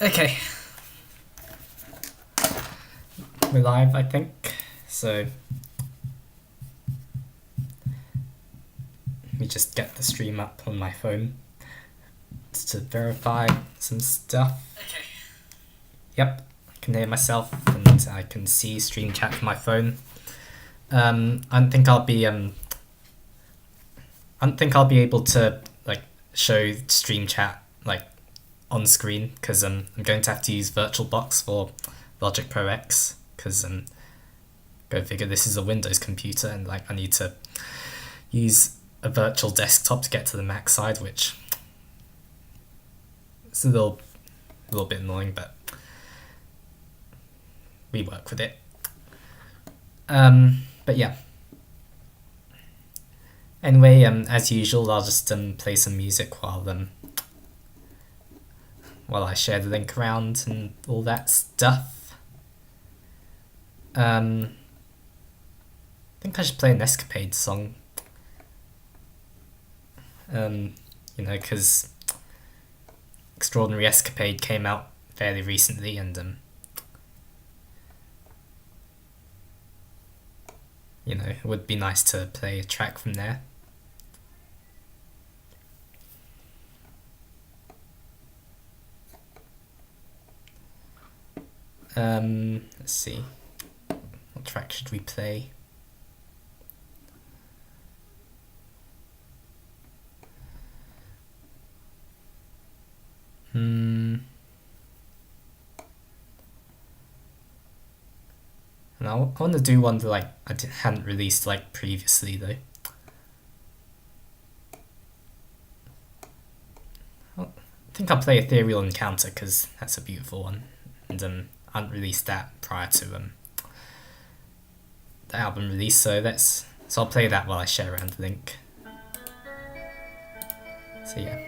Okay. We're live, I think. So let me just get the stream up on my phone to verify some stuff. Okay. Yep, I can hear myself and I can see stream chat from my phone. I don't think I'll be able to like show stream chat like on screen because I'm going to have to use VirtualBox for Logic Pro X because go figure, this is a Windows computer and like I need to use a virtual desktop to get to the Mac side, which is a little bit annoying, but we work with it. But yeah. Anyway, as usual, I'll just play some music while I share the link around and all that stuff. I think I should play an Escapade song. Because Extraordinary Escapade came out fairly recently, and it would be nice to play a track from there. Let's see. What track should we play? And I want to do one that like I hadn't released like previously though. I think I'll play Ethereal Encounter because that's a beautiful one, and I hadn't released that prior to the album release, so I'll play that while I share around the link. So yeah.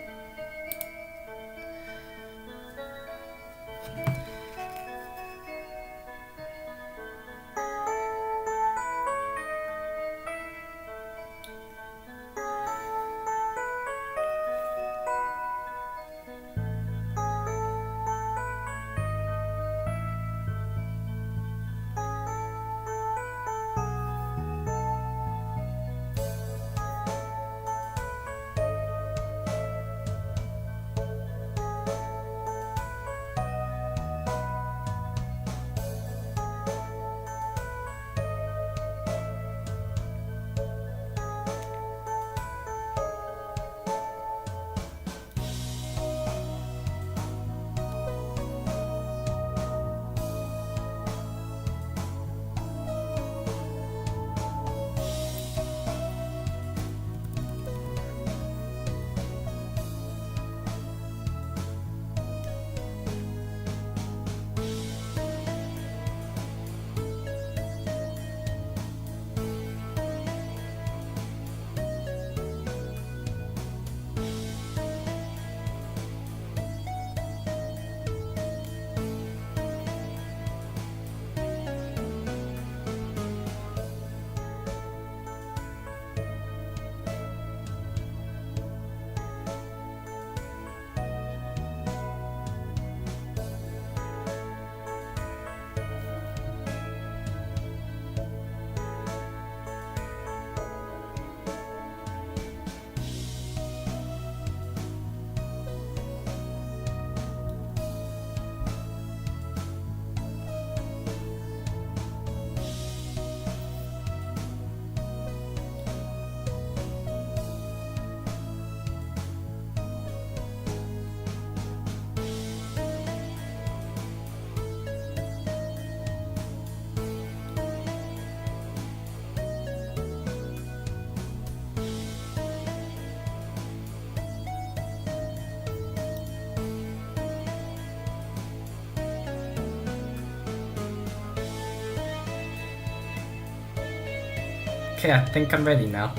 Okay, I think I'm ready now.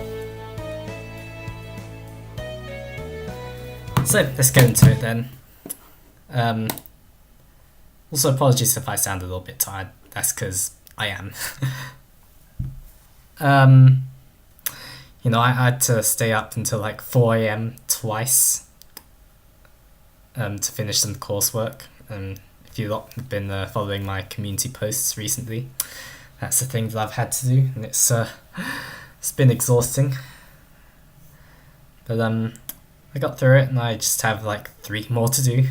So let's get into it then. Also, apologies if I sound a little bit tired. That's because I am. I had to stay up until like 4 a.m. twice to finish some coursework, If you've not been following my community posts recently, that's the thing that I've had to do, and it's been exhausting. But I got through it, and I just have like 3 more to do.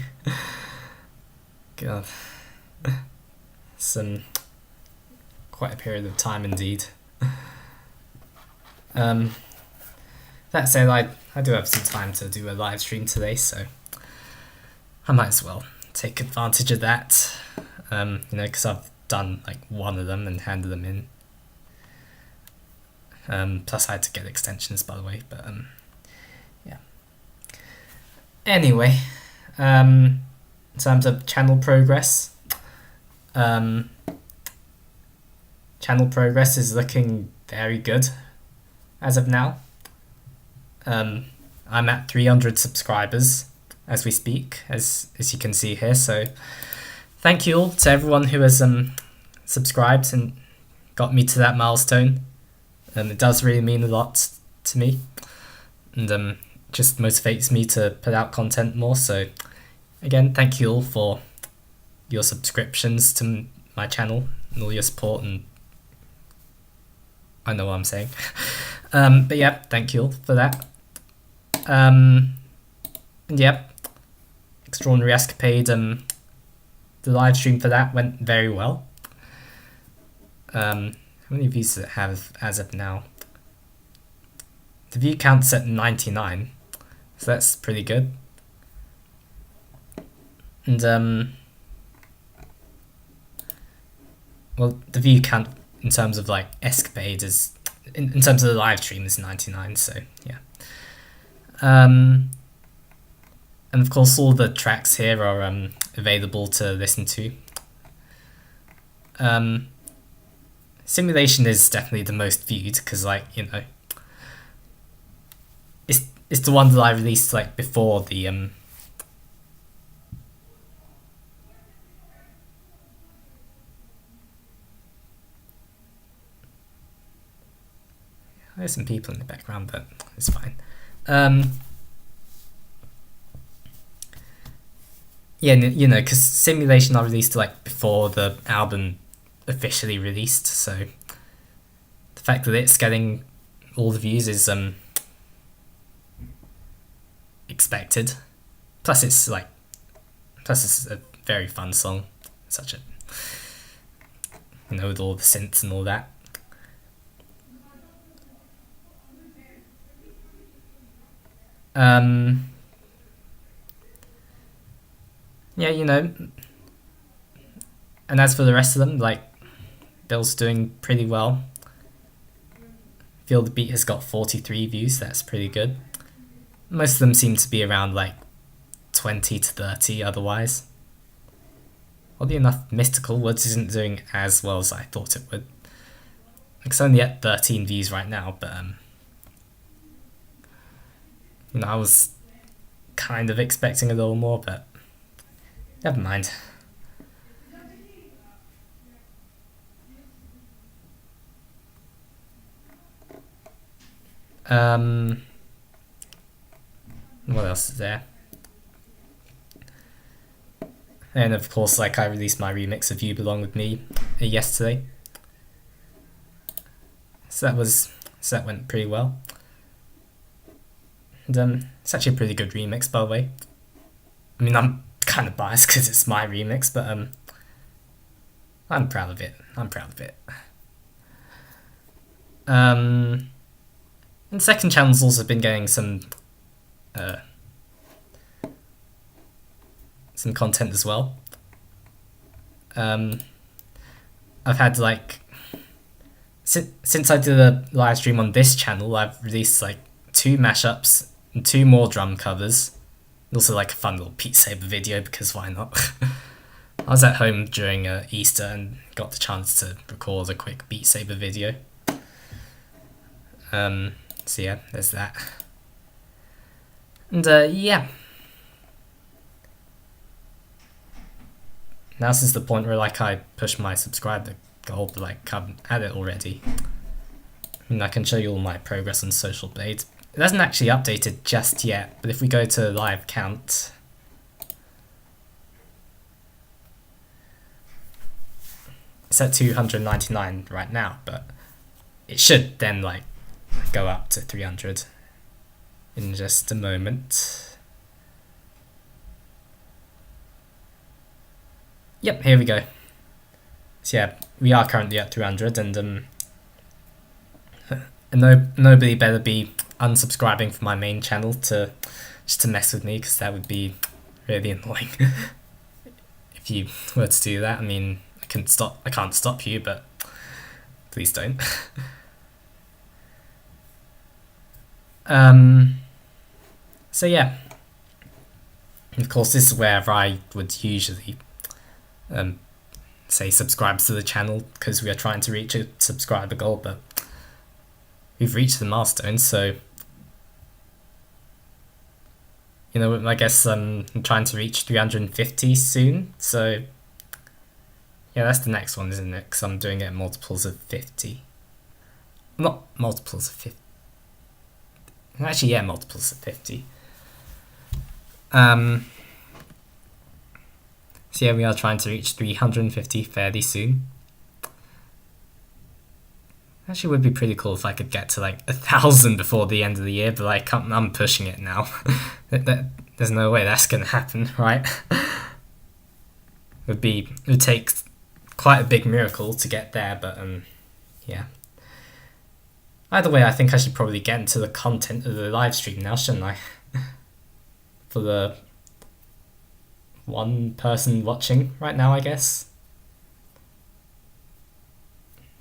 God, it's quite a period of time indeed. That said, I do have some time to do a live stream today, so I might as well take advantage of that. Because I've done like 1 of them and handed them in. Plus I had to get extensions, by the way, but yeah. Anyway, in terms of channel progress, channel progress is looking very good as of now. I'm at 300 subscribers as we speak, as you can see here. So thank you all to everyone who has subscribed and got me to that milestone. It does really mean a lot to me, and just motivates me to put out content more. So again, thank you all for your subscriptions to my channel and all your support, and I know what I'm saying. But yeah, thank you all for that. And yeah, Extraordinary Escapade, the live stream for that went very well. How many views does it have as of now? The view count's at 99, so that's pretty good. And well, the view count in terms of like Escapade is, in terms of the live stream, is 99, so yeah. And of course all the tracks here are available to listen to. Simulation is definitely the most viewed, because it's the one that I released like before the there's some people in the background, but it's fine. Yeah, because Simulation I released like before the album officially released, so the fact that it's getting all the views is expected. Plus it's a very fun song, such a with all the synths and all that. Yeah, and as for the rest of them, like, Bill's doing pretty well. Feel the Beat has got 43 views, that's pretty good. Most of them seem to be around like 20 to 30 otherwise. Oddly enough, Mystical Woods isn't doing as well as I thought it would. It's only at 13 views right now, but I was kind of expecting a little more, but never mind. What else is there? And of course, like, I released my remix of You Belong With Me yesterday. So that went pretty well. And it's actually a pretty good remix, by the way. I mean, I'm kind of biased because it's my remix, but I'm proud of it. And Second Channel's also been getting some content as well. I've had like since I did a live stream on this channel, I've released like 2 mashups and 2 more drum covers. Also like a fun little Beat Saber video, because why not? I was at home during Easter and got the chance to record a quick Beat Saber video. So yeah, there's that. And yeah. Now this is the point where like I push my subscriber goal, but like I'm at it already. I mean, I can show you all my progress on Social Blade. It hasn't actually updated just yet, but if we go to live count, It's at 299 right now, but it should then like go up to 300 in just a moment. Yep, here we go. So yeah, we are currently at 200, and nobody better be unsubscribing from my main channel just to mess with me, because that would be really annoying. If you were to do that, I mean, I can't stop you, but please don't. So yeah, of course this is where I would usually say subscribe to the channel, because we are trying to reach a subscriber goal, but we've reached the milestone, so you know, I guess I'm trying to reach 350 soon, so yeah, that's the next one, isn't it? Because I'm doing it in multiples of 50. Not multiples of 50. Actually, yeah, multiples of 50. So yeah, we are trying to reach 350 fairly soon. Actually, it would be pretty cool if I could get to like 1,000 before the end of the year, but like I'm pushing it now. There's no way that's gonna happen, right? It would take quite a big miracle to get there, but yeah. Either way, I think I should probably get into the content of the live stream now, shouldn't I? For the one person watching right now, I guess.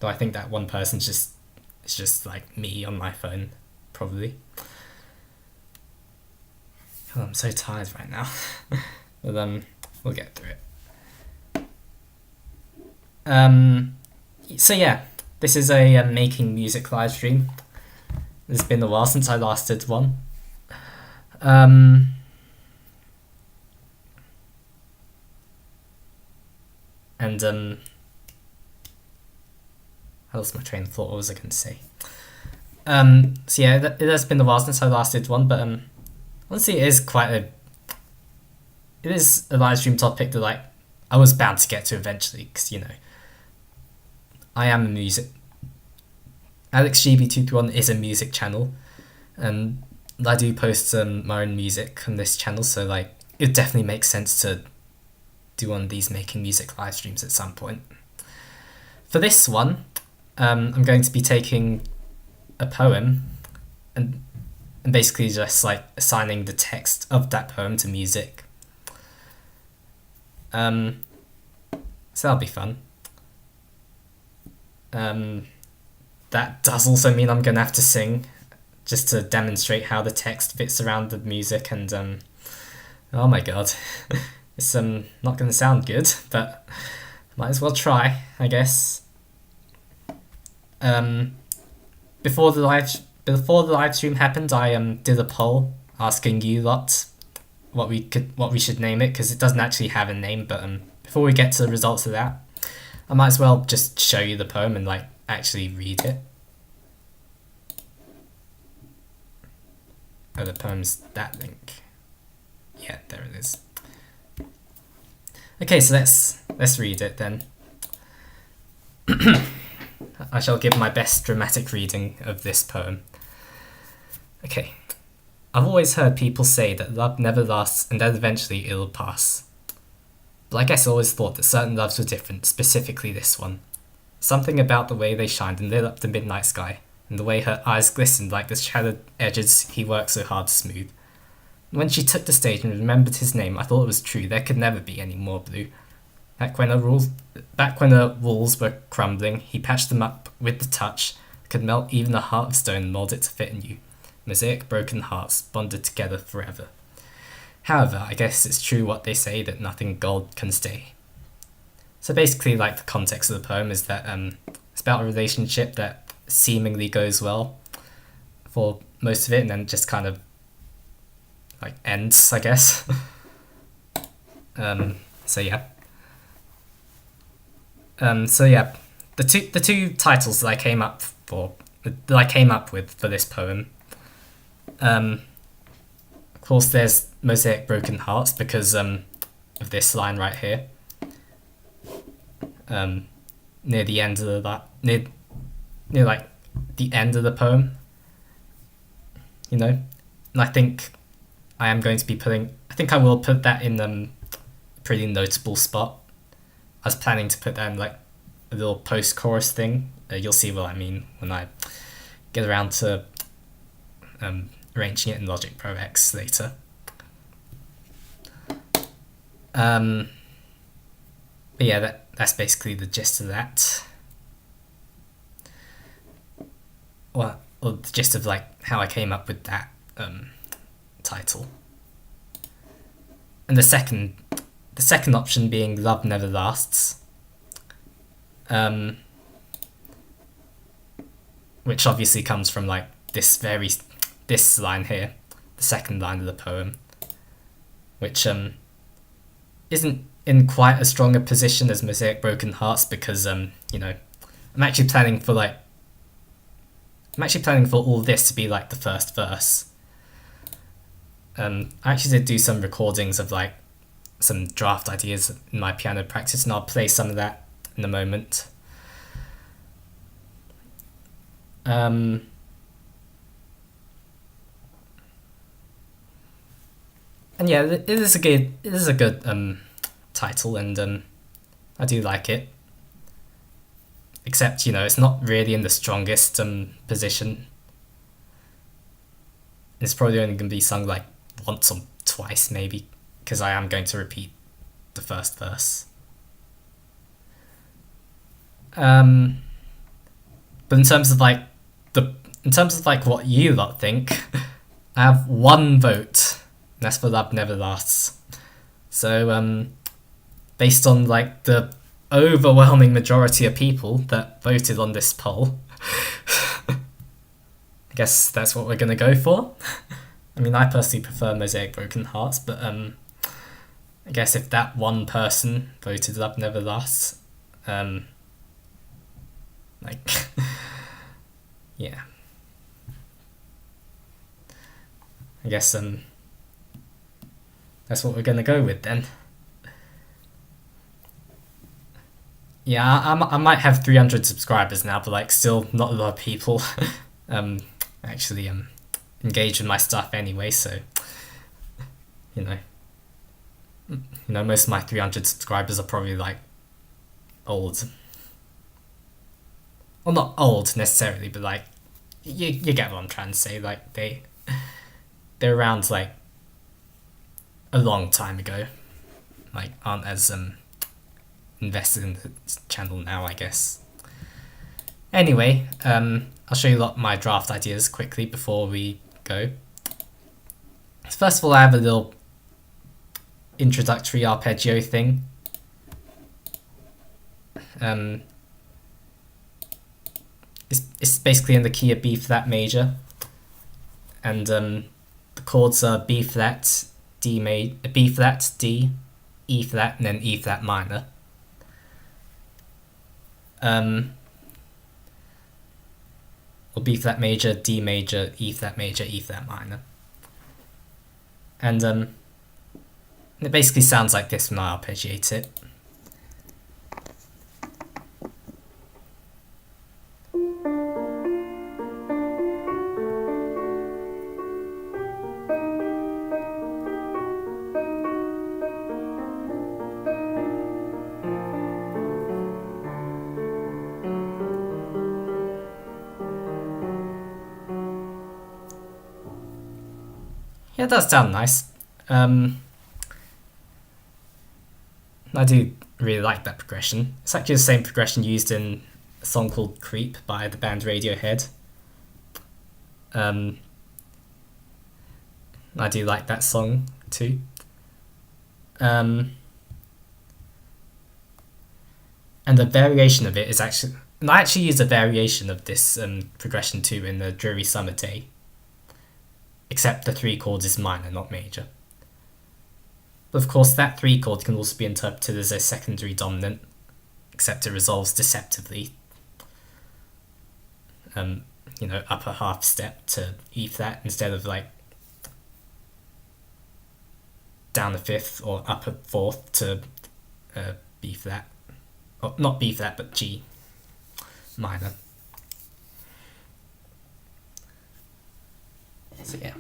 Though I think that one person is just like me on my phone, probably. Oh, I'm so tired right now. But we'll get through it. So yeah, this is a making music live stream. It's been a while since I last did one. I lost my train of thought. What was I going to say? So yeah, it has been a while since I last did one, but honestly, it is a live stream topic that like I was bound to get to eventually, because you know, I am a music. AlexGB231 is a music channel, and I do post my own music on this channel, so like it definitely makes sense to do one of these making music live streams at some point. For this one, I'm going to be taking a poem and basically just like assigning the text of that poem to music. So that'll be fun. That does also mean I'm gonna have to sing, just to demonstrate how the text fits around the music, and oh my god, it's not gonna sound good, but might as well try, I guess. Before the live stream happened, I did a poll asking you lot what we should name it, because it doesn't actually have a name. But before we get to the results of that, I might as well just show you the poem and like actually read it. Oh, the poem's that link. Yeah, there it is. Okay, so let's read it then. I shall give my best dramatic reading of this poem. Okay. I've always heard people say that love never lasts and that eventually it'll pass. But I guess I always thought that certain loves were different, specifically this one. Something about the way they shined and lit up the midnight sky, and the way her eyes glistened like the shadowed edges he worked so hard to smooth. And when she took the stage and remembered his name, I thought it was true, there could never be any more blue. Back when the walls were crumbling, he patched them up with the touch that could melt even a heart of stone and mold it to fit in you. Mosaic broken hearts bonded together forever. However, I guess it's true what they say, that nothing gold can stay. So basically, like, the context of the poem is that it's about a relationship that seemingly goes well for most of it, and then just kind of like ends, I guess. So yeah. The two titles that I came up with for this poem. Of course, there's Mosaic Broken Hearts because of this line right here. near the end of near like the end of the poem, you know. And I think I am going to be putting. I think I will put that in a pretty notable spot. I was planning to put that in like a little post-chorus thing. You'll see what I mean when I get around to arranging it in Logic Pro X later. But yeah, that's basically the gist of that. Well, or the gist of like how I came up with that title. And the second option being Love Never Lasts, which obviously comes from like this line here, the second line of the poem, which isn't in quite as strong a position as Mosaic Broken Hearts because you know, I'm actually planning for all this to be like the first verse. I actually did do some recordings of like some draft ideas in my piano practice, and I'll play some of that in a moment. And yeah, it is a good title, and I do like it. Except, you know, it's not really in the strongest position. It's probably only going to be sung like once or twice, maybe, because I am going to repeat the first verse. But in terms of like what you lot think, I have one vote. And that's for Love Never Lasts. So based on like the overwhelming majority of people that voted on this poll, I guess that's what we're gonna go for. I mean, I personally prefer Mosaic Broken Hearts, but I guess if that one person voted Love Never Lasts, like, yeah, I guess that's what we're gonna go with then. Yeah, I might have 300 subscribers now, but like still not a lot of people actually engage with my stuff anyway. So you know, most of my 300 subscribers are probably like old. Well, not old necessarily, but like you get what I'm trying to say. Like they're around like a long time ago, like aren't as invested in the channel now, I guess. Anyway, I'll show you a lot of my draft ideas quickly before we go. First of all, I have a little introductory arpeggio thing. It's basically in the key of B flat major, and the chords are B flat, B flat, D, E flat, and then E flat minor. Or B flat major, D major, E flat minor. And it basically sounds like this when I arpeggiate it. Yeah, it does sound nice. I do really like that progression. It's actually the same progression used in a song called Creep by the band Radiohead. I do like that song too. And the variation of it is actually... And I actually used a variation of this progression too in the Dreary Summer Day. Except the 3 chords is minor, not major. But of course, that 3 chord can also be interpreted as a secondary dominant, except it resolves deceptively. You know, upper half step to E flat instead of like down a fifth or upper fourth to B flat. Or not B flat, but G. minor. So yeah.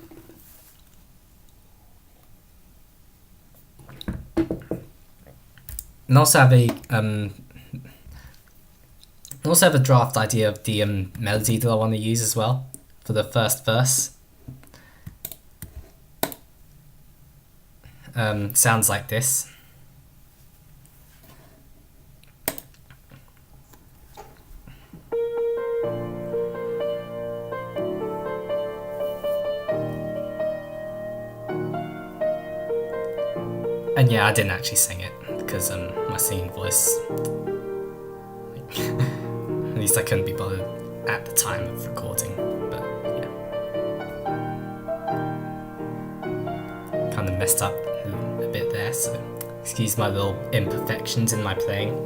And also have a draft idea of the melody that I want to use as well for the first verse. Sounds like this. And yeah, I didn't actually sing it because my singing voice, at least I couldn't be bothered at the time of recording. But yeah, kind of messed up a bit there. So excuse my little imperfections in my playing.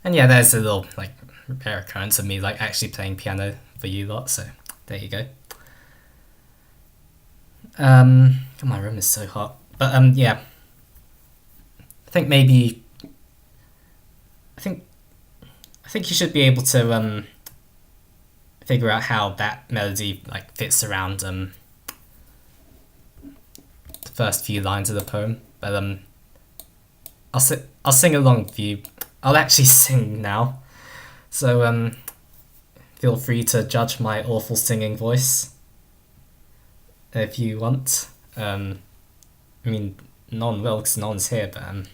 And yeah, there's a little like rare occurrence of me like actually playing piano for you lot. So there you go. God, my room is so hot. But yeah, I think maybe I think you should be able to figure out how that melody like fits around the first few lines of the poem. But I'll sing along with you. I'll actually sing now. So feel free to judge my awful singing voice if you want. I mean, no one will because no one's here, but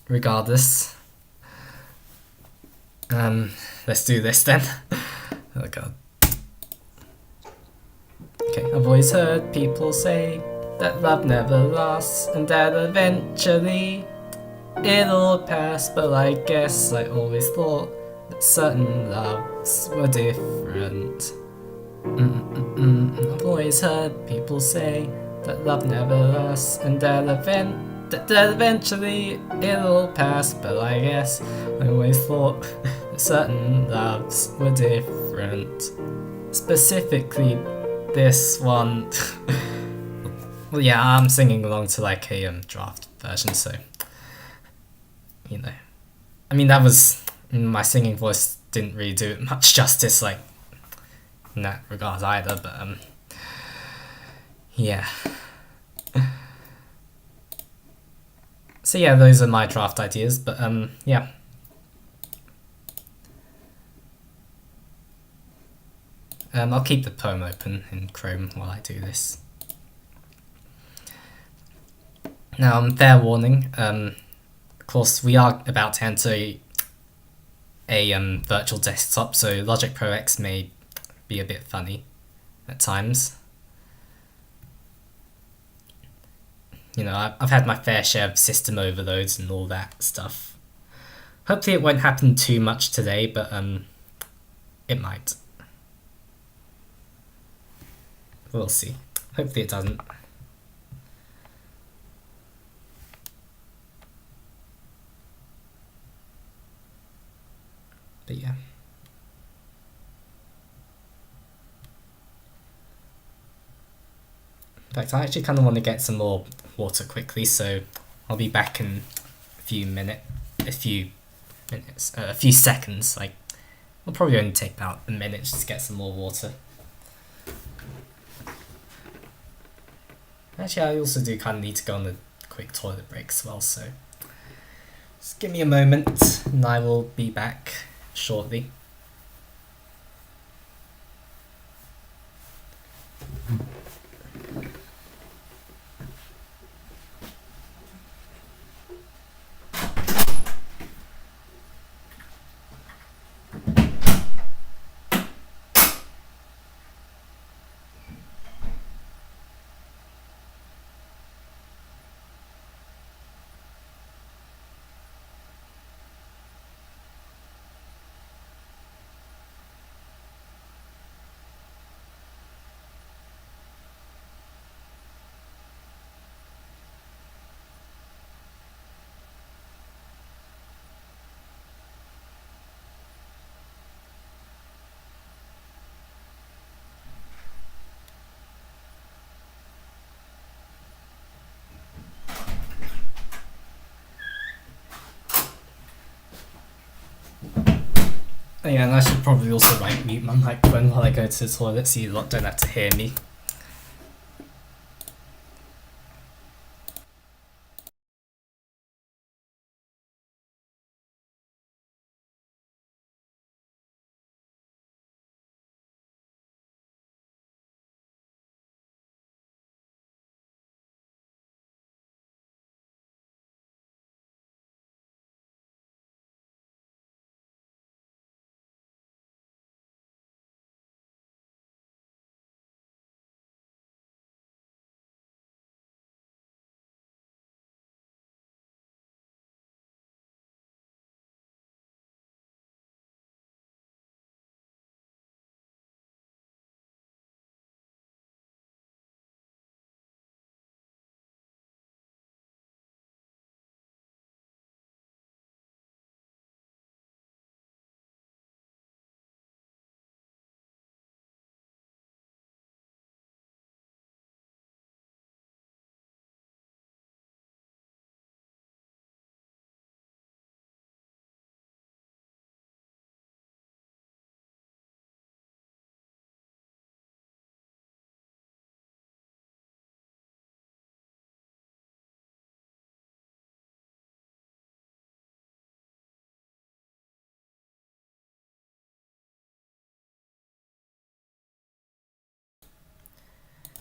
regardless. Let's do this then. Oh god. Okay, I've always heard people say that love never lasts and that eventually it'll pass, but I guess I always thought that certain loves were different. I've always heard people say that love never lasts and that eventually it'll pass, but I guess I always thought that certain loves were different. Specifically, this one. Well, yeah, I'm singing along to like a draft version, so you know. I mean, that was my singing voice didn't really do it much justice, like in that regard either. But yeah. So yeah, those are my draft ideas. But yeah. I'll keep the poem open in Chrome while I do this. Now, fair warning. Of course, we are about to enter a virtual desktop, so Logic Pro X may be a bit funny at times. You know, I've had my fair share of system overloads and all that stuff. Hopefully it won't happen too much today, but it might. We'll see. Hopefully it doesn't. But yeah. In fact, I actually kind of want to get some more water quickly, so I'll be back in a few seconds. Like, it'll probably only take about a minute just to get some more water. Actually, I also do kind of need to go on a quick toilet break as well, so just give me a moment and I will be back shortly. Yeah, and I should probably also like mute my microphone while I go to the toilet so you lot don't have to hear me.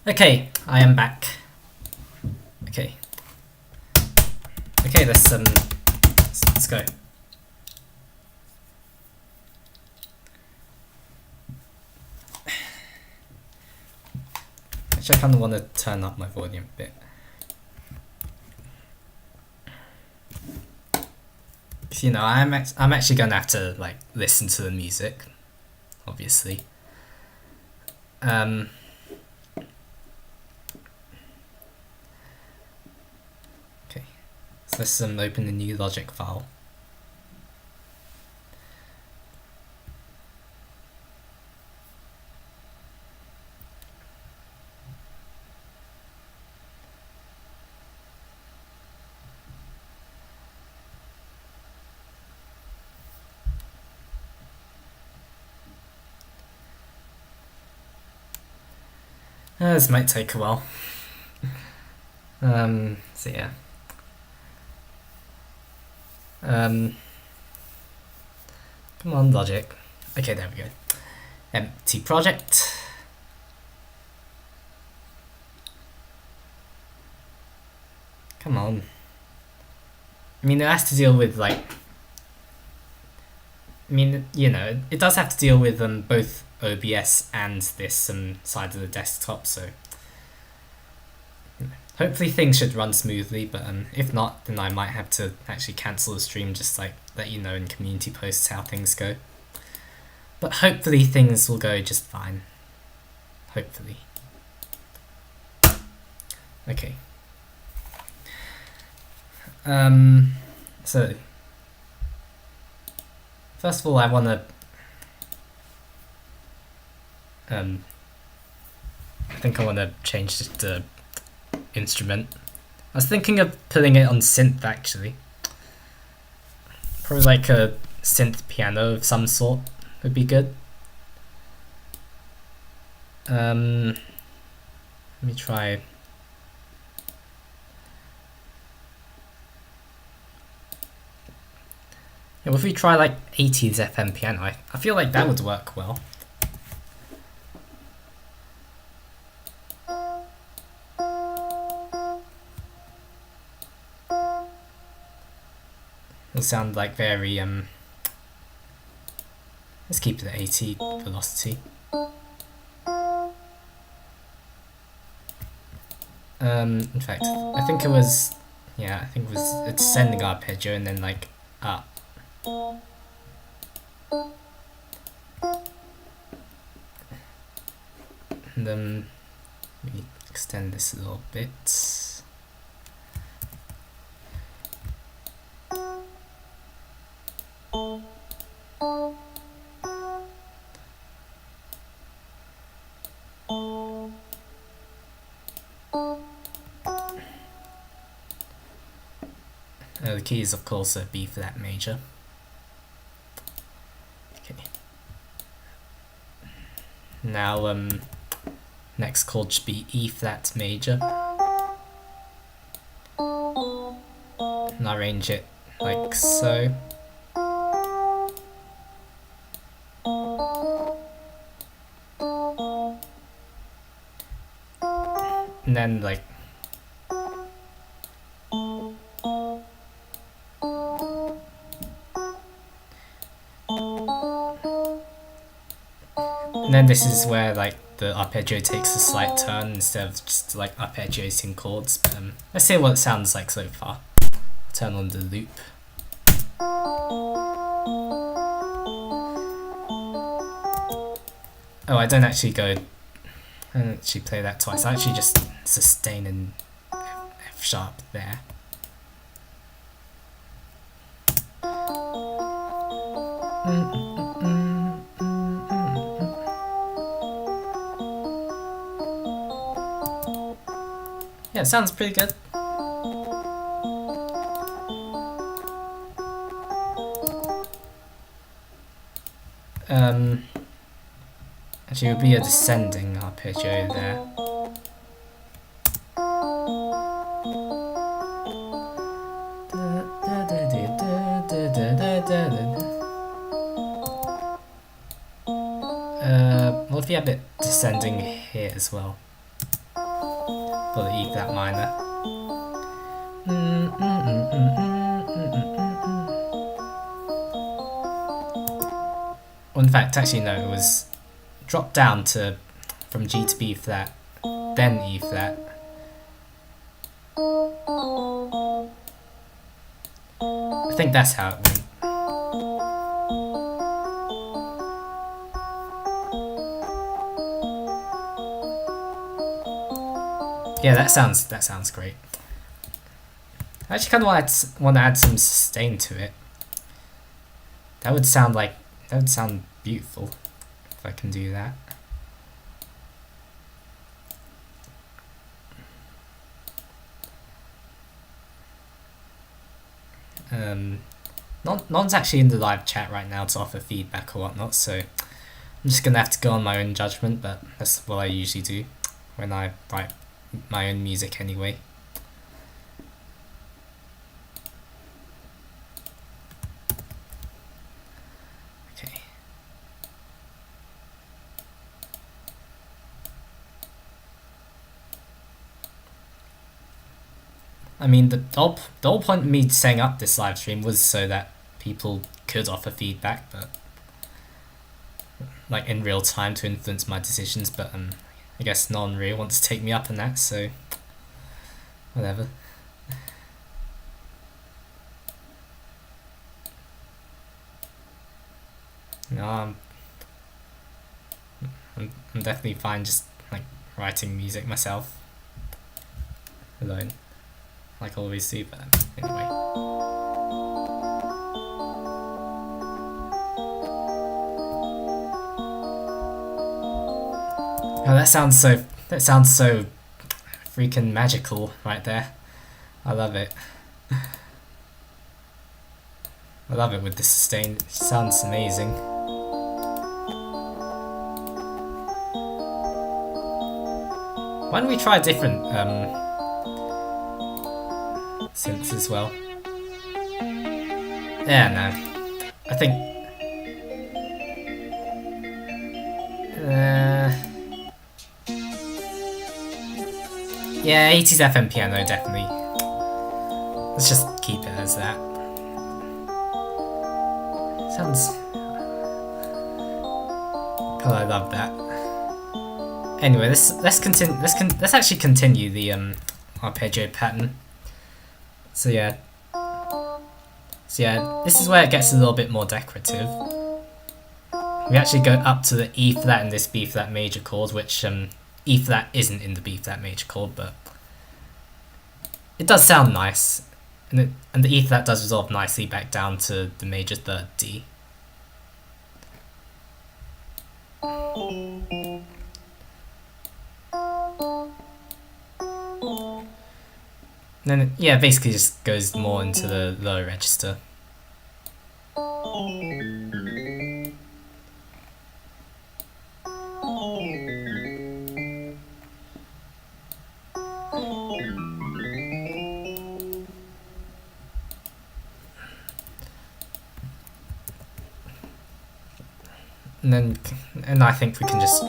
Okay, I am back. Okay. Okay, let's go. Actually, I kind of want to turn up my volume a bit. You know, I'm actually gonna have to like listen to the music, obviously. Okay, so let's open a new logic file. This might take a while. So yeah. Come on, logic. Okay, there we go. Empty project. Come on. I mean, it has to deal with like. I mean, you know, it does have to deal with both OBS and this side of the desktop, so hopefully things should run smoothly, but if not, then I might have to actually cancel the stream, just like let you know in community posts how things go. But hopefully things will go just fine. Hopefully. Okay. So first of all, I want to I think I want to change the instrument. I was thinking of putting it on synth actually. Probably like a synth piano of some sort would be good. Let me try. Yeah, if we try like 80s FM piano, I feel like that would work well. It'll sound like very let's keep it at 80 velocity. In fact, I think it was, yeah, I think it was it's sending arpeggio and then like up. And then we extend this a little bit. The key is of course a B flat major. Okay. Now next chord should be E flat major. And I arrange it like so. And then like and then this is where like the arpeggio takes a slight turn instead of just like arpeggiating chords. But, let's see what it sounds like so far. I'll turn on the loop. Oh, I don't actually play that twice. I actually just sustain in F sharp there. Yeah, it sounds pretty good. Actually, it would be a descending arpeggio there. What if you have it descending here as well? For the E flat minor. Well, in fact, actually no, it was dropped down to from G to B flat, then E flat. I think that's how it went. Yeah, that sounds great. I actually kind of want to add some sustain to it. That would sound beautiful if I can do that. Non's actually in the live chat right now to offer feedback or whatnot, so I'm just gonna have to go on my own judgment, but that's what I usually do when I write my own music anyway. Okay. I mean, the whole point of me setting up this live stream was so that people could offer feedback, but like in real time to influence my decisions, but I guess no one really wants to take me up on that, so whatever. No, I'm definitely fine just like writing music myself alone, like I always do, but anyway. Oh, that sounds so freaking magical right there. I love it. I love it with the sustain. It sounds amazing. Why don't we try different synths as well? Yeah, no. I think yeah, 80s FM piano, definitely. Let's just keep it as that. Sounds... God, I love that. Anyway, let's actually continue the arpeggio pattern. So yeah, this is where it gets a little bit more decorative. We actually go up to the E flat in this B flat major chord, which E flat isn't in the B flat major chord, but it does sound nice, and the E flat does resolve nicely back down to the major third D. And then yeah, basically just goes more into the lower register. and I think we can just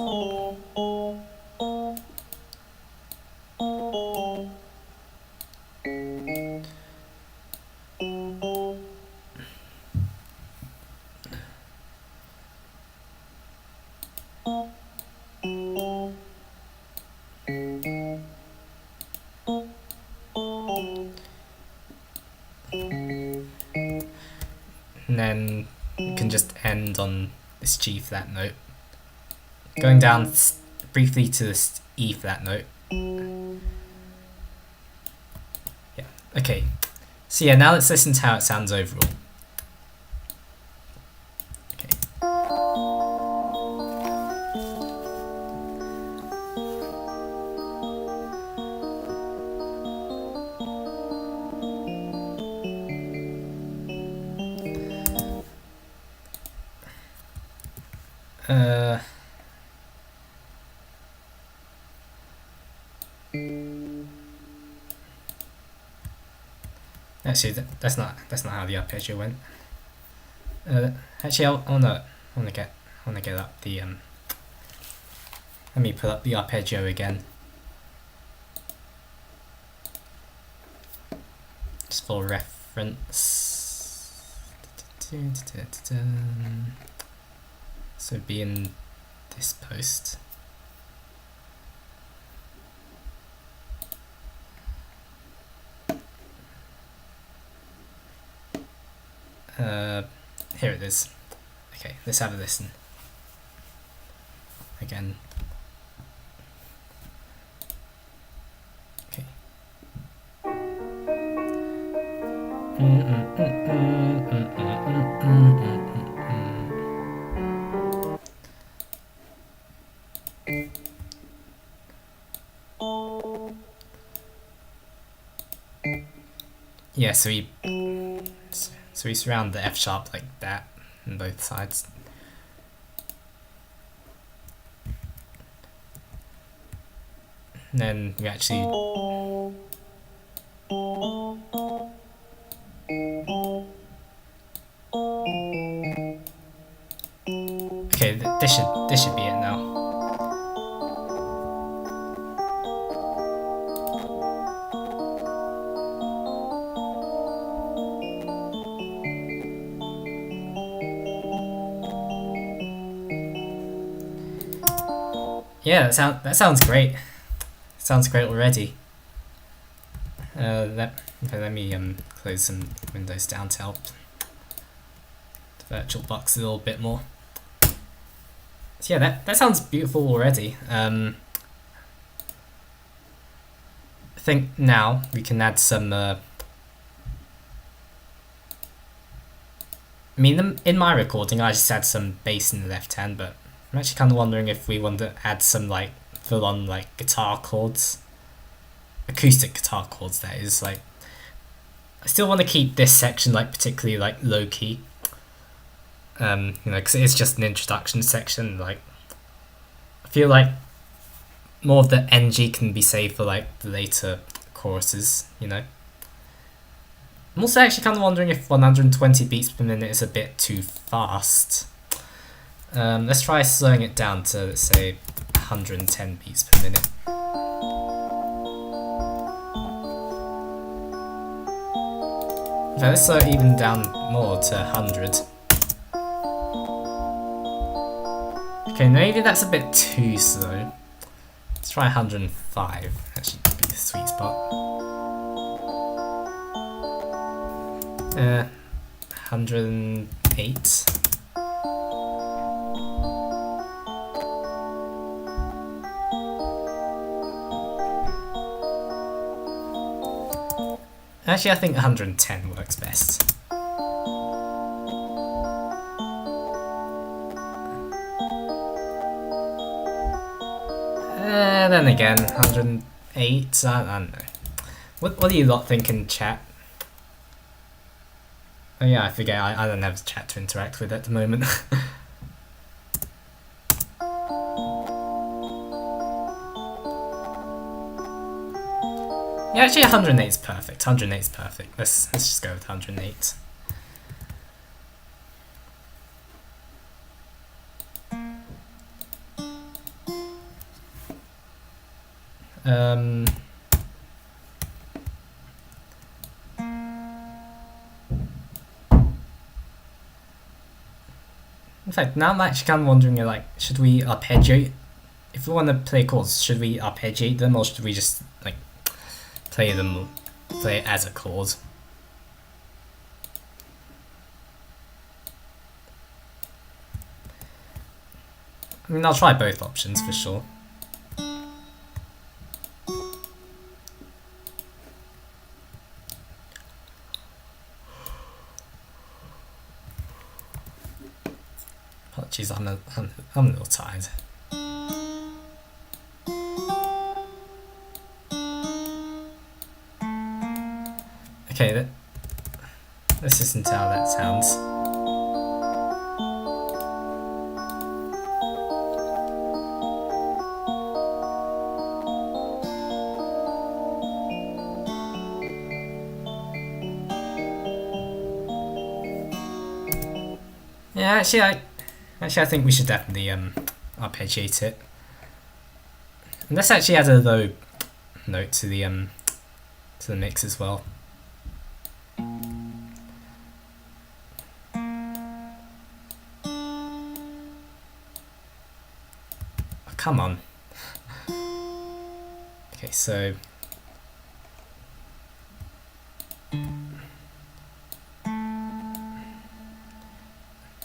and then we can just end on this G flat note, going down briefly to this E flat note. Yeah, okay. So yeah, now let's listen to how it sounds overall. Okay. Actually, that's not how the arpeggio went. Actually, I wanna get up the Let me put up the arpeggio again, just for reference. So be in this post. Here it is. Okay, let's have a listen. Again. Okay. Yeah, so we surround the F sharp like that on both sides. And then we actually okay, this should be it now. Yeah, that sounds great. Sounds great already. Let me close some windows down to help the VirtualBox a little bit more. So yeah, that sounds beautiful already. I think now we can add some. I mean, in my recording, I just had some bass in the left hand, but I'm actually kind of wondering if we want to add some like full-on like guitar chords, acoustic guitar chords. That is, like, I still want to keep this section like particularly like low key. You know, because it's just an introduction section. Like, I feel like more of the energy can be saved for like the later choruses. You know. I'm also actually kind of wondering if 120 beats per minute is a bit too fast. Let's try slowing it down to, let's say, 110 beats per minute. Okay, let's slow it even down more to 100. Okay, maybe that's a bit too slow. Let's try 105. That should be the sweet spot. 108. Actually, I think 110 works best. Then again, 108, I don't know. What do you lot think in chat? Oh yeah, I forget, I don't have chat to interact with at the moment. Yeah, actually 108 is perfect. 108 is perfect. Let's just go with 108. Um, in fact, now I'm actually kind of wondering, like, should we arpeggiate? If we want to play chords, should we arpeggiate them, or should we just like play it as a chord? I mean, I'll try both options for sure. Apologies, I'm a little tired. Okay, let's listen to how that sounds. Yeah, actually, I think we should definitely arpeggiate it. And let's actually add a low note to the mix as well. Oh, come on. Okay, so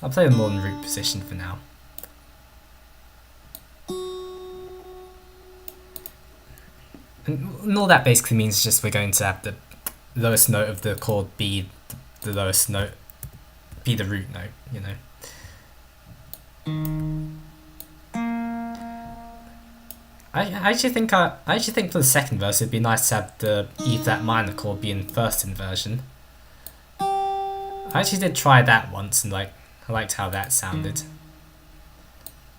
I'll play the modern root position for now. And all that basically means is just we're going to have the lowest note of the chord be the lowest note, be the root note, you know. I actually think for the second verse it'd be nice to have the E flat minor chord be in first inversion. I actually did try that once and like I liked how that sounded.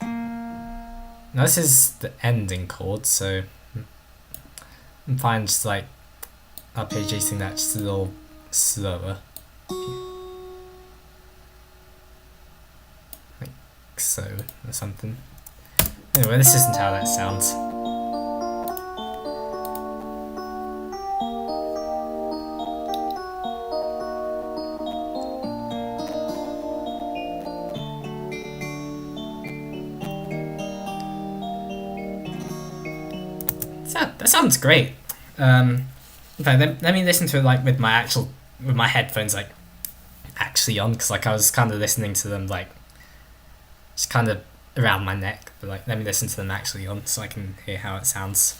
Now this is the ending chord, so I'm fine just like arpeggiating that just a little slower. Like so or something. Anyway, this isn't how that sounds. That sounds great. In fact, let me listen to it like with my headphones like actually on, because like I was kind of listening to them like just kind of around my neck, but like let me listen to them actually on so I can hear how it sounds.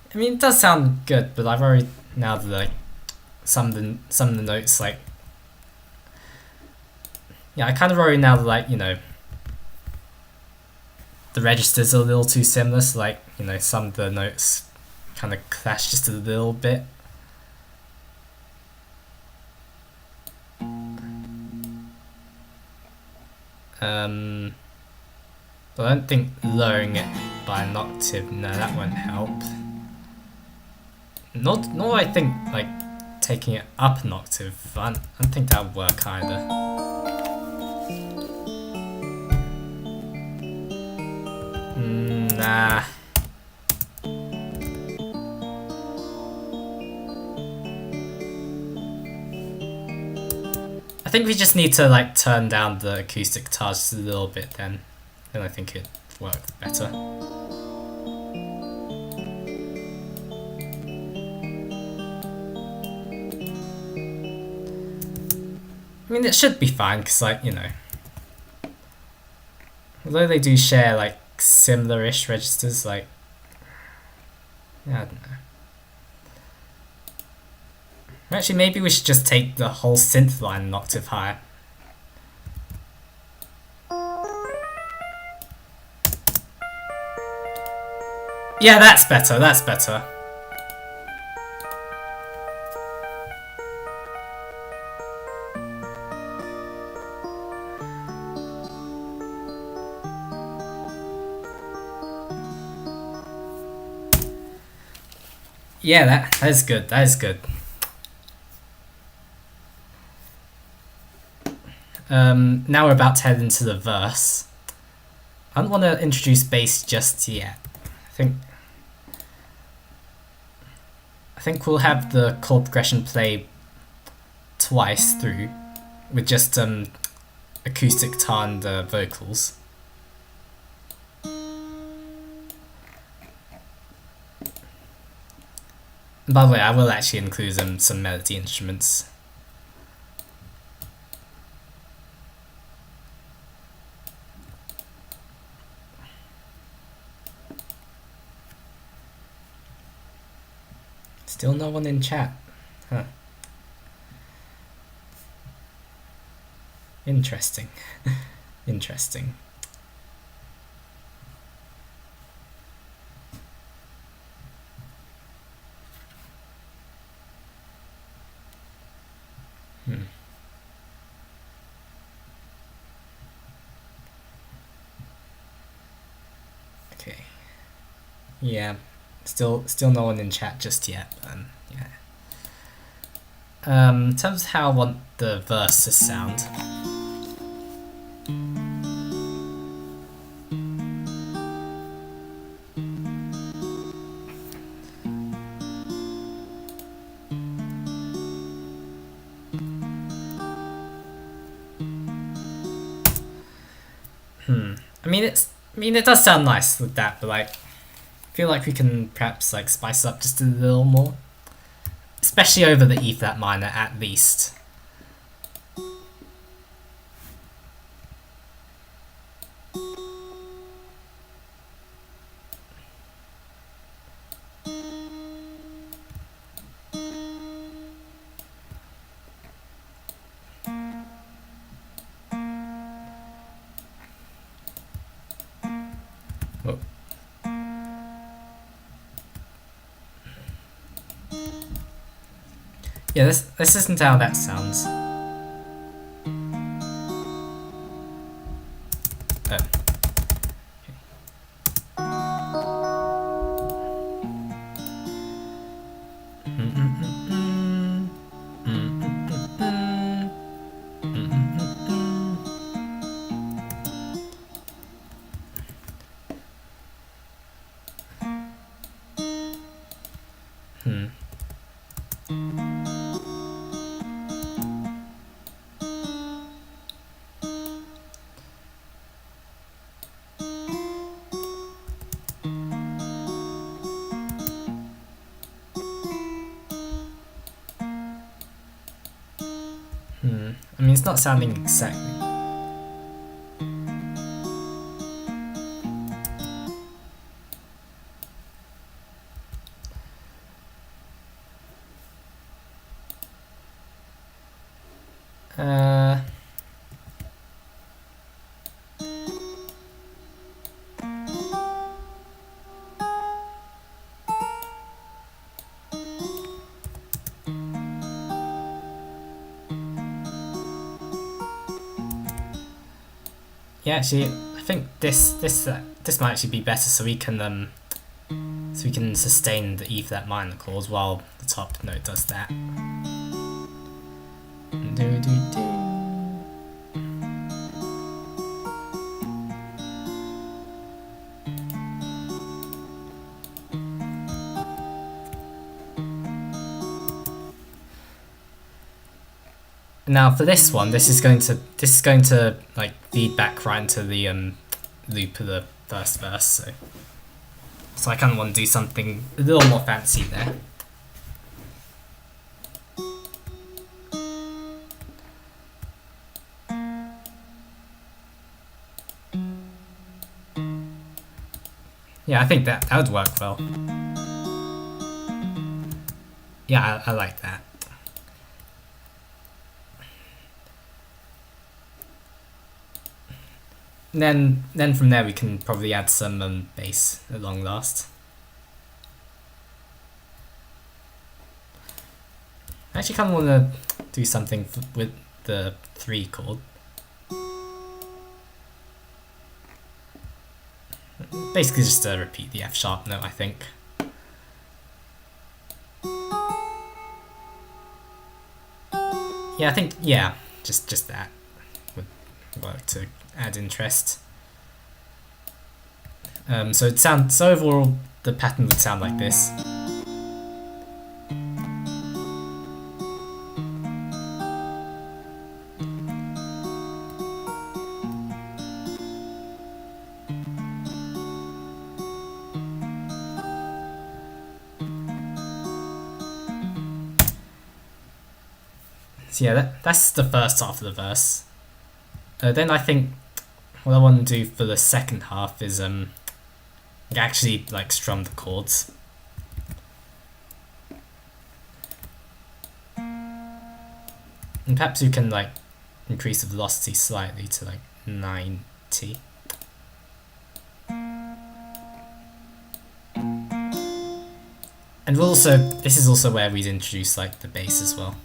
I mean, it does sound good, but I've already now that like some of the notes like I kind of worry now that like the registers are a little too similar, so like some of the notes kind of clash just a little bit. But I don't think lowering it by an octave, no, that won't help. Nor I think like taking it up an octave, I don't think that would work either. Nah. I think we just need to like turn down the acoustic guitar just a little bit, then I think it worked better. I mean, it should be fine, because like, although they do share like similar-ish registers, like, yeah, I don't know. Actually, maybe we should just take the whole synth line an octave higher. Yeah, that's better, that's better. Yeah, that is good. That is good. Now we're about to head into the verse. I don't want to introduce bass just yet. I think we'll have the chord progression play twice through, with just acoustic guitar and vocals. And by the way, I will actually include some melody instruments. Still no one in chat. Huh. Interesting. Interesting. Okay. Yeah. Still no one in chat just yet. Yeah. In terms of how I want the verse to sound. I mean, it does sound nice with that, but like, I feel like we can perhaps like spice up just a little more, especially over the E flat minor at least. Oh. Yeah, let's listen to how that sounds. I mean, it's not sounding exactly. Yeah, actually, I think this might actually be better, so we can sustain the E flat minor chords while the top note does that. Do do do. Now for this one, this is going to like feed back right into the loop of the first verse. So I kind of want to do something a little more fancy there. Yeah, I think that would work well. Yeah, I like that. And then from there we can probably add some bass at long last. I actually kind of want to do something with the 3 chord. Basically just repeat the F sharp note, I think. Yeah, I think, yeah, just that would work to add interest. So overall the pattern would sound like this. So yeah, that's the first half of the verse. Then I think what I want to do for the second half is actually like strum the chords. And perhaps you can like increase the velocity slightly to like 90. And this is also where we'd introduce like the bass as well.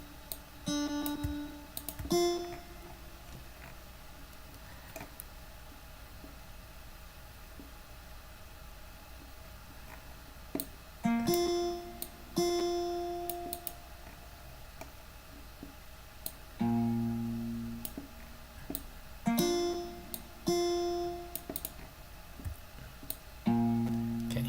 Okay.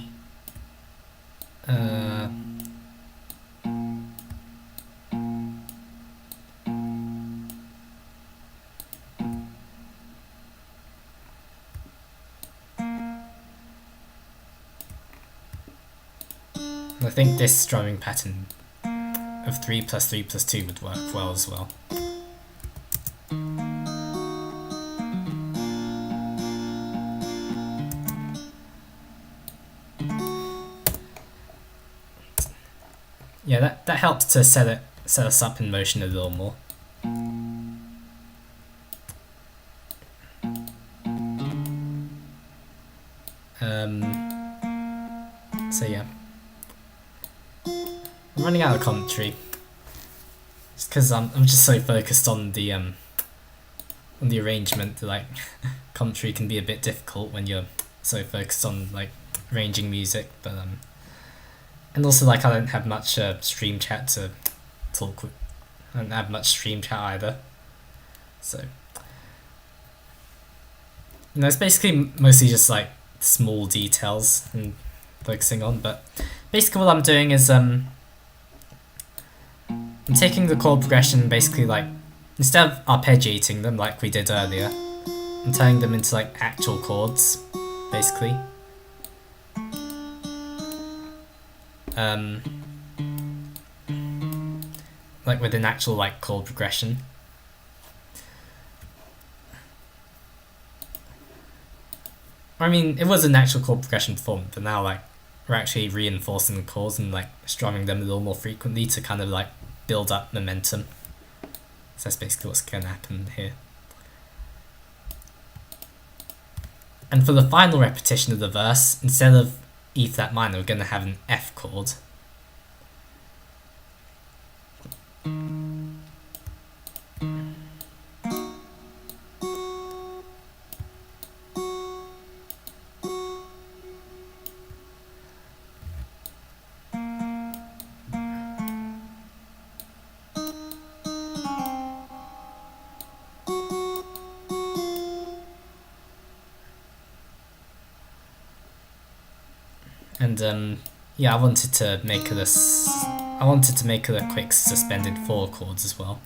I think this strumming pattern of 3 plus 3 plus 2 would work well as well. Yeah, that helps to set us up in motion a little more. So yeah, I'm running out of commentary. Just because I'm just so focused on the arrangement that like commentary can be a bit difficult when you're so focused on like arranging music, but and also like I don't have much stream chat to talk with. I don't have much stream chat either, so it's basically mostly just like small details and focusing on. But basically what I'm doing is I'm taking the chord progression and basically like instead of arpeggiating them like we did earlier, I'm turning them into like actual chords, basically. Like with an actual like chord progression. I mean, it was an actual chord progression before, but now like we're actually reinforcing the chords and like strumming them a little more frequently to kind of like build up momentum. So that's basically what's going to happen here. And for the final repetition of the verse, instead of E flat minor, we're going to have an F chord. And yeah, I wanted to make it a quick suspended 4 chords as well.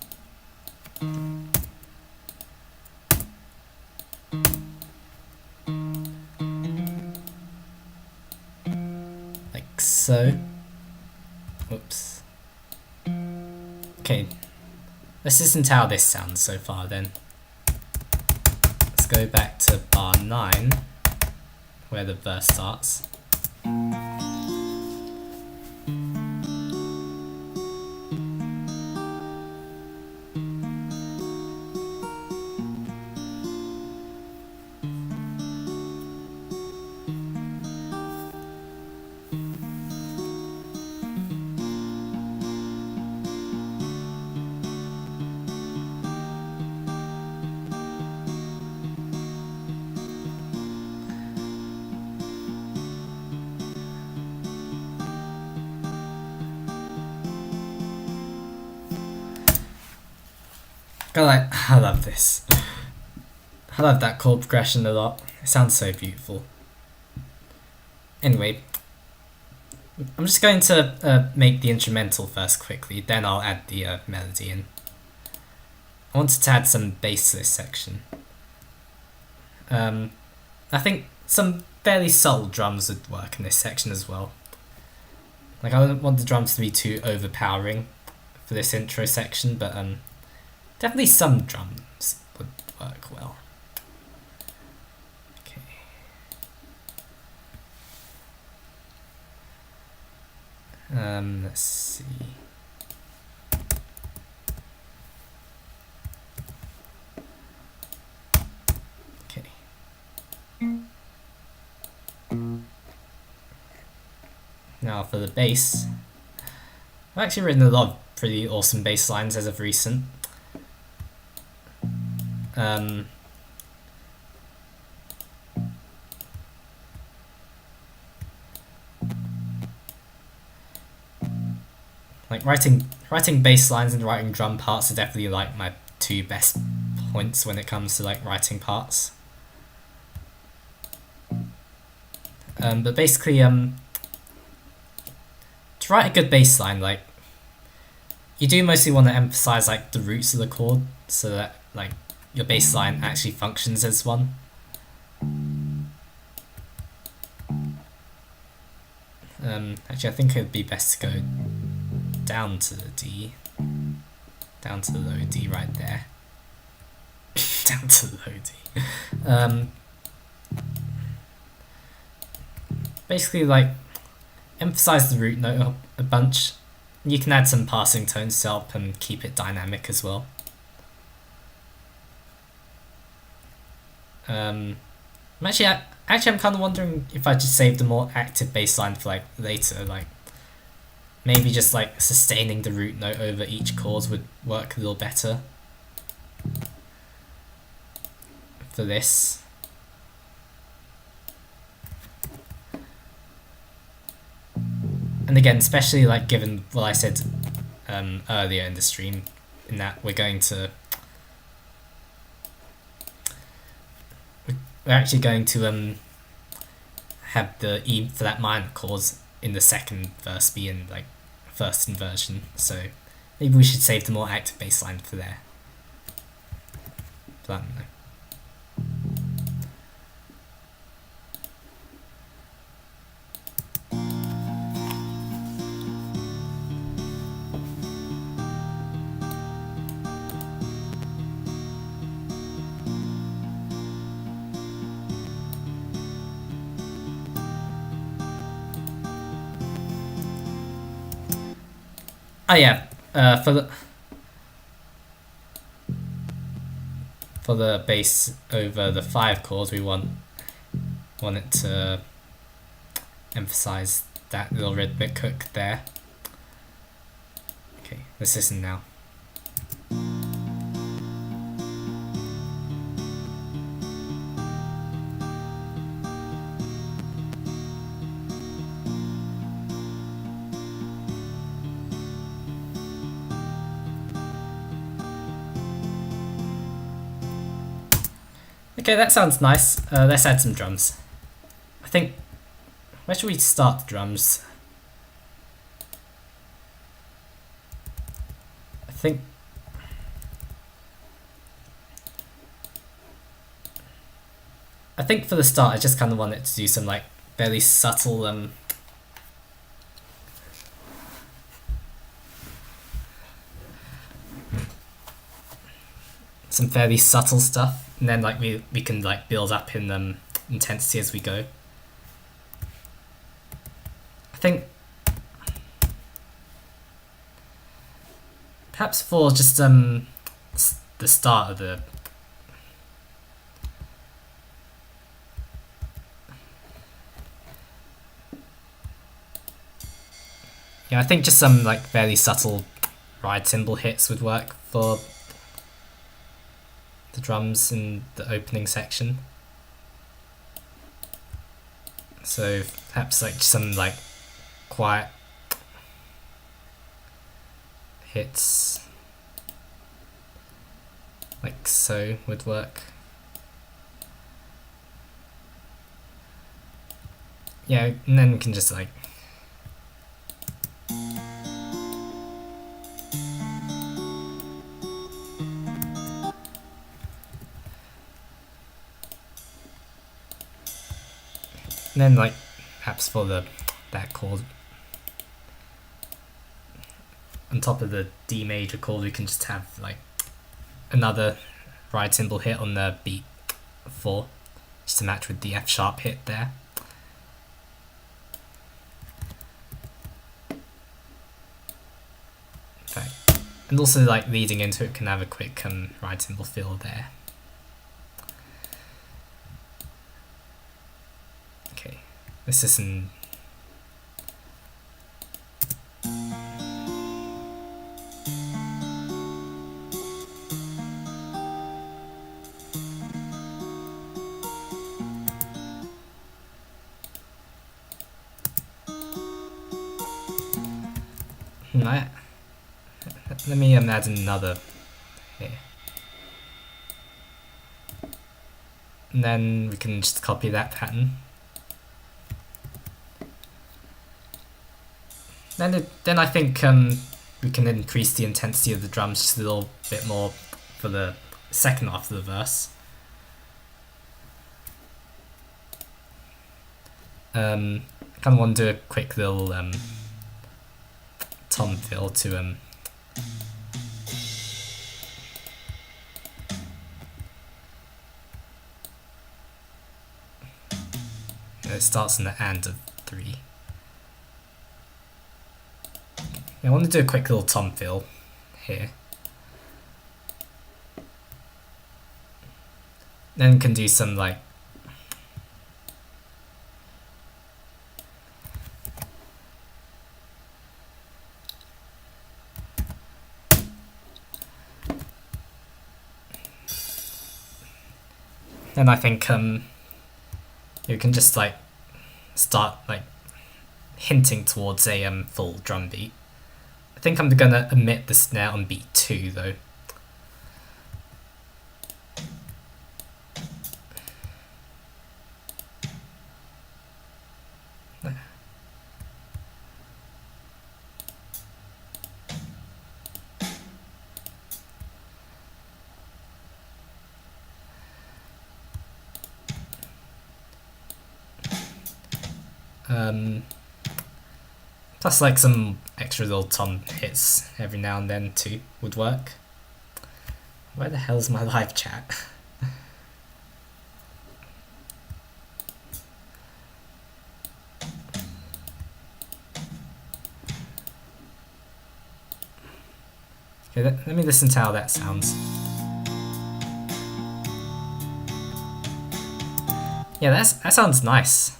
Like so. Whoops. Okay, let's listen to how this sounds so far then. Let's go back to bar 9, where the verse starts. I love this. I love that chord progression a lot. It sounds so beautiful. Anyway, I'm just going to make the instrumental first quickly, then I'll add the melody in. I wanted to add some bass to this section. I think some fairly subtle drums would work in this section as well. Like, I don't want the drums to be too overpowering for this intro section, but definitely some drums would work well. Okay. Let's see. Okay. Now for the bass. I've actually written a lot of pretty awesome bass lines as of recent. Like writing bass lines and writing drum parts are definitely like my two best points when it comes to like writing parts. But basically, to write a good bass line, like you do mostly want to emphasize like the roots of the chord, so that like your bass line actually functions as one. Actually, I think it would be best to go down to the D, down to the low D right there, down to the low D. Basically, like emphasize the root note a bunch. You can add some passing tones to help and keep it dynamic as well. I'm kind of wondering if I should save the more active bass line for like later, like maybe just like sustaining the root note over each chord would work a little better for this. And again, especially like given what I said earlier in the stream, in that we're actually going to have the E flat minor chords in the second verse be in like first inversion, so maybe we should save the more active bass line for there. But I don't know. Oh yeah, for the bass over the 5 chords, we want it to emphasize that little rhythmic hook there. Okay, let's listen now. Okay, that sounds nice. Let's add some drums. I think, where should we start the drums? I think for the start, I just kind of wanted to do some like fairly subtle some fairly subtle stuff. And then like we can like build up in intensity as we go. I think perhaps for just the start of the I think just some like fairly subtle ride cymbal hits would work for the drums in the opening section. So perhaps like some like quiet hits. like so would work. Yeah, and then we can just like and then like perhaps for that chord on top of the D major chord we can just have like another ride cymbal hit on the beat 4 just to match with the F sharp hit there. Okay. And also like leading into it can have a quick ride cymbal fill there. Okay, let's listen. Right. Let me add another here. And then we can just copy that pattern. Then I think we can increase the intensity of the drums just a little bit more for the second half of the verse. I kind of want to do a quick little tom fill to it starts in the and of 3. I want to do a quick little tom fill here. Then we can do some like then I think you can just like start like hinting towards a full drum beat. I think I'm gonna omit the snare on beat 2 though. Plus like some extra little tom hits every now and then too would work. Where the hell is my live chat? Okay, let me listen to how that sounds. Yeah, that sounds nice.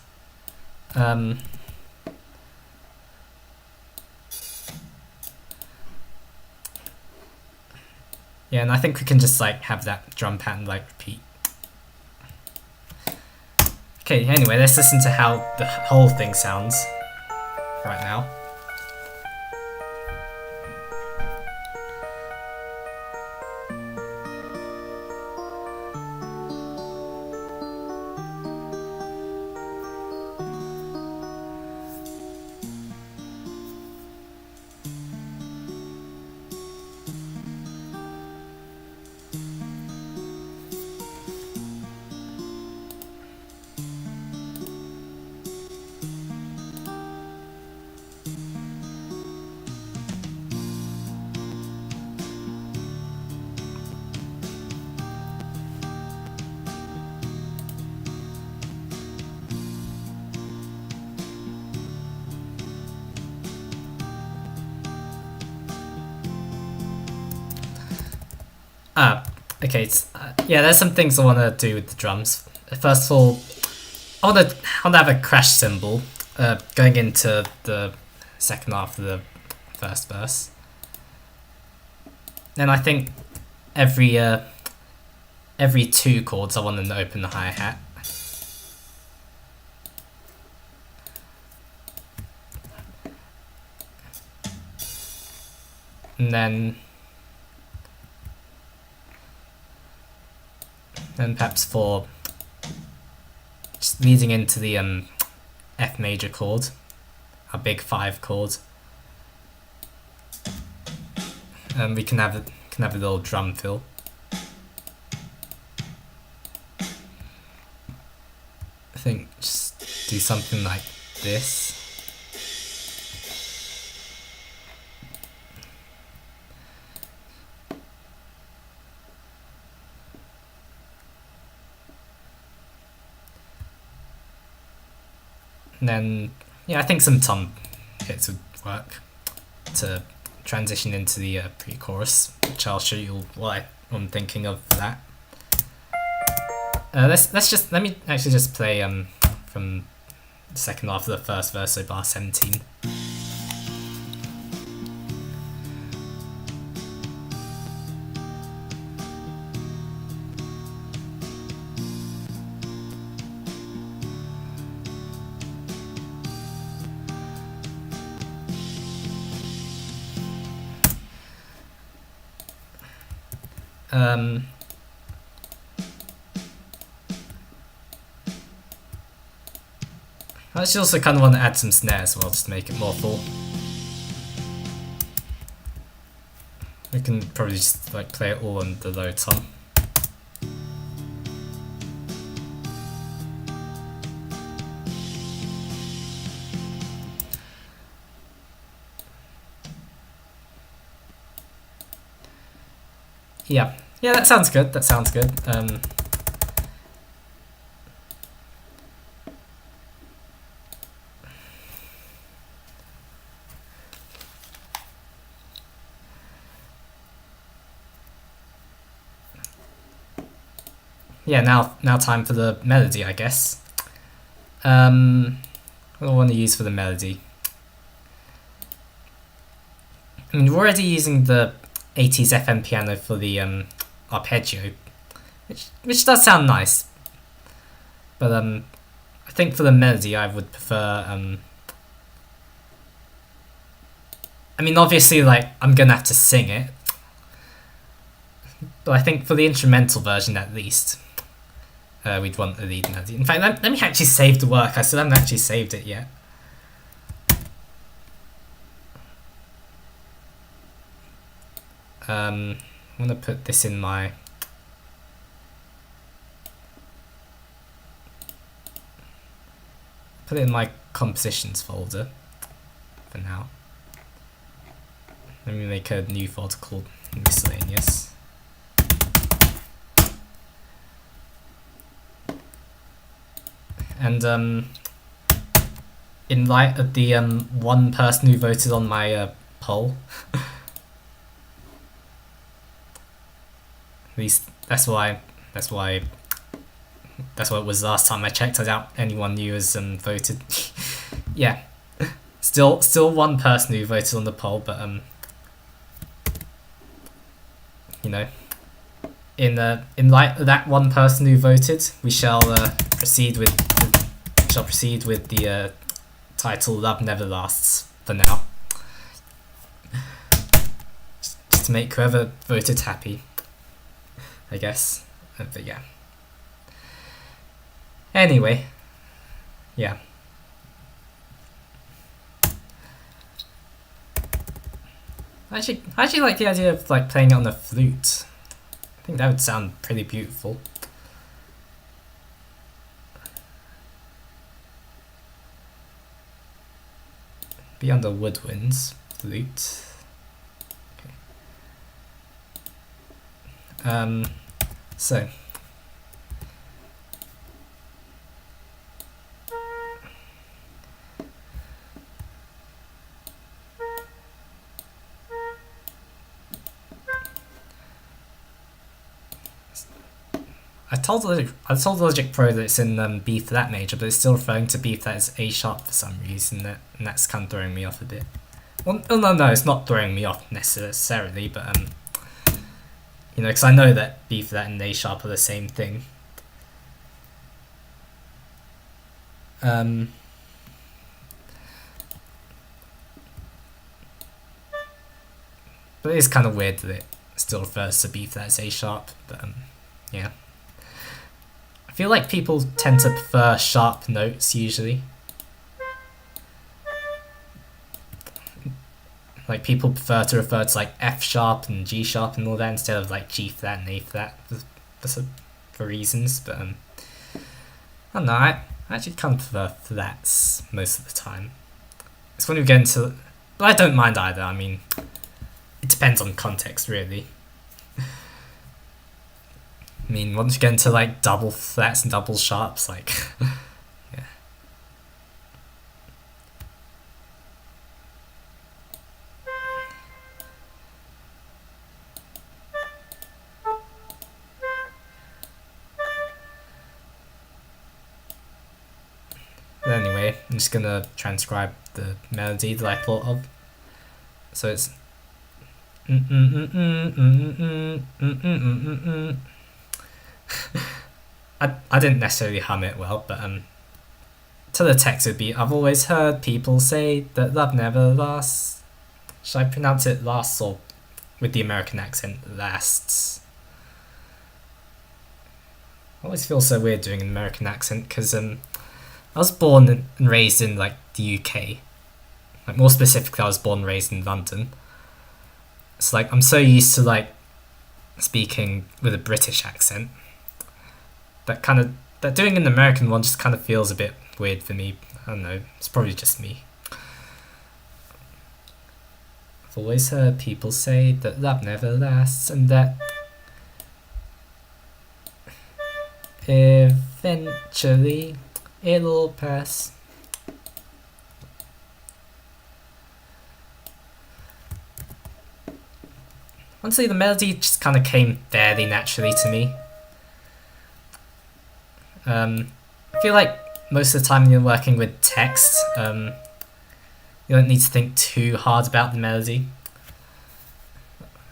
Yeah, and I think we can just like have that drum pattern like repeat. Okay, anyway, let's listen to how the whole thing sounds right now. Okay, yeah, there's some things I want to do with the drums. First of all, I want to have a crash cymbal going into the second half of the first verse. Then I think every 2 chords I want them to open the hi-hat. And then And perhaps for just leading into the F major chord, a big 5 chord, we can have a little drum fill. I think just do something like this. And then, yeah, I think some tom hits would work to transition into the pre-chorus, which I'll show you what I'm thinking of for that. Let me actually just play from the second half of the first verse, so bar 17. I actually also kind of want to add some snare as well, just to make it more full. We can probably just like play it all on the low tom. Yeah, that sounds good. That sounds good. Yeah, now time for the melody, I guess. What do I want to use for the melody? I mean, we're already using the 80s FM piano for the arpeggio, which does sound nice. But I think for the melody, I would prefer. I mean, obviously, like I'm gonna have to sing it, but I think for the instrumental version, at least, we'd want the lead melody. In fact, let me actually save the work. I still haven't actually saved it yet. I'm gonna put this in my compositions folder for now. Let me make a new folder called miscellaneous. And in light of the one person who voted on my poll, at least that's why it was last time I checked. I doubt anyone new has voted. Yeah, still one person who voted on the poll, but you know, in light of that one person who voted, we shall proceed with the title "Love Never Lasts" for now, just to make whoever voted happy, I guess. But yeah. Anyway, yeah. I actually like the idea of like playing it on the flute. I think that would sound pretty beautiful. Be on the woodwinds flute. Okay. So. I told Logic Pro that it's in B flat major, but it's still referring to B flat as A sharp for some reason, and that's kind of throwing me off a bit. Well, no, it's not throwing me off necessarily, but you know, because I know that B flat and A sharp are the same thing. But it is kind of weird that it still refers to B flat as A sharp, but yeah. feel like people tend to prefer sharp notes usually. Like people prefer to refer to like F sharp and G sharp and all that instead of like G flat and A flat for reasons. But I don't know. I actually kind of prefer flats most of the time. It's when we get into, but I don't mind either. I mean, it depends on context really. I mean, once you get into like double flats and double sharps, like, yeah. But anyway, I'm just gonna transcribe the melody that I thought of. So it's. I didn't necessarily hum it well, but to the text it would be, I've always heard people say that love never lasts. Should I pronounce it lasts or with the American accent lasts? I always feel so weird doing an American accent because I was born and raised in like the UK. Like more specifically, I was born and raised in London. So like I'm so used to like speaking with a British accent that doing an American one just kind of feels a bit weird for me. I don't know. It's probably just me. I've always heard people say that love never lasts and that eventually it'll pass. Honestly, the melody just kind of came fairly naturally to me. I feel like most of the time when you're working with text, you don't need to think too hard about the melody.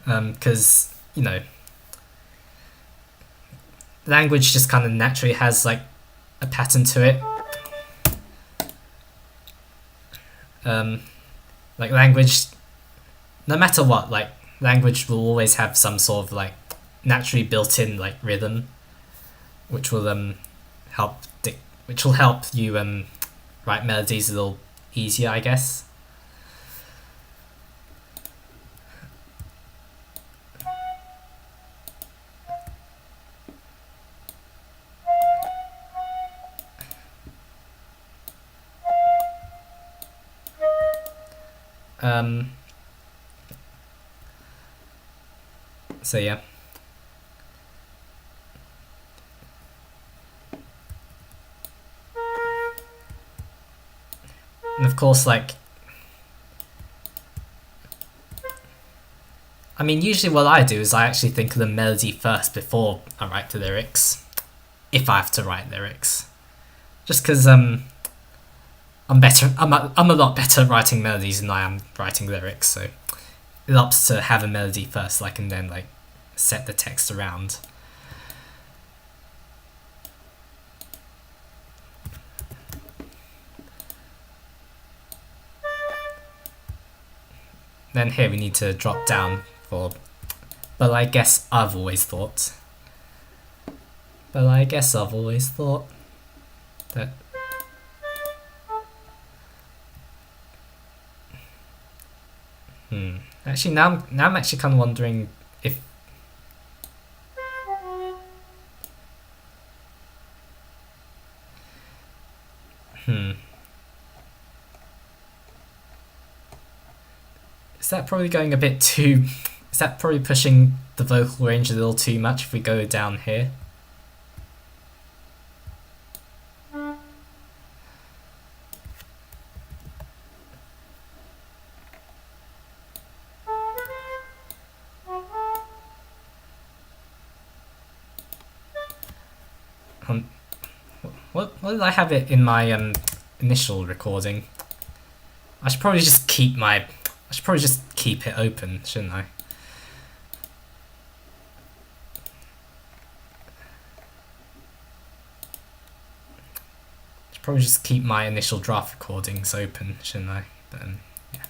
Because, you know, language just kind of naturally has like a pattern to it. Like language, no matter what, like language will always have some sort of like naturally built-in like rhythm, which will help you write melodies a little easier, I guess. So yeah. And of course, like, I mean, usually what I do is I actually think of the melody first before I write the lyrics, if I have to write lyrics. Just because I'm a lot better at writing melodies than I am writing lyrics, so it helps to have a melody first, like, and then like set the text around. Then here we need to drop down for, but I guess I've always thought. But I guess I've always thought that. Actually, now I'm actually kind of wondering if. Is that probably going a bit too... Is that probably pushing the vocal range a little too much if we go down here? What did I have it in my initial recording? I should probably just keep it open, shouldn't I? Should probably just keep my initial draft recordings open, shouldn't I? But yeah.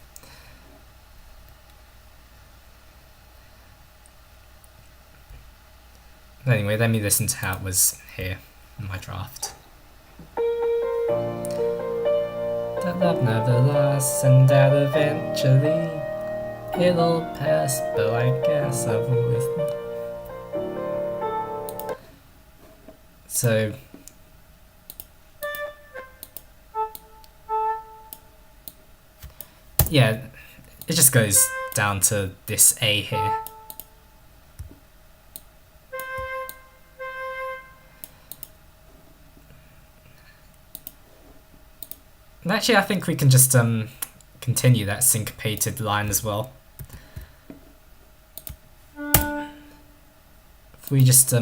Anyway, let me listen to how it was here. in my draft. That love never lasts, and that eventually it'll pass, but I guess I've always... So... yeah, it just goes down to this A here. And actually I think we can just continue that syncopated line as well. If we just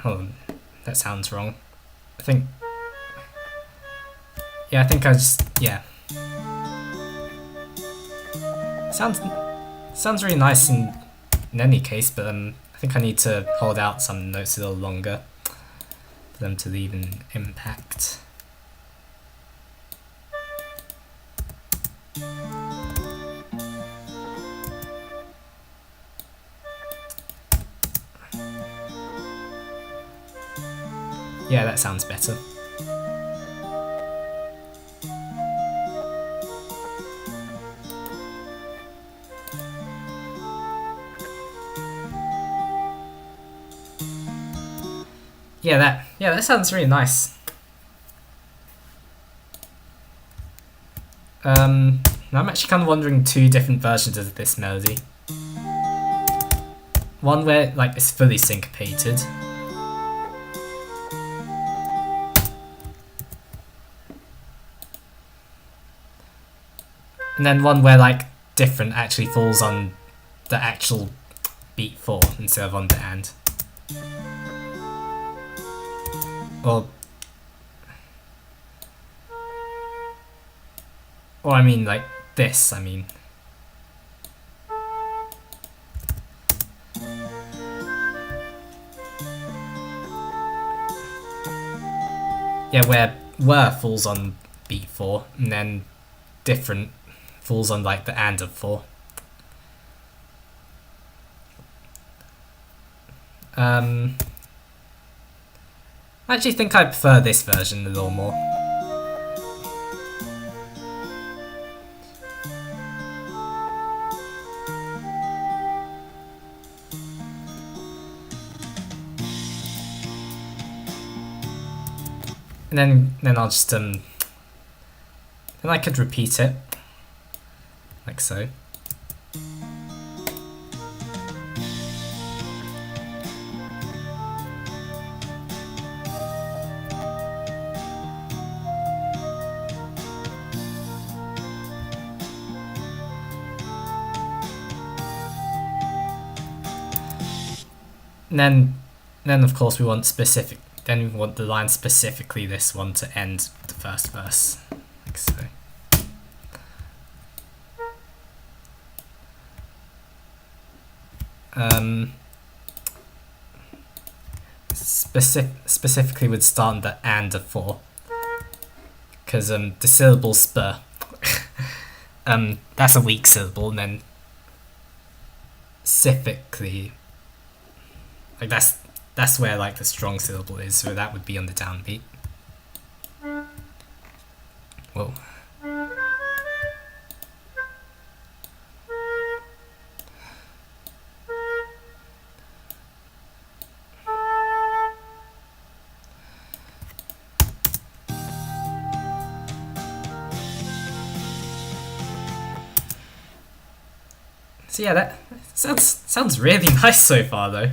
oh, that sounds wrong. I think... yeah, I think I just... yeah. Sounds really nice in any case, but I think I need to hold out some notes a little longer for them to leave an impact. Yeah, that sounds better. Yeah, that sounds really nice. Now I'm actually kind of wondering two different versions of this melody. One where like it's fully syncopated. And then one where like different actually falls on the actual beat 4 instead of on the and. Or I mean like this, I mean. Yeah, where falls on beat 4 and then different falls on like the and of 4. I actually think I prefer this version a little more. And then I'll just then I could repeat it like so. And then of course we want specific. Then we want the line specifically this one to end the first verse, like so. Specifically would start on the and of 4, because the syllable spur, that's a weak syllable, and then specifically, like that's where like the strong syllable is, so that would be on the downbeat. Whoa. So yeah, that sounds really nice so far though.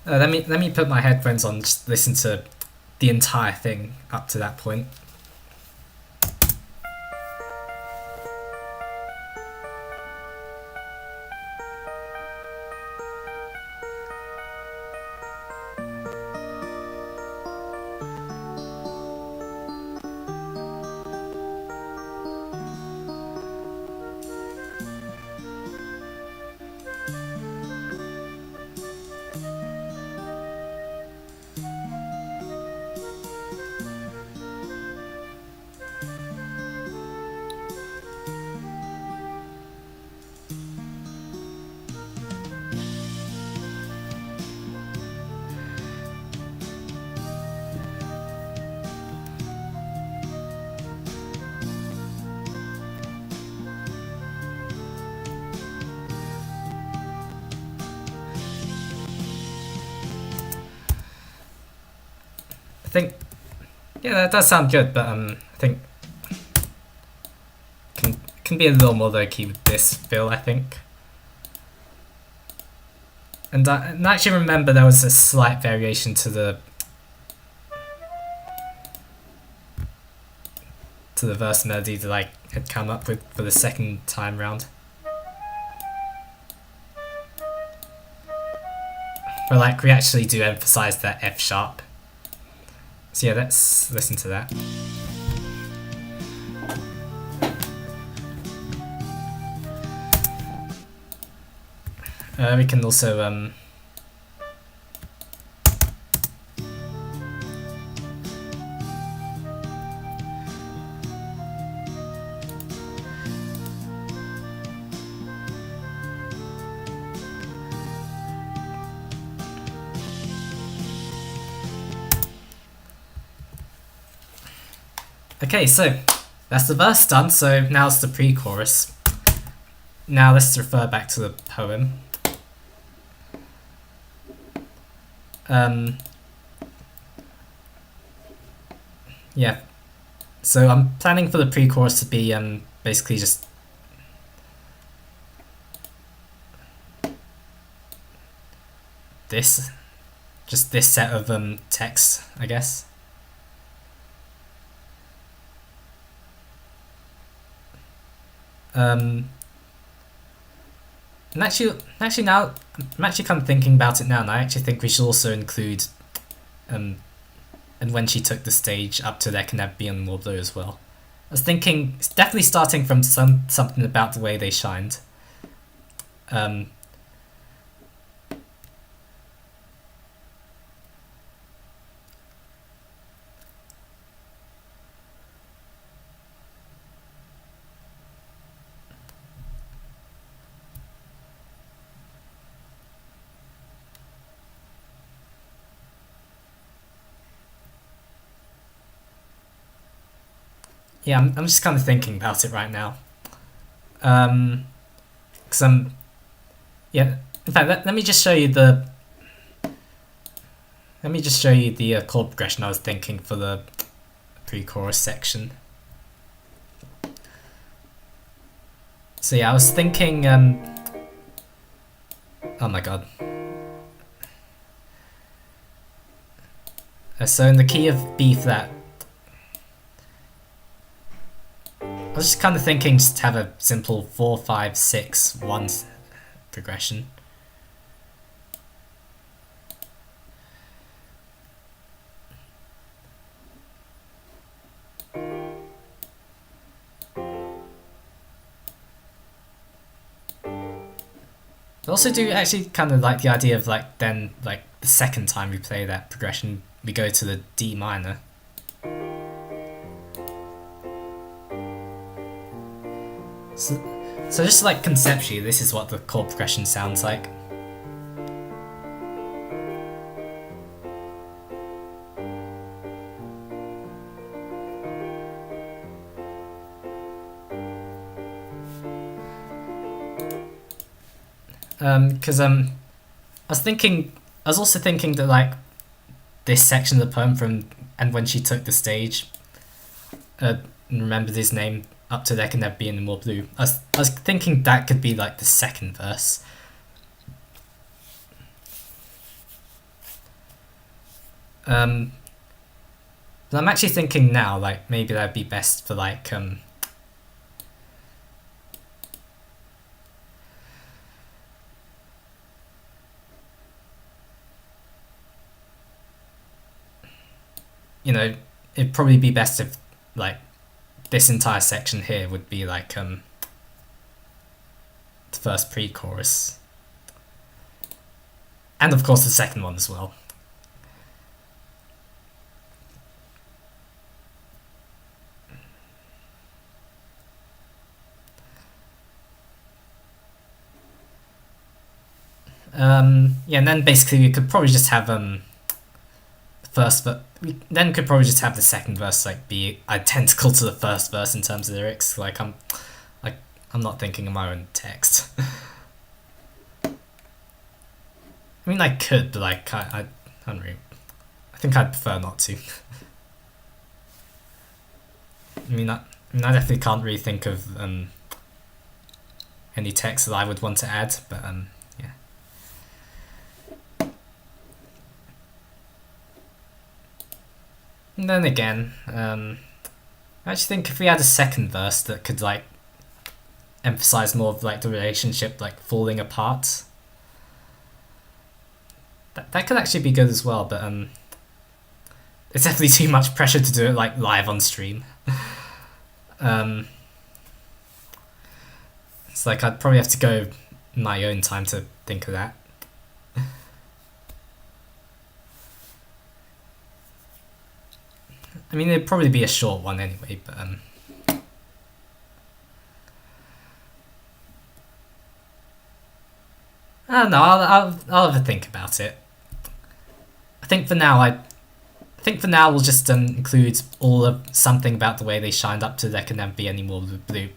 Let me put my headphones on, just listen to the entire thing up to that point. think, yeah, that does sound good, but I think can be a little more low key with this fill, I think. And I actually remember there was a slight variation to the verse melody that I had come up with for the second time round. Where like we actually do emphasize that F sharp. So yeah, let's listen to that. We can also okay, so that's the verse done, so now it's the pre-chorus. Now let's refer back to the poem. Yeah, so I'm planning for the pre-chorus to be basically just this set of text, I guess. And actually now I'm actually kind of thinking about it now, and I actually think we should also include and when she took the stage up to there can never be on more blue as well. I was thinking it's definitely starting from something about the way they shined. Yeah, I'm just kind of thinking about it right now. Cause yeah. In fact, let me just show you the. Let me just show you the chord progression I was thinking for the pre-chorus section. So yeah, I was thinking. Oh my god. So in the key of B flat. I was just kind of thinking just have a simple 4, 5, 6, 1 progression. I also do actually kind of like the idea of like then like the second time we play that progression we go to the D minor. So just like conceptually, this is what the chord progression sounds like. Because I was also thinking that like this section of the poem from and when she took the stage, remembered his name. Up to there can never be any more blue. I was thinking that could be like the second verse. But I'm actually thinking now like maybe that'd be best for like you know, it'd probably be best if like this entire section here would be like the first pre-chorus, and of course the second one as well. Yeah, and then basically we could probably just have first, but we then could probably just have the second verse like be identical to the first verse in terms of lyrics. Like I'm not thinking of my own text. I mean, I could, but like I don't really. I think I'd prefer not to. I definitely can't really think of any text that I would want to add, but yeah. And then again, I actually think if we had a second verse that could like emphasize more of like the relationship like falling apart, that could actually be good as well, but it's definitely too much pressure to do it like live on stream. It's like I'd probably have to go my own time to think of that. I mean, it'd probably be a short one anyway, but I don't know. I'll have a think about it. I think for now we'll just include all of something about the way they shined up to there can never be any more blue.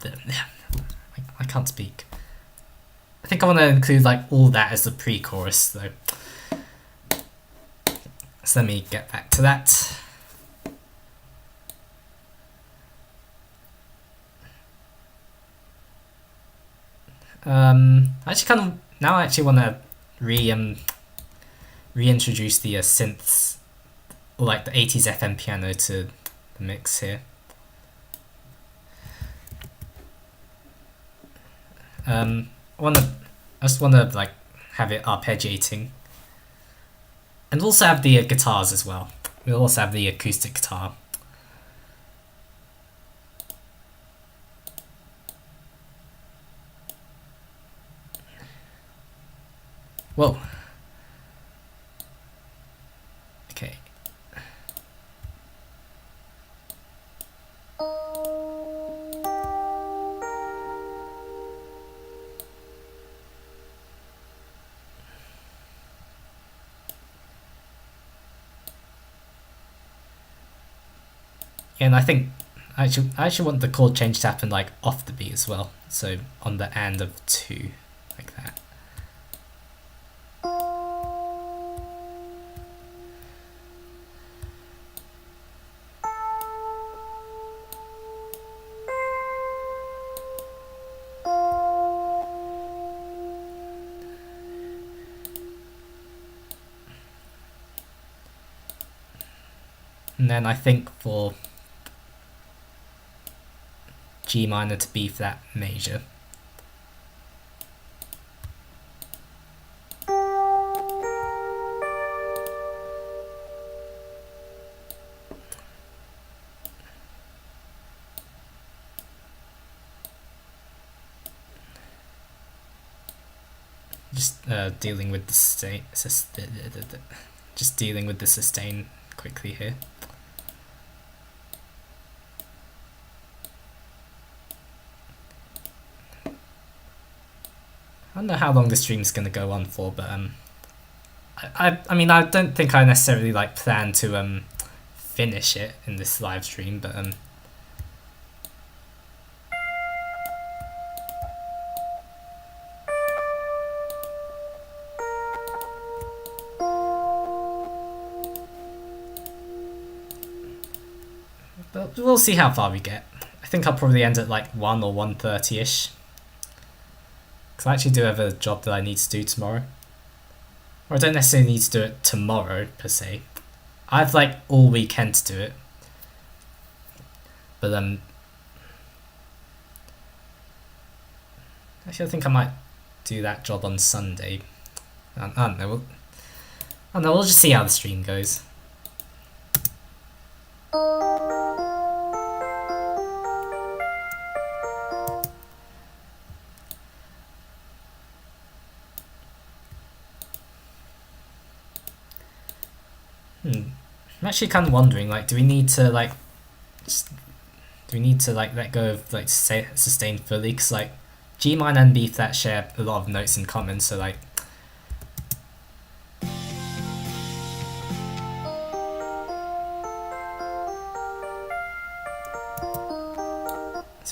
I can't speak. I think I want to include like all that as the pre-chorus though. So let me get back to that. I actually want to reintroduce the synths, or like the 80s FM piano to the mix here. I just want to like have it arpeggiating, and also have the guitars as well. We'll also have the acoustic guitar. Whoa. Okay. And I think I actually want the chord change to happen like off the beat as well. So on the and of 2, like that. And then I think for G minor to B flat major. Just dealing with the just dealing with the sustain quickly here. I don't know how long the stream's gonna go on for, but I mean I don't think I necessarily like plan to finish it in this live stream, but we'll see how far we get. I think I'll probably end at like 1 or 1:30ish. Because I actually do have a job that I need to do tomorrow. Or I don't necessarily need to do it tomorrow, per se. I have like all weekend to do it. But actually I think I might do that job on Sunday. I don't know. We'll just see how the stream goes. I'm actually kind of wondering, like, do we need to like let go of like sustain fully? Because like G minor and B flat share a lot of notes in common, so like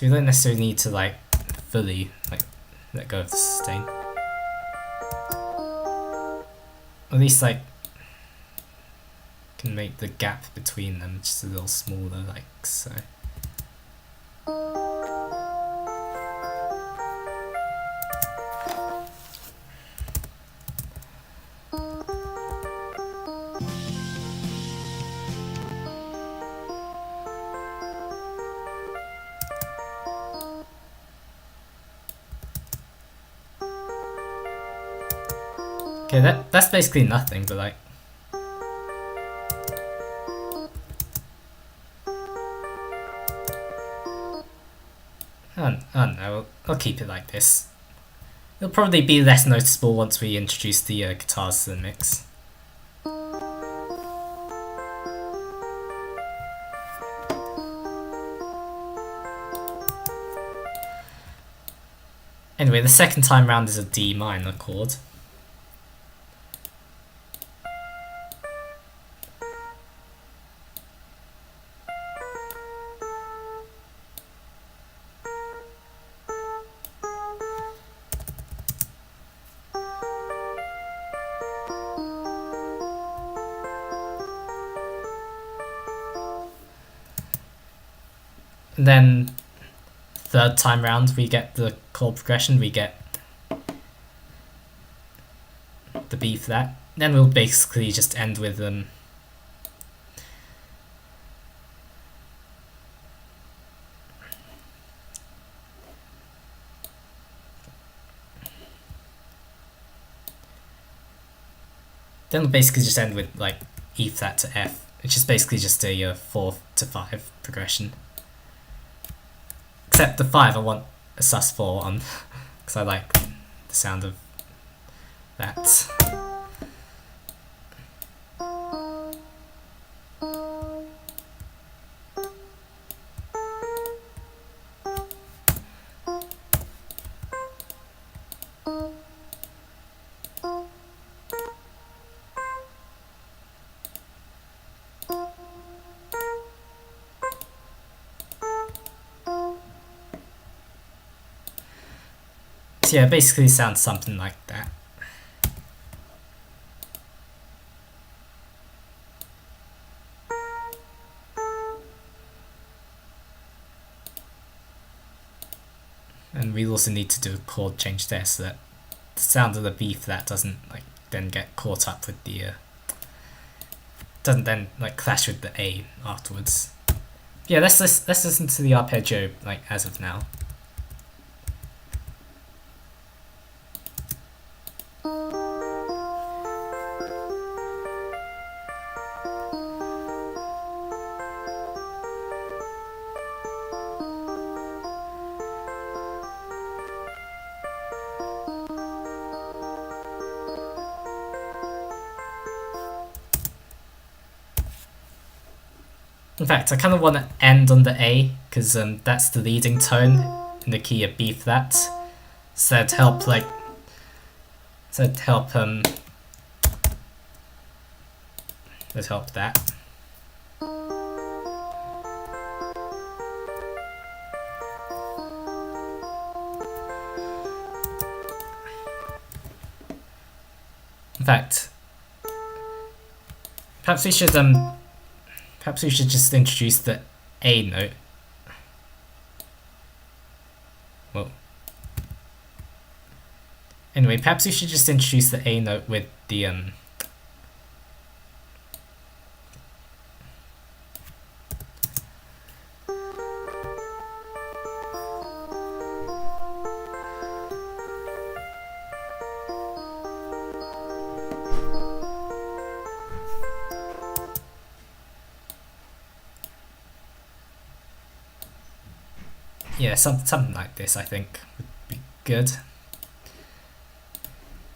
we don't necessarily need to like fully like let go of the sustain. At least like can make the gap between them just a little smaller, like so. Okay, that's basically nothing, but like, I don't know, I'll keep it like this. It'll probably be less noticeable once we introduce the guitars to the mix. Anyway, the second time round is a D minor chord. And then third time round we get the chord progression, we get the B flat. Then we'll basically just end with Then we'll basically just end with like E flat to F, which is basically just a 4 to 5 progression. Except the 5 I want a sus4 on, because I like the sound of that. So yeah, basically sounds something like that. And we also need to do a chord change there so that the sound of the B flat doesn't like then get caught up with the doesn't then like clash with the A afterwards. Yeah, let's listen to the arpeggio like as of now. In fact, I kind of want to end on the A, because that's the leading tone in the key of B flat. So it'd help, like, it'd help that. In fact, perhaps we should just introduce the A note. Whoa. Anyway, perhaps we should just introduce the A note with the yeah, something like this, I think, would be good.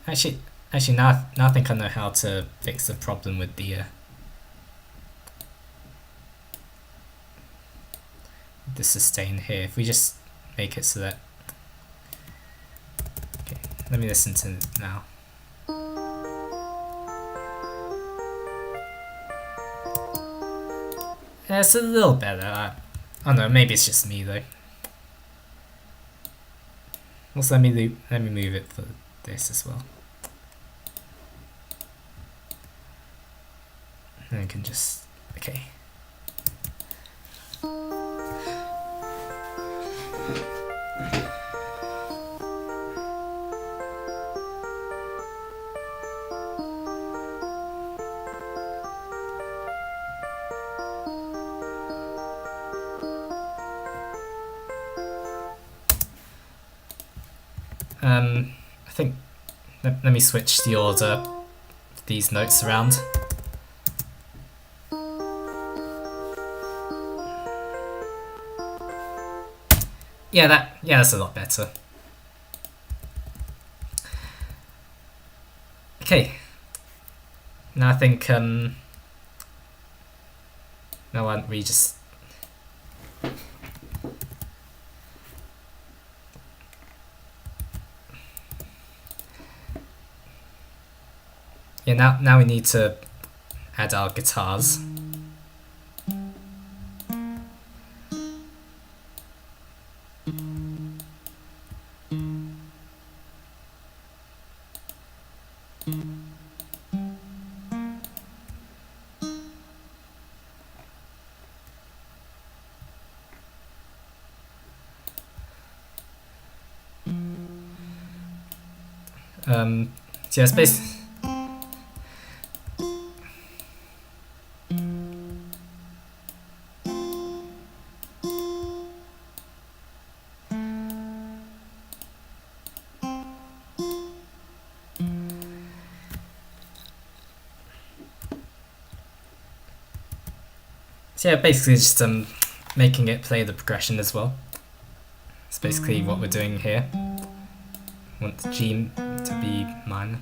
Actually, now I think I know how to fix the problem with the sustain here. If we just make it so that, okay, let me listen to it now. Yeah, it's a little better. I don't know, maybe it's just me though. Also, let me move it for this as well. And I can just, okay. I think, let me switch the order of these notes around. Yeah, that's a lot better. Okay. Now I think, now why don't we just... Yeah, now we need to add our guitars. So yeah, it's basically... So yeah, basically just making it play the progression as well. It's basically what we're doing here. Want the G to be minor.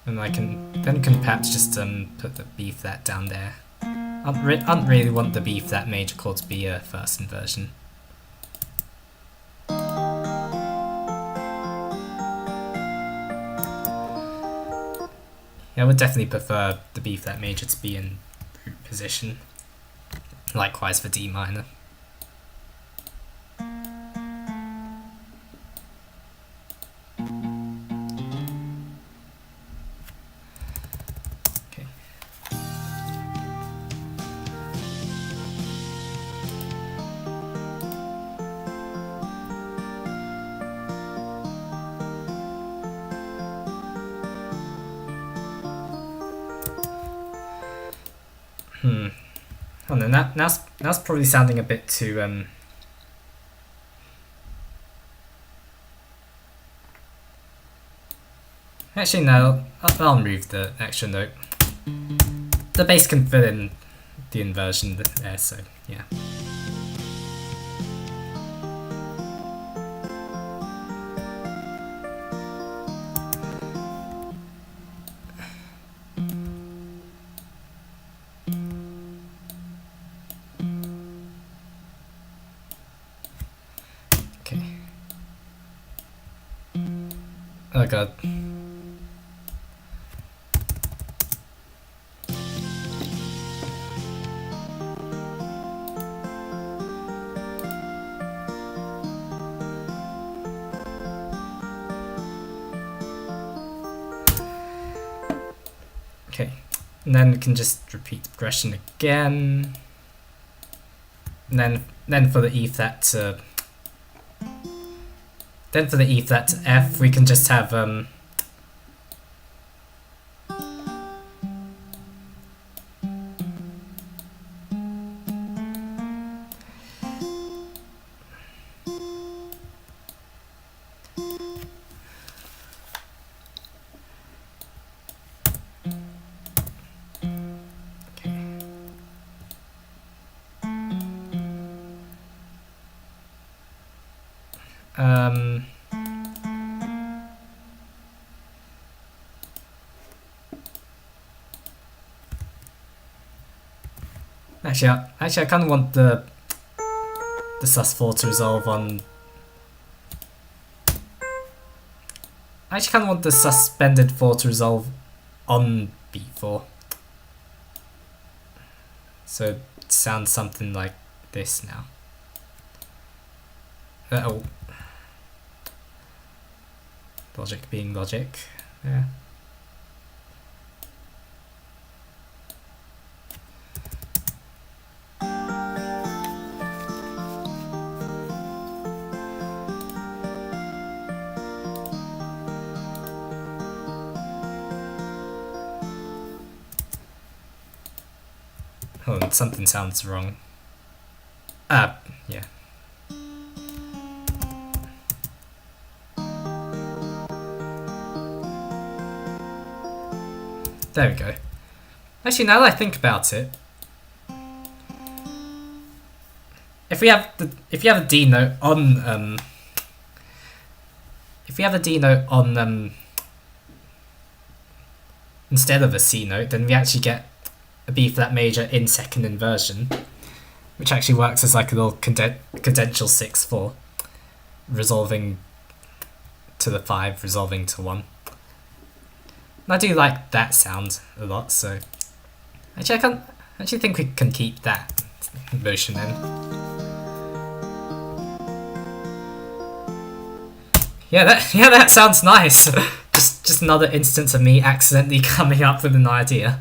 And I can perhaps just put the B flat down there. I don't really want the B flat major chord to be a first inversion. Yeah, I would definitely prefer the B flat major to be in root position. Likewise for D minor. Oh no, now's probably sounding a bit too Actually no, I'll remove the extra note. The bass can fill in the inversion there, so yeah. Okay. Oh god. Okay, and then we can just repeat the progression again. And then for the E flat to F, we can just have actually I kind of want the sus4 to resolve on... I actually kind of want the suspended 4 to resolve on B4. So it sounds something like this now. Oh. Logic being logic. Yeah. Oh, and something sounds wrong. Yeah. There we go. Actually, now that I think about it, if you have a D note on instead of a C note, then we actually get a B flat major in second inversion, which actually works as like a little cadential 6/4, resolving to the 5, resolving to 1. And I do like that sound a lot, so actually I actually think we can keep that motion in. Yeah, that sounds nice. just another instance of me accidentally coming up with an idea.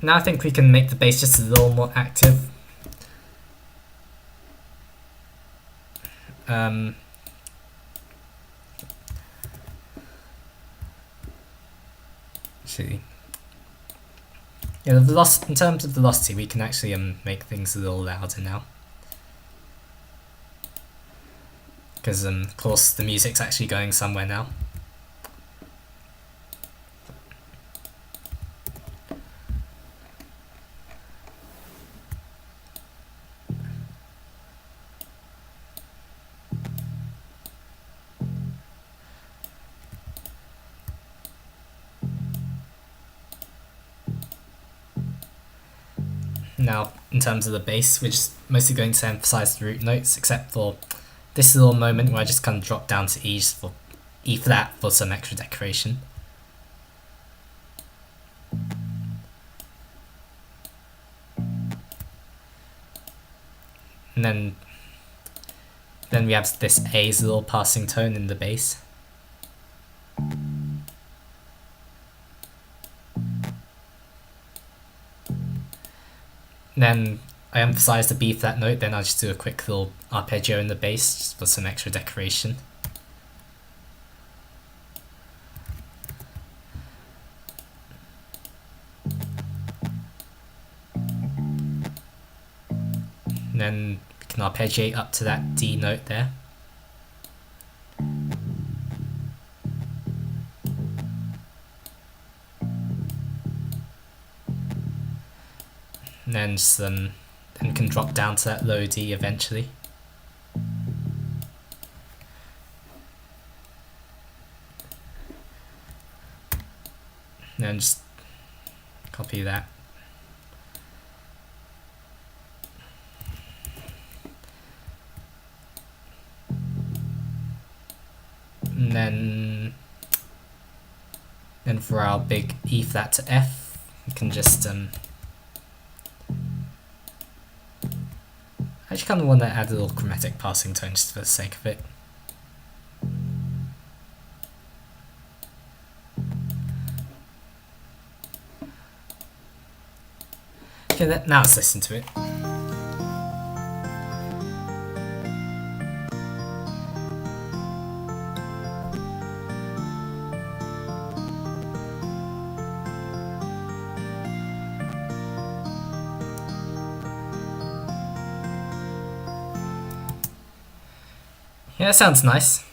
Now I think we can make the bass just a little more active. Actually, yeah, in terms of velocity, we can actually make things a little louder now. Because of course the music's actually going somewhere now. Now, in terms of the bass, we're just mostly going to emphasize the root notes, except for this little moment where I just kind of drop down to E flat for some extra decoration. And then we have this A's little passing tone in the bass. Then I emphasize the B flat note, then I'll just do a quick little arpeggio in the bass just for some extra decoration. And then we can arpeggiate up to that D note there. And then just then can drop down to that low D eventually. And then just copy that. And then for our big E flat to F, we can just I just kind of want to add a little chromatic passing tone just for the sake of it. Okay, now let's listen to it. Yeah, that sounds nice.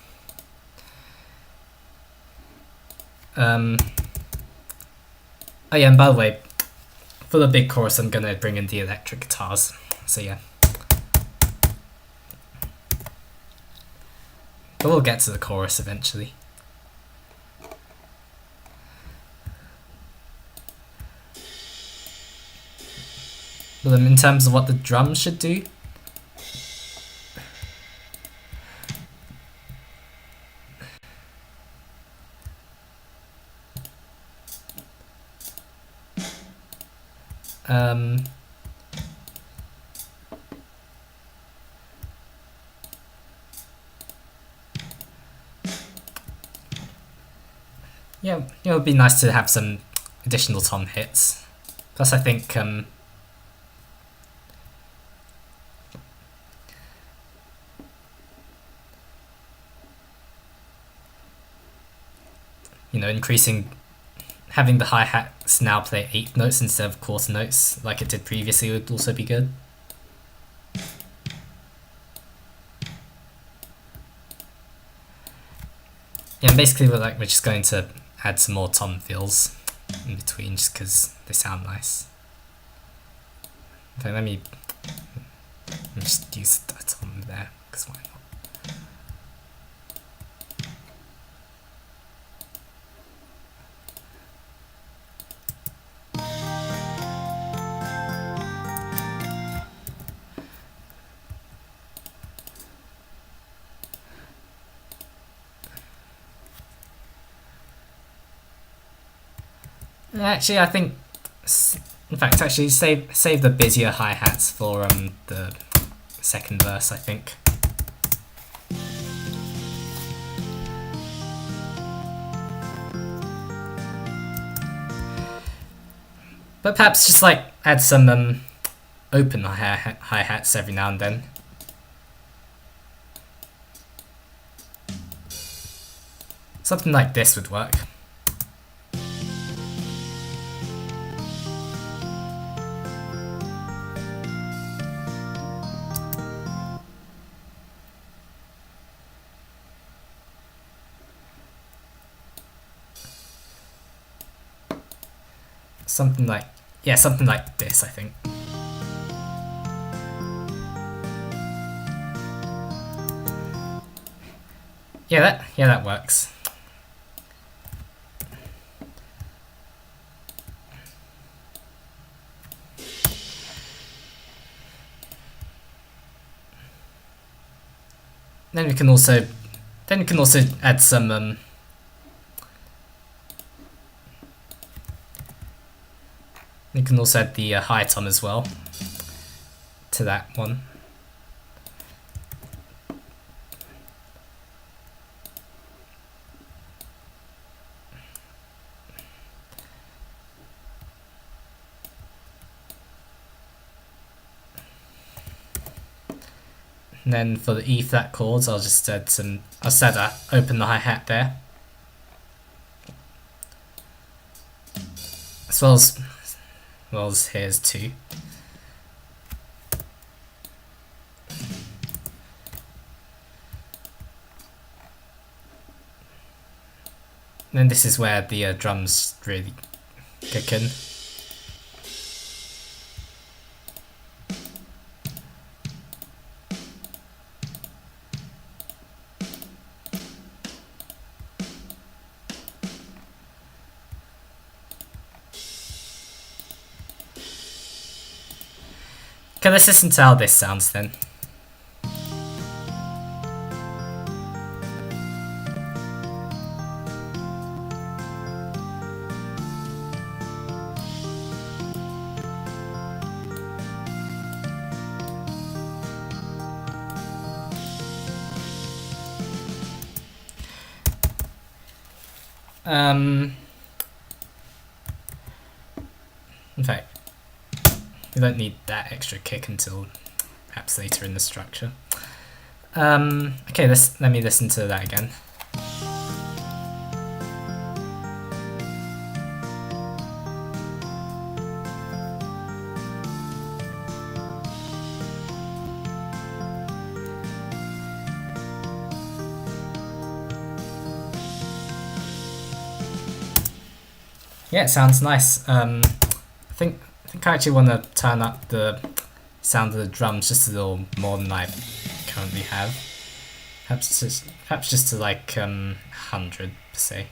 Oh yeah, and by the way, for the big chorus I'm gonna bring in the electric guitars, so yeah. But we'll get to the chorus eventually. But in terms of what the drums should do, yeah, it would be nice to have some additional tom hits. Plus, I think increasing, having the hi-hats now play eighth notes instead of quarter notes like it did previously would also be good. Yeah, and basically we're just going to add some more tom fills in between just because they sound nice. Okay, let me just use a tom there because why not? Actually, I think, in fact, actually save the busier hi-hats for the second verse, I think. But perhaps just add some open hi-hats every now and then. Something like this would work. Something like this, I think. Yeah, that works. Then we can also add some you can also add the high tom as well to that one. And then for the E flat chords, I'll just add open the hi-hat there. As well as here's two. And then this is where the drums really kick in. Okay, let's listen to how this sounds then. In fact, we don't need that extra kick until perhaps later in the structure. Okay, let me listen to that again. Yeah, it sounds nice. I think I actually want to turn up the sound of the drums just a little more than I currently have. Perhaps just to 100 per se.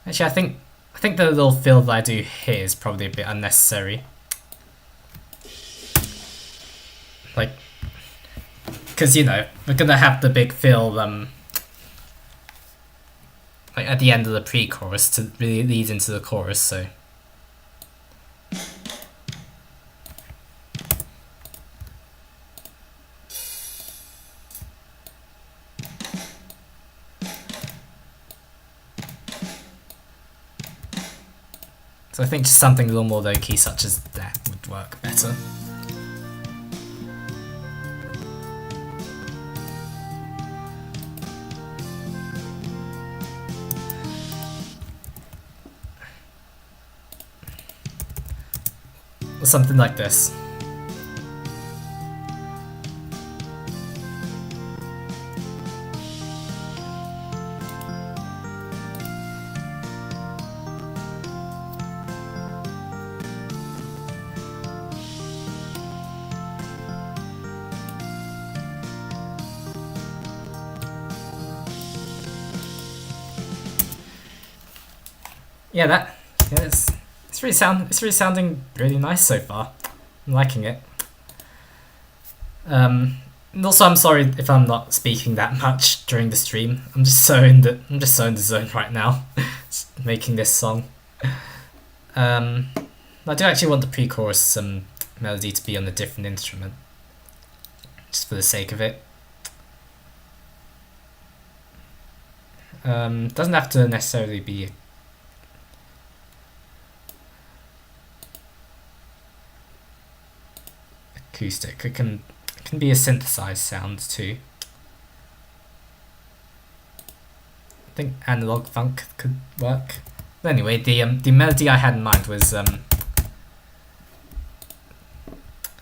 Actually, I think the little fill that I do here is probably a bit unnecessary. because, you know, we're gonna have the big fill, like at the end of the pre-chorus to really lead into the chorus, so. So I think just something a little more low-key such as that would work better. Or something like this. Yeah, it's really sounding really nice so far. I'm liking it. And also, I'm sorry if I'm not speaking that much during the stream. I'm just so in the zone right now, making this song. I do actually want the pre-chorus melody to be on a different instrument, just for the sake of it. Doesn't have to necessarily be acoustic. It can be a synthesized sound too. I think analog funk could work. But anyway, the melody I had in mind was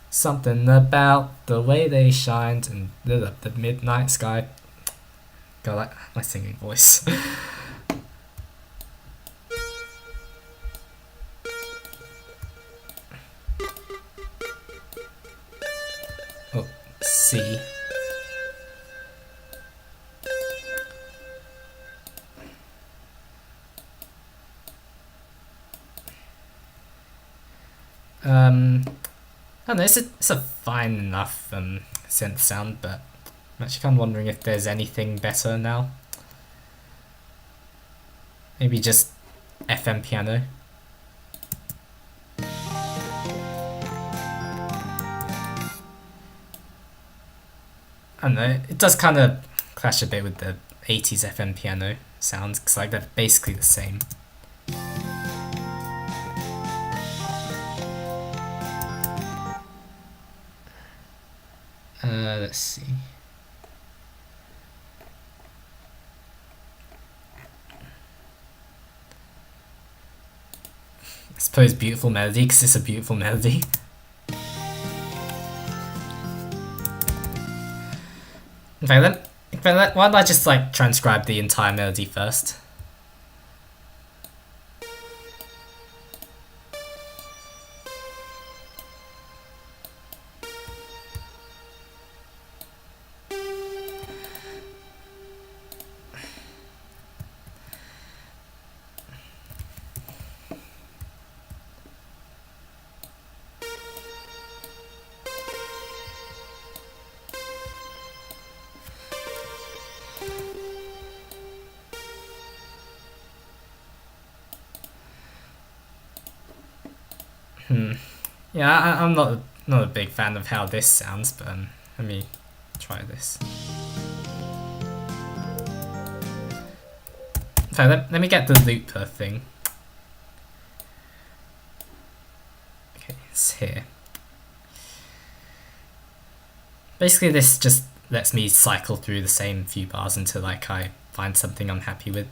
something about the way they shined and lit up the midnight sky. God, like my singing voice. Oh, C. I don't know, it's a fine enough synth sound, but I'm actually kind of wondering if there's anything better now. Maybe just FM piano. I don't know, it does kind of clash a bit with the 80s FM piano sounds, because like they're basically the same. Let's see. I suppose beautiful melody, because it's a beautiful melody. In fact, why don't I just like transcribe the entire melody first? Yeah, I'm not a big fan of how this sounds, but let me try this. Okay, let me get the looper thing. Okay, it's here. Basically, this just lets me cycle through the same few bars until like I find something I'm happy with.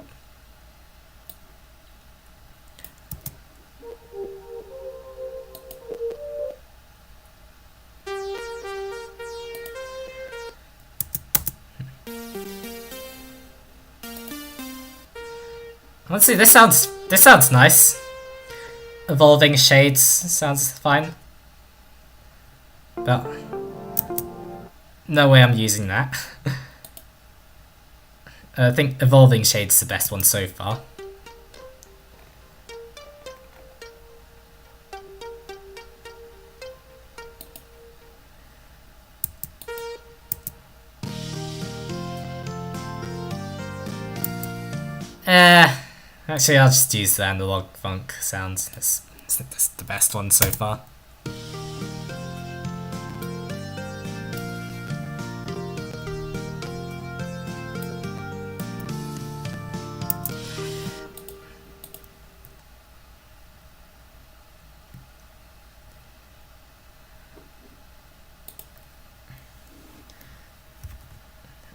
Let's see, this sounds nice. Evolving Shades sounds fine. But no way I'm using that. I think Evolving Shades is the best one so far. Actually, I'll just use the analog funk sounds. That's the best one so far.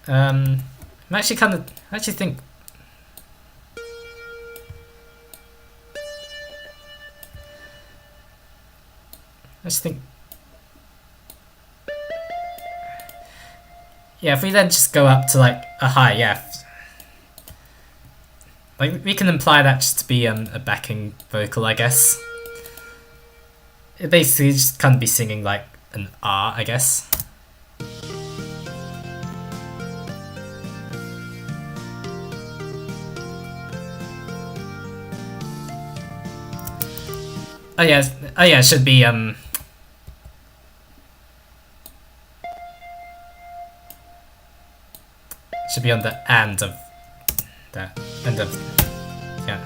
I'm actually I just think yeah, if we then just go up to like a high F, like we can imply that just to be a backing vocal, I guess. It basically just kind of be singing like an R, I guess. Oh yeah, it should be should be on the end of that end of yeah.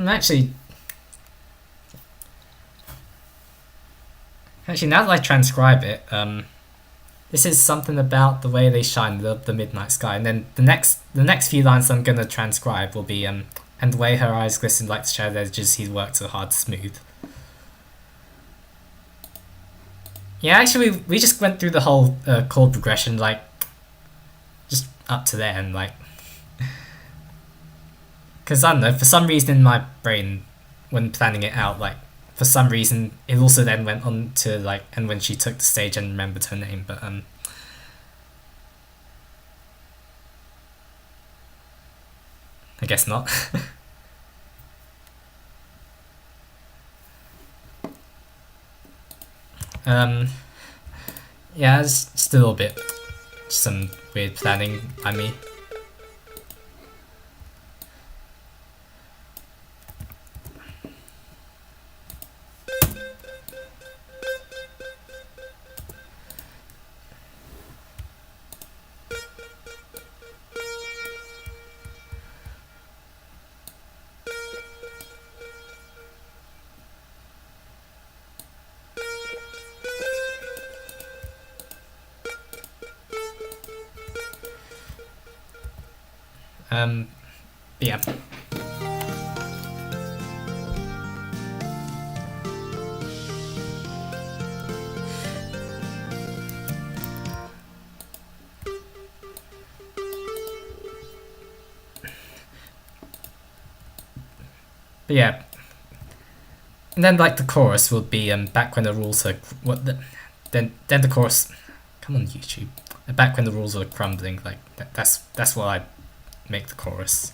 Actually, now that I transcribe it, this is something about the way they shine, the midnight sky, and then the next few lines I'm gonna transcribe will be and the way her eyes glisten like the shadow edges he's worked so hard to smooth. Yeah, actually, we just went through the whole chord progression, like just up to there, and like. Because I don't know, for some reason in my brain, when planning it out, like, for some reason, it also then went on to, like, and when she took the stage and remembered her name, but, I guess not. Yeah, it's just a little bit, some weird planning by me. But yeah. But yeah. And then like the chorus will be back when the rules are then the chorus, come on YouTube, back when the rules were crumbling, like that's what I make the chorus.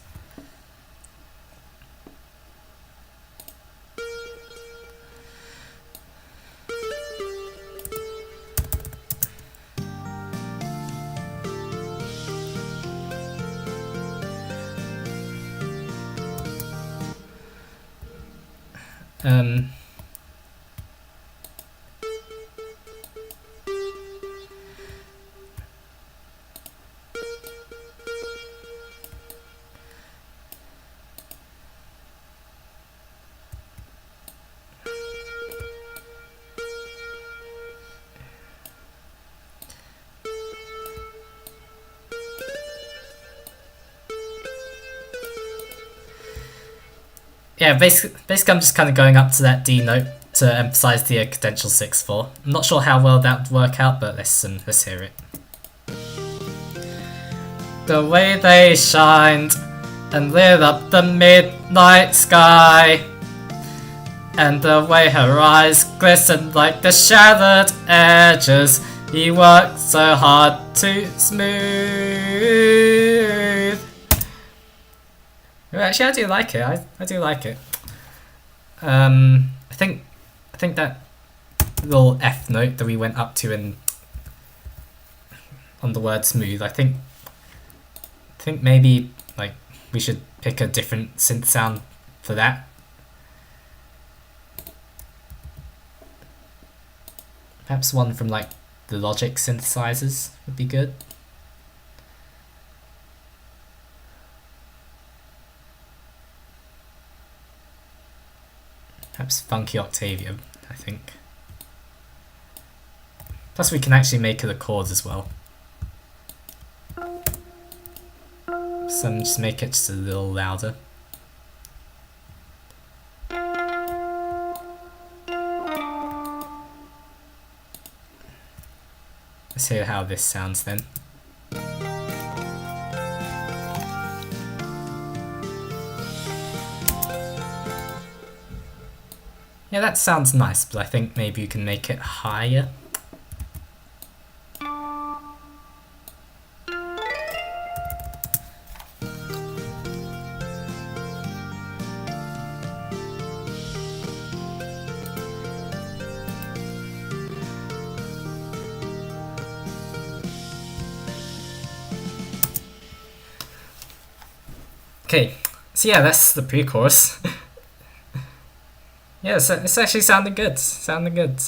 Yeah, basically I'm just kind of going up to that D note to emphasize the cadential 6/4. I'm not sure how well that would work out, but let's hear it. The way they shined and lit up the midnight sky, and the way her eyes glistened like the shattered edges He worked so hard to smooth. Well, actually, I do like it. I do like it. I think that little F note that we went up to in on the word smooth. I think maybe like we should pick a different synth sound for that. Perhaps one from like the Logic synthesizers would be good. Perhaps Funky Octavia, I think. Plus we can actually make it a chord as well. So just make it just a little louder. Let's hear how this sounds then. Yeah, that sounds nice, but I think maybe you can make it higher. Okay, so yeah, that's the pre-chorus. Yeah, it's actually sounding good. Sounding good.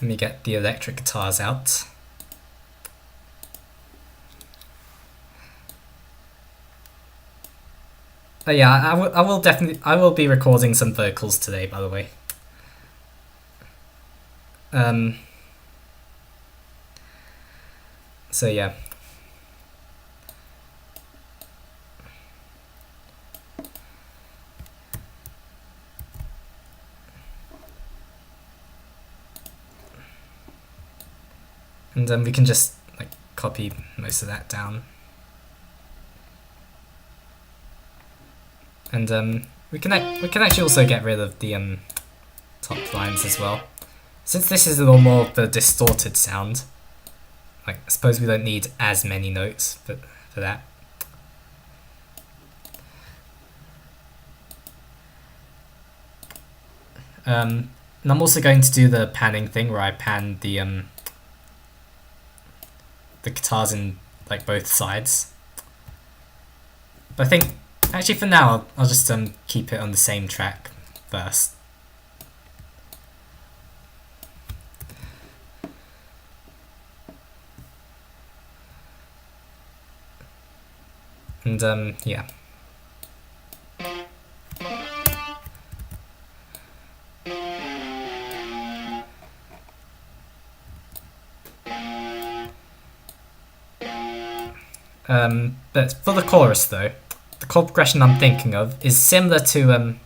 Let me get the electric guitars out. Oh yeah, I will be recording some vocals today, by the way. So yeah. And we can just like copy most of that down. And we can actually also get rid of the top lines as well. Since this is a little more of the distorted sound, like I suppose we don't need as many notes for that. And I'm also going to do the panning thing where I pan the guitars in like both sides. But I think actually for now I'll just keep it on the same track first. And yeah. But for the chorus though, the chord progression I'm thinking of is similar to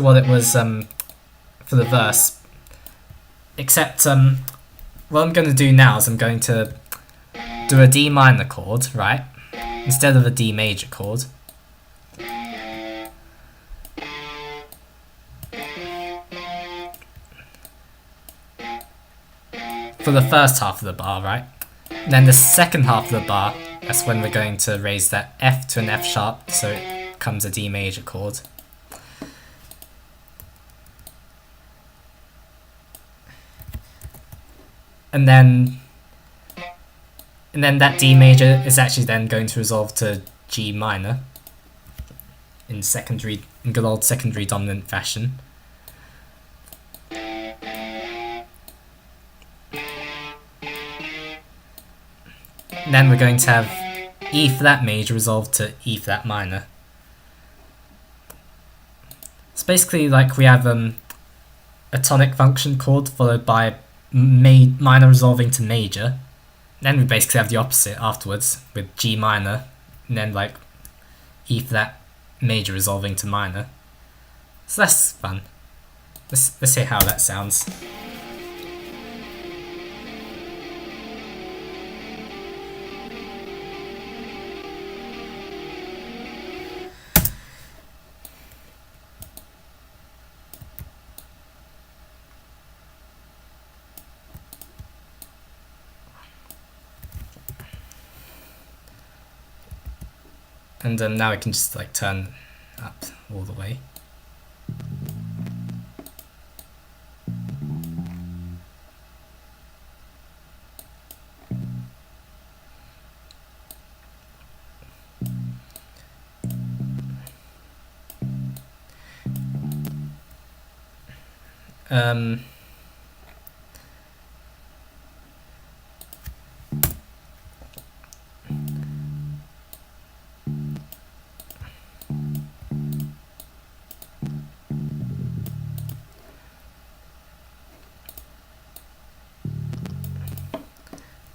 what it was for the verse, except what I'm going to do now is I'm going to do a D minor chord, right, instead of a D major chord. For the first half of the bar, right? And then the second half of the bar, that's when we're going to raise that F to an F sharp, so it becomes a D major chord. And then that D major is actually then going to resolve to G minor in good old secondary dominant fashion. And then we're going to have E flat major resolved to E flat minor. It's basically like we have a tonic function chord followed by minor resolving to major. Then we basically have the opposite afterwards with G minor, and then like E flat major resolving to minor. So that's fun. Let's hear how that sounds. And now we can just like turn up all the way.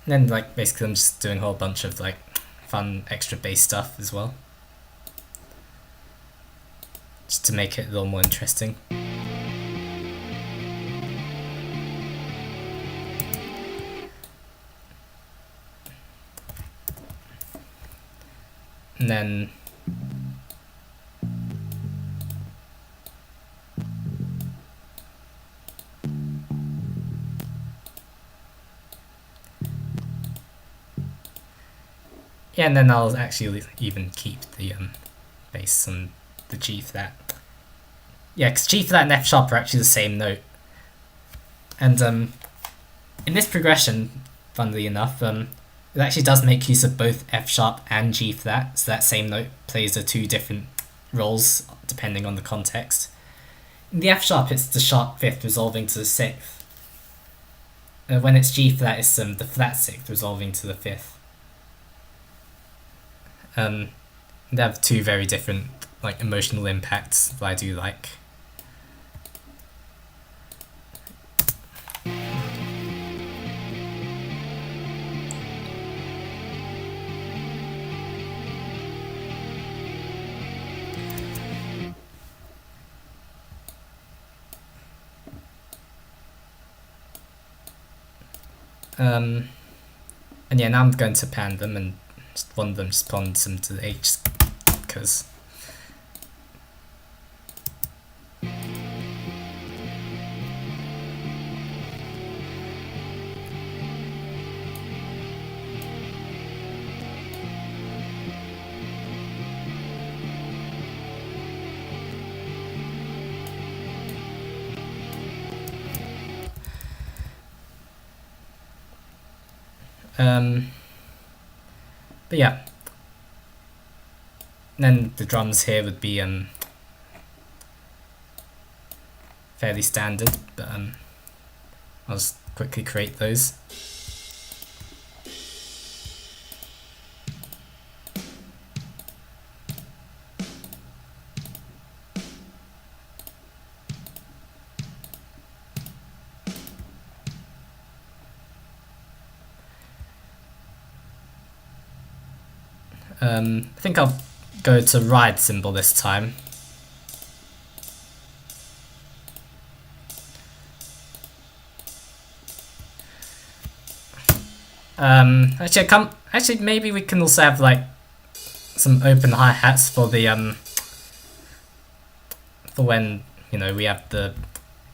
And then like basically I'm just doing a whole bunch of like fun extra bass stuff as well, just to make it a little more interesting. And then yeah, and then I'll actually even keep the bass on the G flat. Yeah, because G flat and F sharp are actually the same note. And in this progression, funnily enough, it actually does make use of both F sharp and G flat, so that same note plays the two different roles depending on the context. In the F sharp, it's the sharp fifth resolving to the sixth. When it's G flat, it's the flat sixth resolving to the fifth. They have two very different like emotional impacts that I do like. And yeah, now I'm going to pan them and just one of them just pond them to the H, because but yeah, and then the drums here would be fairly standard, but I'll just quickly create those. I think I'll go to ride cymbal this time. Actually, maybe we can also have like some open hi-hats for the for when, you know, we have the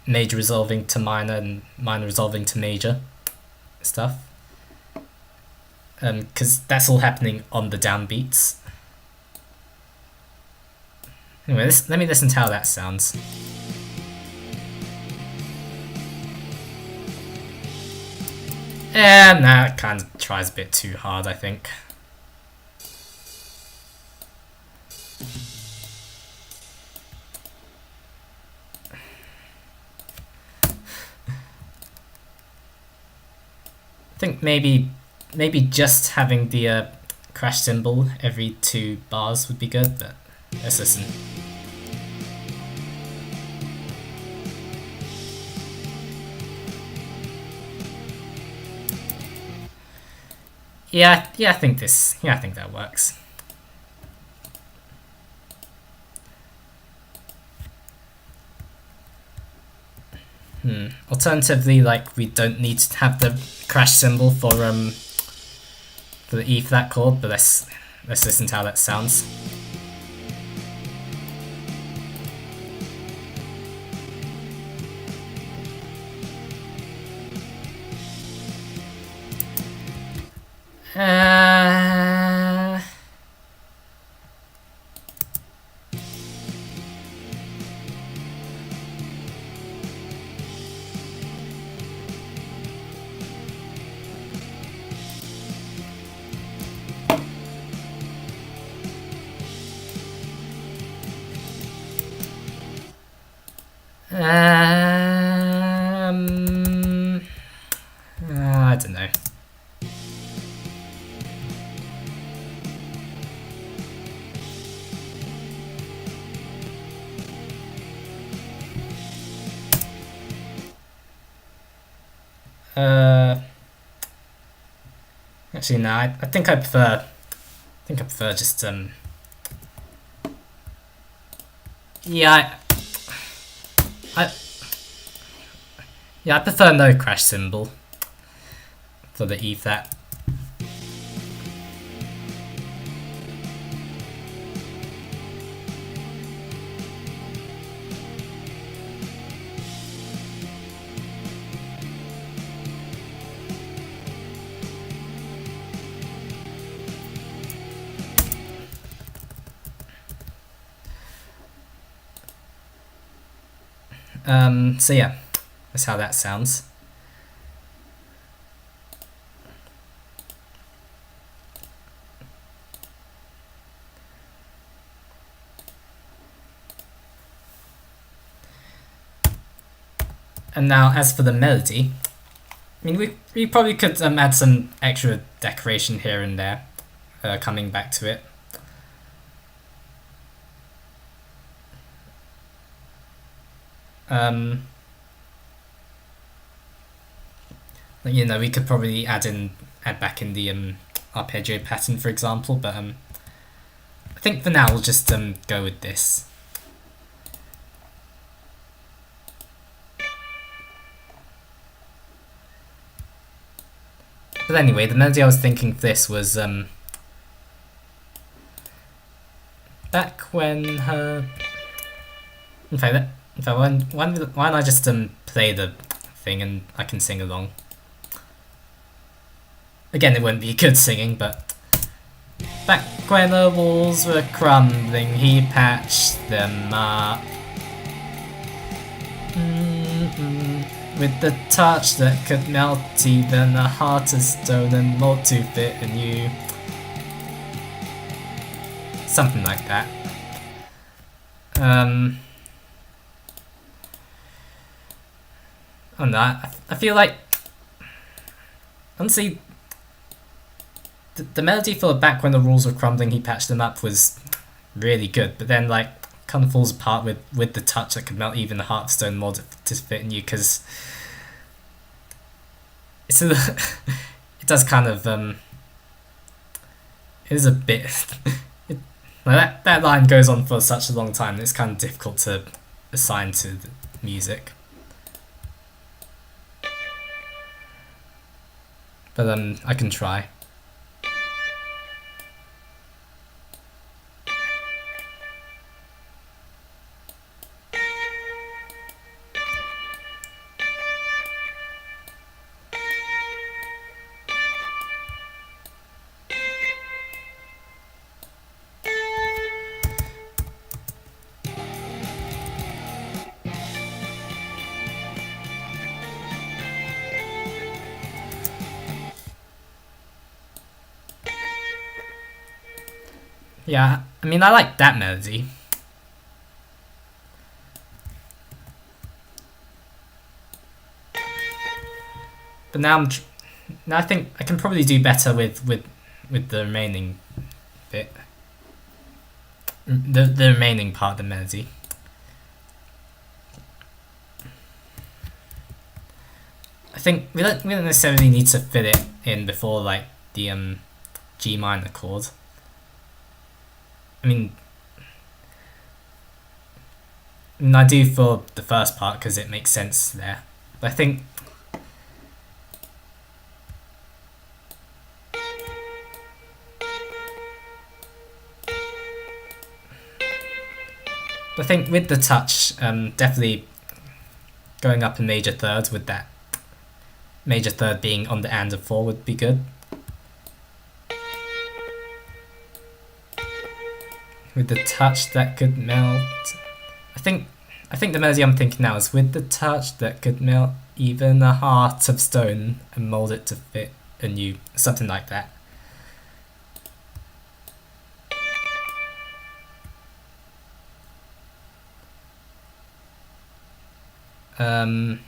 major resolving to minor and minor resolving to major stuff. Because that's all happening on the downbeats. Anyway, let me listen to how that sounds. Nah, it kind of tries a bit too hard, I think. I think maybe just having the crash cymbal every 2 bars would be good, but let's listen. Yeah, I think that works. Alternatively, like, we don't need to have the crash cymbal for the E flat chord, but let's listen to how that sounds. I don't know. Actually, no. I think I prefer. Just Yeah, I I prefer no crash symbol for the E flat. So yeah, that's how that sounds. And now, as for the melody, I mean, we probably could add some extra decoration here and there, coming back to it. You know, we could probably add back in the arpeggio pattern, for example, but I think for now we'll just go with this. But anyway, the melody I was thinking for this was back when her. In fact, why don't I just play the thing and I can sing along. Again, it wouldn't be good singing, but back when the walls were crumbling, he patched them up. With the touch that could melt even a heart of stone and mold to fit in you. Something like that. On that, I feel like, honestly, the melody for back when the rules were crumbling, he patched them up was really good, but then like kind of falls apart with the touch that could melt even the heart of stone mold to fit in you, because it's it does kind of it is a bit that line goes on for such a long time that it's kind of difficult to assign to the music. But I can try. Yeah, I mean, I like that melody. But now now I think I can probably do better with the remaining bit, the remaining part of the melody. I think we don't necessarily need to fit it in before like the G minor chord. I mean, I do for the first part because it makes sense there. But I think with the touch, definitely going up a major third with that major third being on the and of 4 would be good. With the touch that could melt. I think the melody I'm thinking now is with the touch that could melt even a heart of stone and mold it to fit a new, something like that. Um,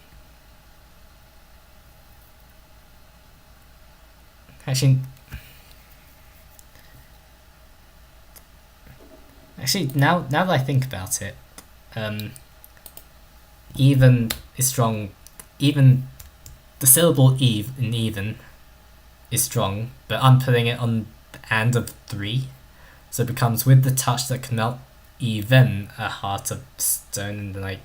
actually, now that I think about it, even is strong. Even the syllable eve in even is strong, but I'm putting it on the and of 3, so it becomes with the touch that can melt even a heart of stone, and like,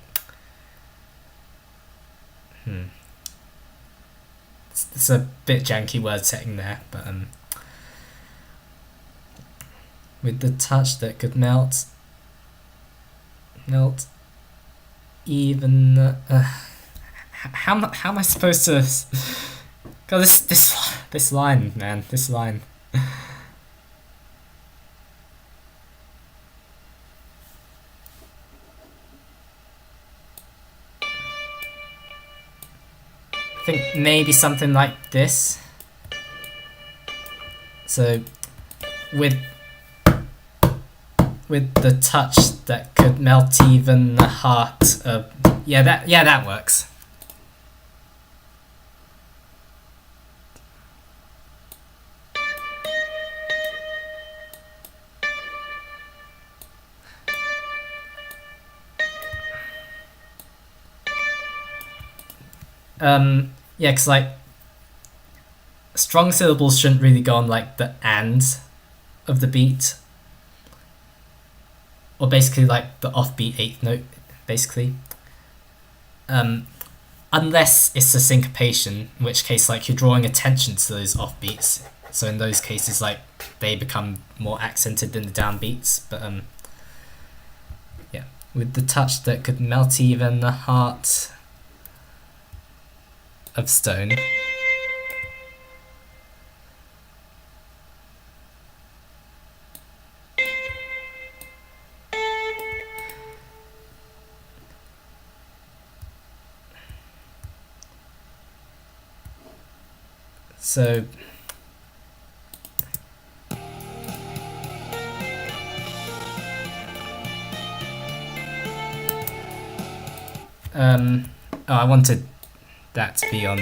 it's a bit janky word setting there, but with the touch that could melt even. How am I supposed to? God, this line, man, this line. I think maybe something like this. So, with the touch that could melt even the heart of, that works. Yeah, because like strong syllables shouldn't really go on like the and of the beat, or basically like the offbeat 8th note, basically. Unless it's a syncopation, in which case like you're drawing attention to those offbeats. So in those cases, like they become more accented than the downbeats. But yeah, with the touch that could melt even the heart of stone. So I wanted that to be on.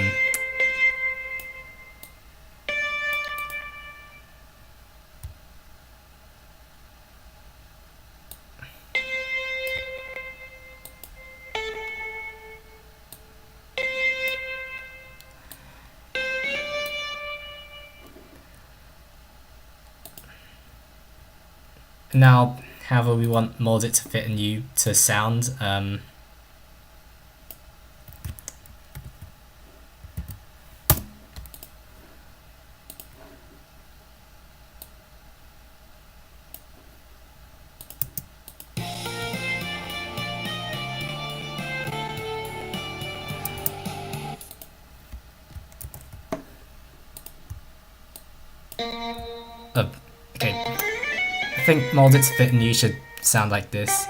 Now, however we mold it to fit in you to sound. Okay, I think mold it to fit in you should sound like this.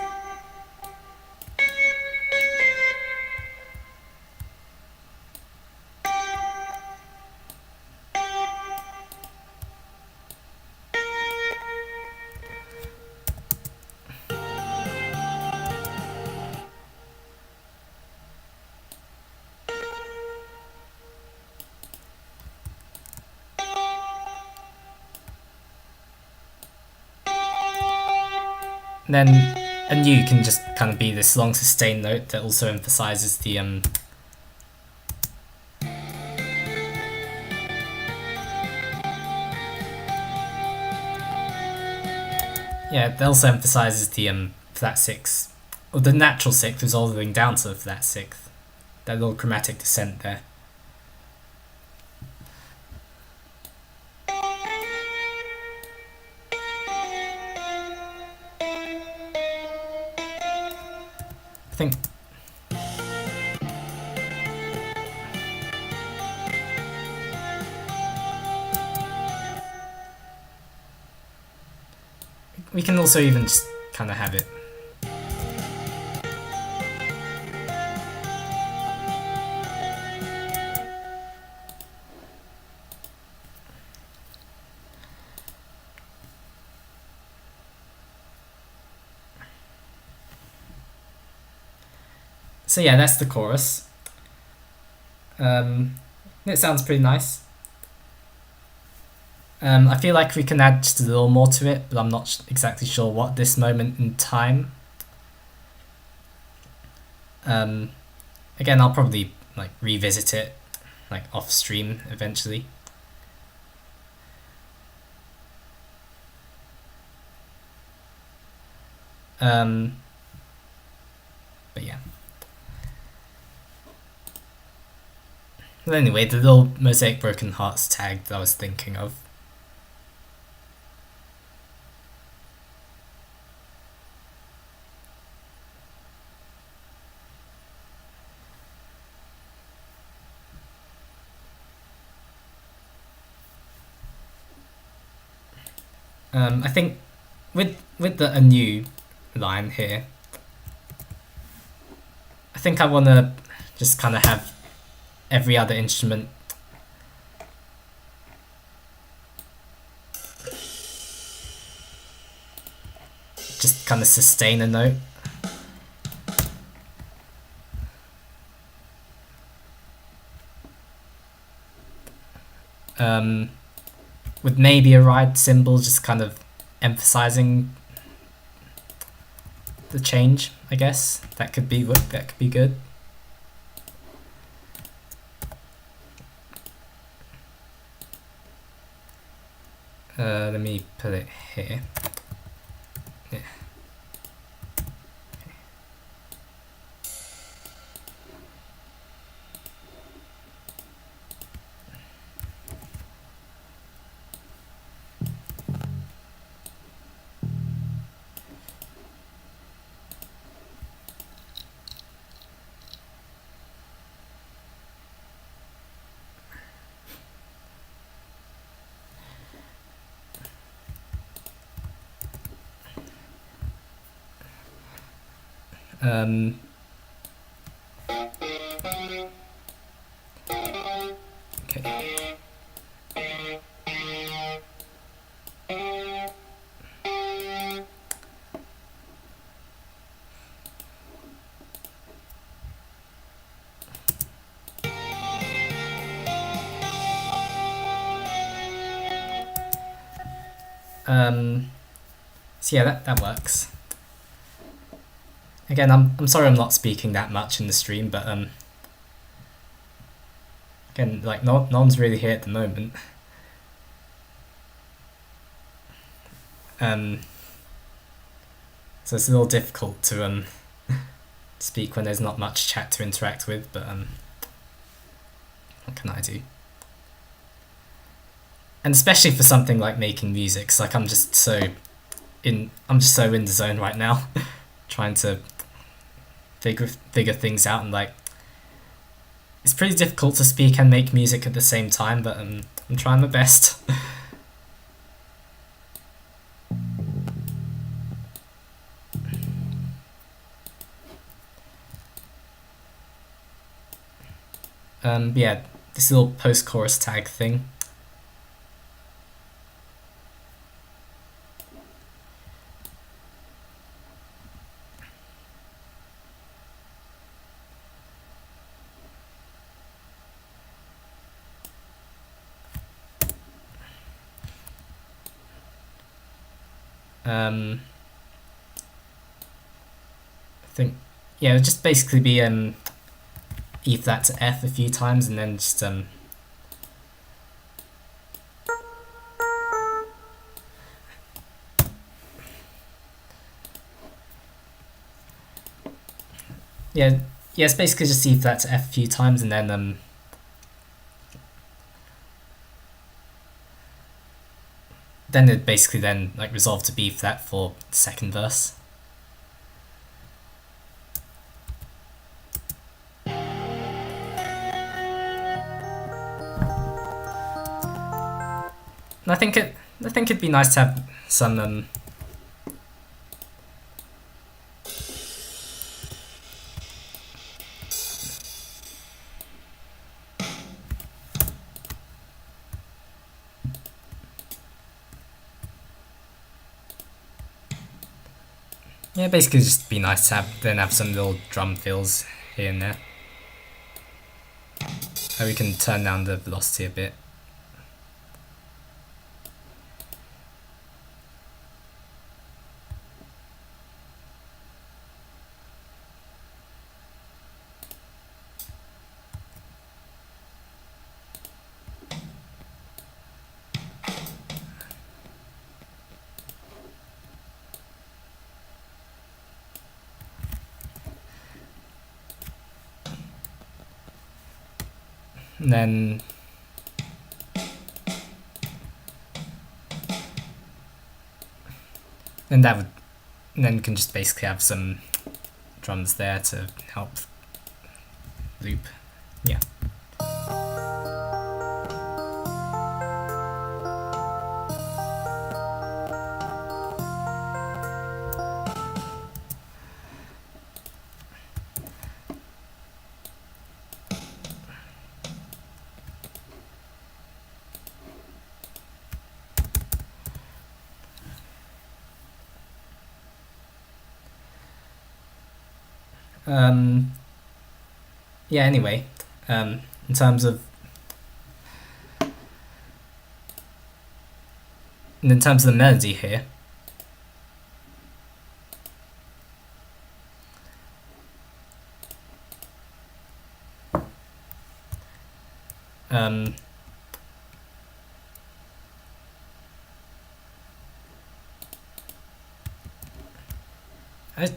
Then a new can just kind of be this long sustained note that also emphasizes the yeah, that also emphasizes the flat sixth, or the natural sixth resolving down to the flat sixth. That little chromatic descent there. I think we can also even just kind of have it. So yeah, that's the chorus. It sounds pretty nice. I feel like we can add just a little more to it, but I'm not exactly sure what at this moment in time. Again, I'll probably like revisit it like off stream eventually. But yeah. But anyway, the little Mosaic Broken Hearts tag that I was thinking of. I think with a new line here, I think I want to just kind of have every other instrument just kind of sustain a note. With maybe a ride cymbal just kind of emphasizing the change, I guess. That could be good. Let me put it here. Yeah. Okay. So yeah, that works. Again, I'm sorry I'm not speaking that much in the stream, but again, like no one's really here at the moment. So it's a little difficult to speak when there's not much chat to interact with, but what can I do? And especially for something like making music, 'cause like I'm just so in the zone right now, trying to figure things out, and like it's pretty difficult to speak and make music at the same time, but I'm trying my best. Yeah, this little post-chorus tag thing. I think, yeah, it would just basically be E flat to F a few times, and then just yeah, it's basically just E flat to F a few times, and then it basically then like resolve to B flat for the second verse. And I think it'd be nice to have some yeah, basically just be nice to have some little drum fills here and there. And we can turn down the velocity a bit. And then we can just basically have some drums there to help loop. Yeah. Yeah, anyway, in terms of the melody here,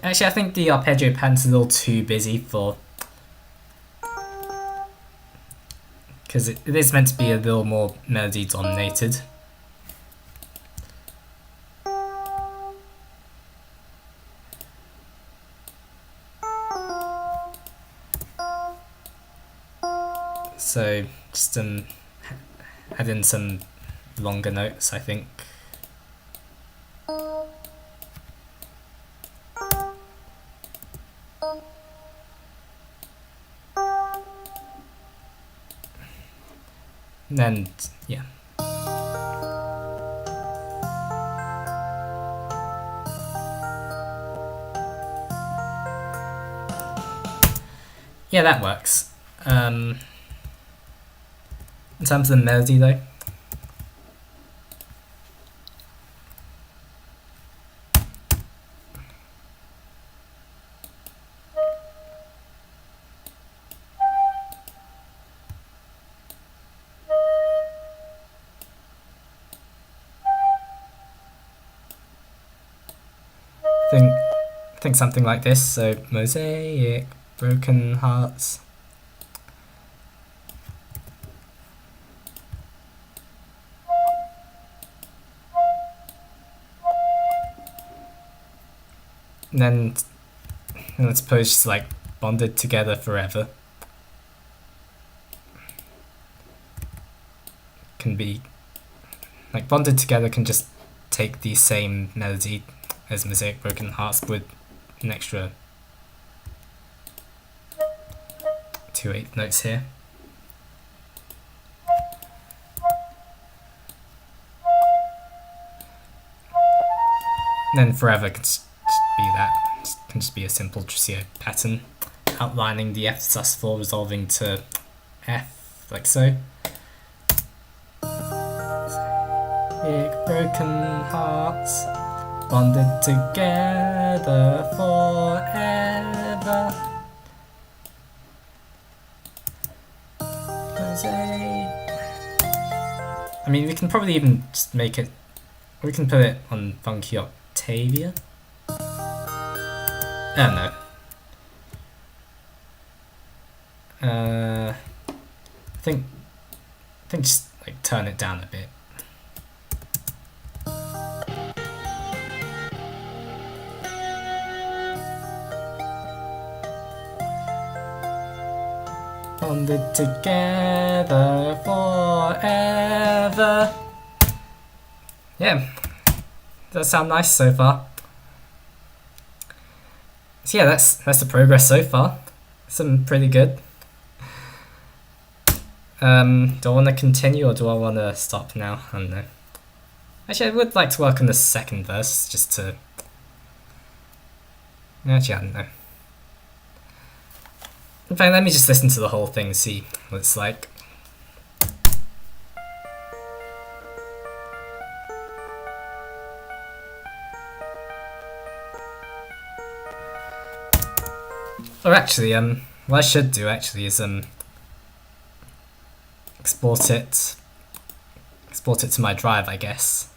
actually I think the arpeggio pattern's a little too busy for, because it is meant to be a little more melody dominated. So just add in some longer notes, I think. And yeah. Yeah, that works. In terms of the melody though, think something like this. So mosaic, broken hearts. And then I suppose just like bonded together forever can be like bonded together can just take the same melody as mosaic broken hearts with an extra 2/8 notes here. And then forever can just be that. It can just be a simple Trio pattern outlining the F sus4 resolving to F, like so. Broken hearts bonded together forever. I mean, we can probably even just make it, we can put it on Funky Octavia. No. I think just like turn it down a bit. Bonded together forever. Yeah, does that sound nice so far? So yeah, that's the progress so far. Some pretty good. Do I want to continue or do I want to stop now? I don't know. Actually, I would like to work on the second verse just to. Actually, I don't know. In fact, let me just listen to the whole thing and see what it's like. Or actually, what I should do actually is export it to my drive, I guess,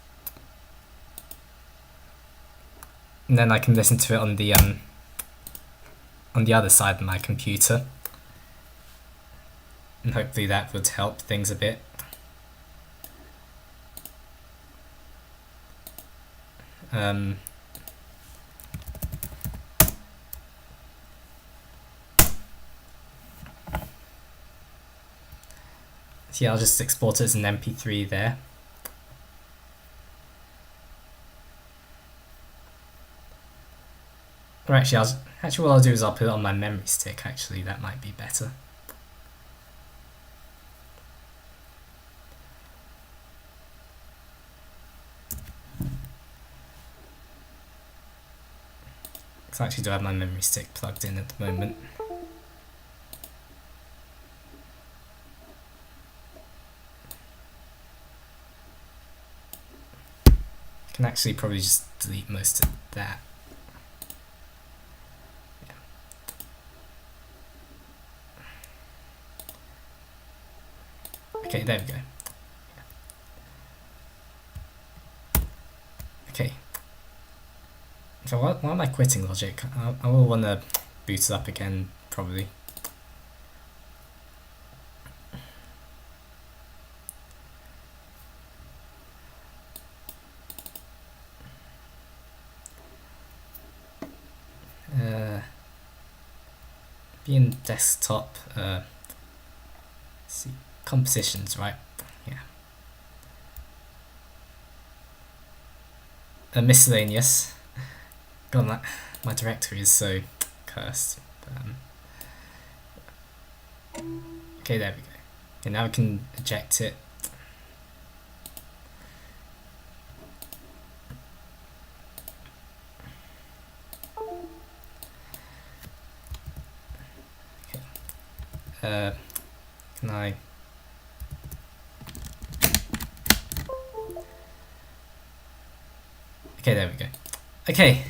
and then I can listen to it on the other side of my computer, and hopefully that would help things a bit. So yeah, I'll just export it as an MP3 there. Or actually, what I'll do is I'll put it on my memory stick. Actually, that might be better. Because I actually do have my memory stick plugged in at the moment. I can actually probably just delete most of that. Okay, there we go. Okay. So why am I quitting Logic? I will want to boot it up again, probably. Be in desktop. Let's see, compositions, right? Yeah. Miscellaneous. God, my directory is so cursed. Okay, there we go. Okay, now we can eject it. Okay. Can I? Okay, there we go. Okay,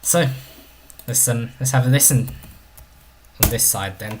so let's have a listen on this side then.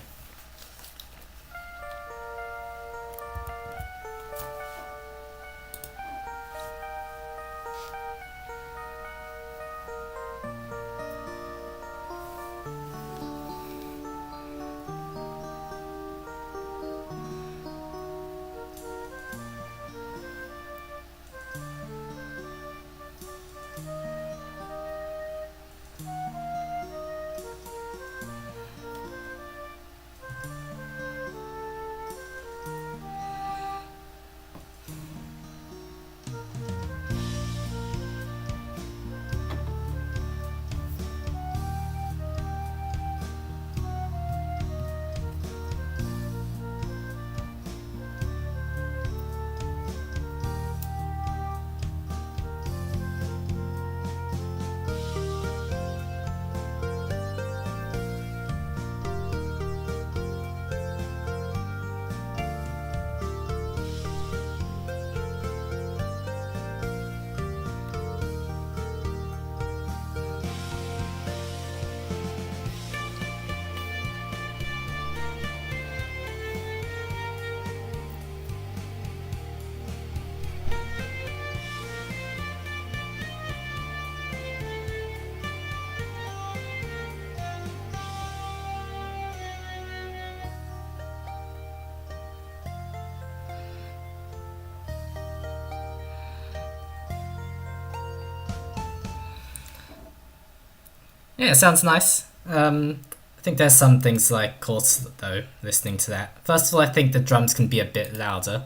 Yeah, it sounds nice. I think there's some things like chords though, listening to that. First of all, I think the drums can be a bit louder.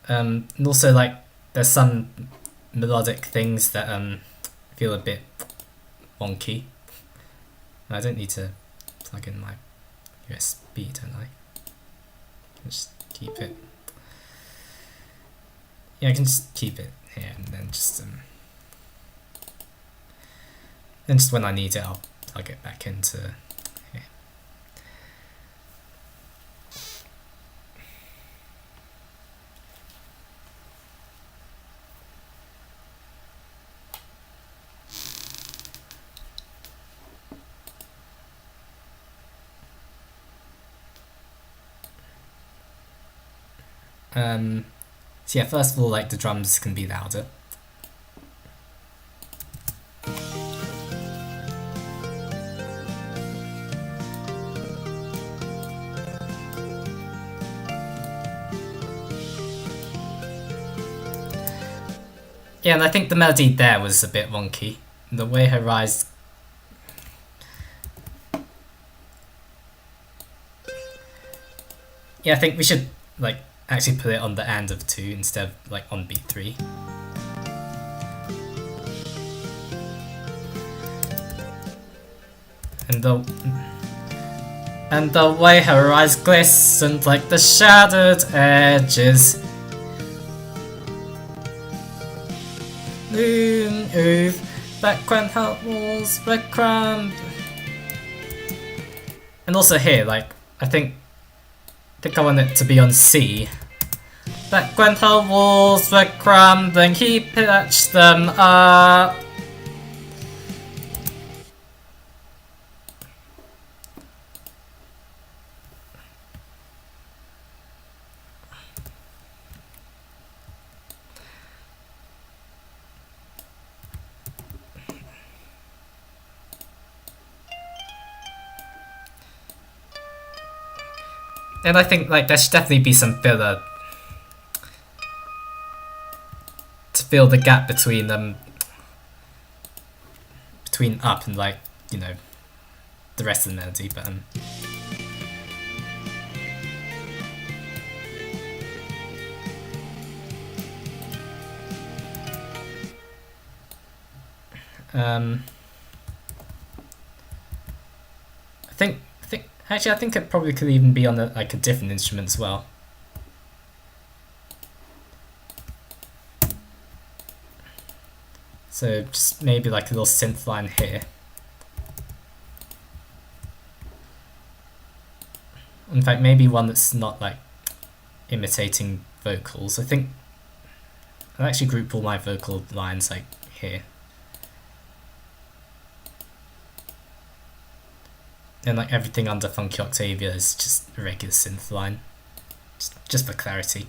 And also, like, there's some melodic things that feel a bit wonky. I don't need to plug in my USB, don't I? Just keep it. Yeah, I can just keep it here and then just And just when I need it, I'll get back into here. So yeah, first of all, like the drums can be louder. Yeah, and I think the melody there was a bit wonky. The way her rise... Yeah, I think we should like actually put it on the and of 2 instead of like on beat 3. And the way her eyes glistened like the shadowed edges. Moon Earth, back when her walls were crammed. And also here, like, I think I want it to be on C. Back when her walls were crumbling, he patched them up. And I think like there should definitely be some filler to fill the gap between between up and like, you know, the rest of the melody, but I think it probably could even be on like a different instrument as well. So just maybe like a little synth line here. In fact, maybe one that's not like imitating vocals. I think I'll actually group all my vocal lines like here. And like everything under Funky Octavia is just a regular synth line, just for clarity.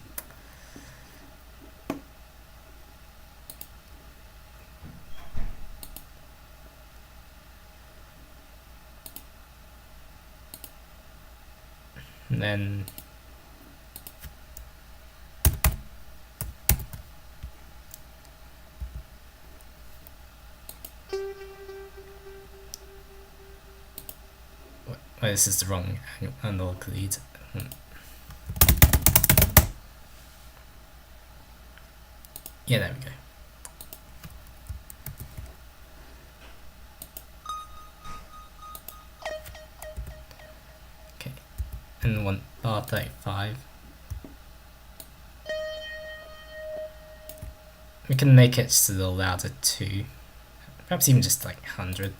And then oh, this is the wrong analog lead. Yeah, there we go. Okay, and one bar 35. We can make it just a little louder too. Perhaps even just like 100.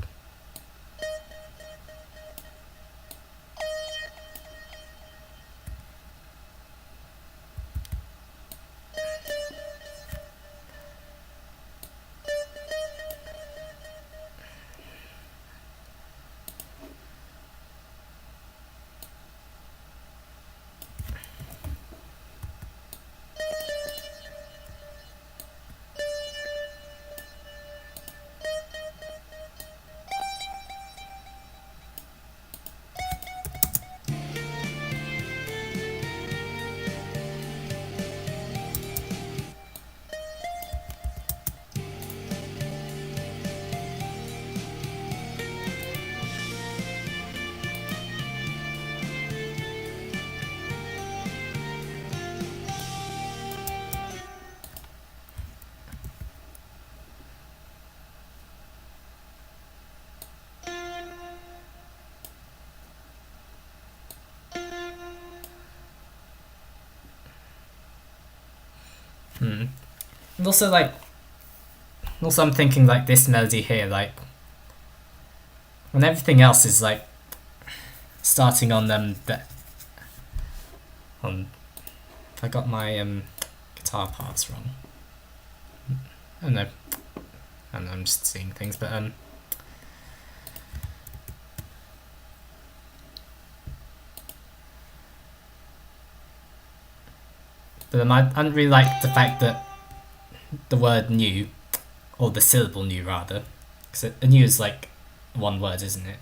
And also I'm thinking like this melody here, like when everything else is like starting on I got my guitar parts wrong. I don't know. I don't know, I'm just seeing things, but I don't really like the fact that the word new, or the syllable new rather, because a new is like one word, isn't it?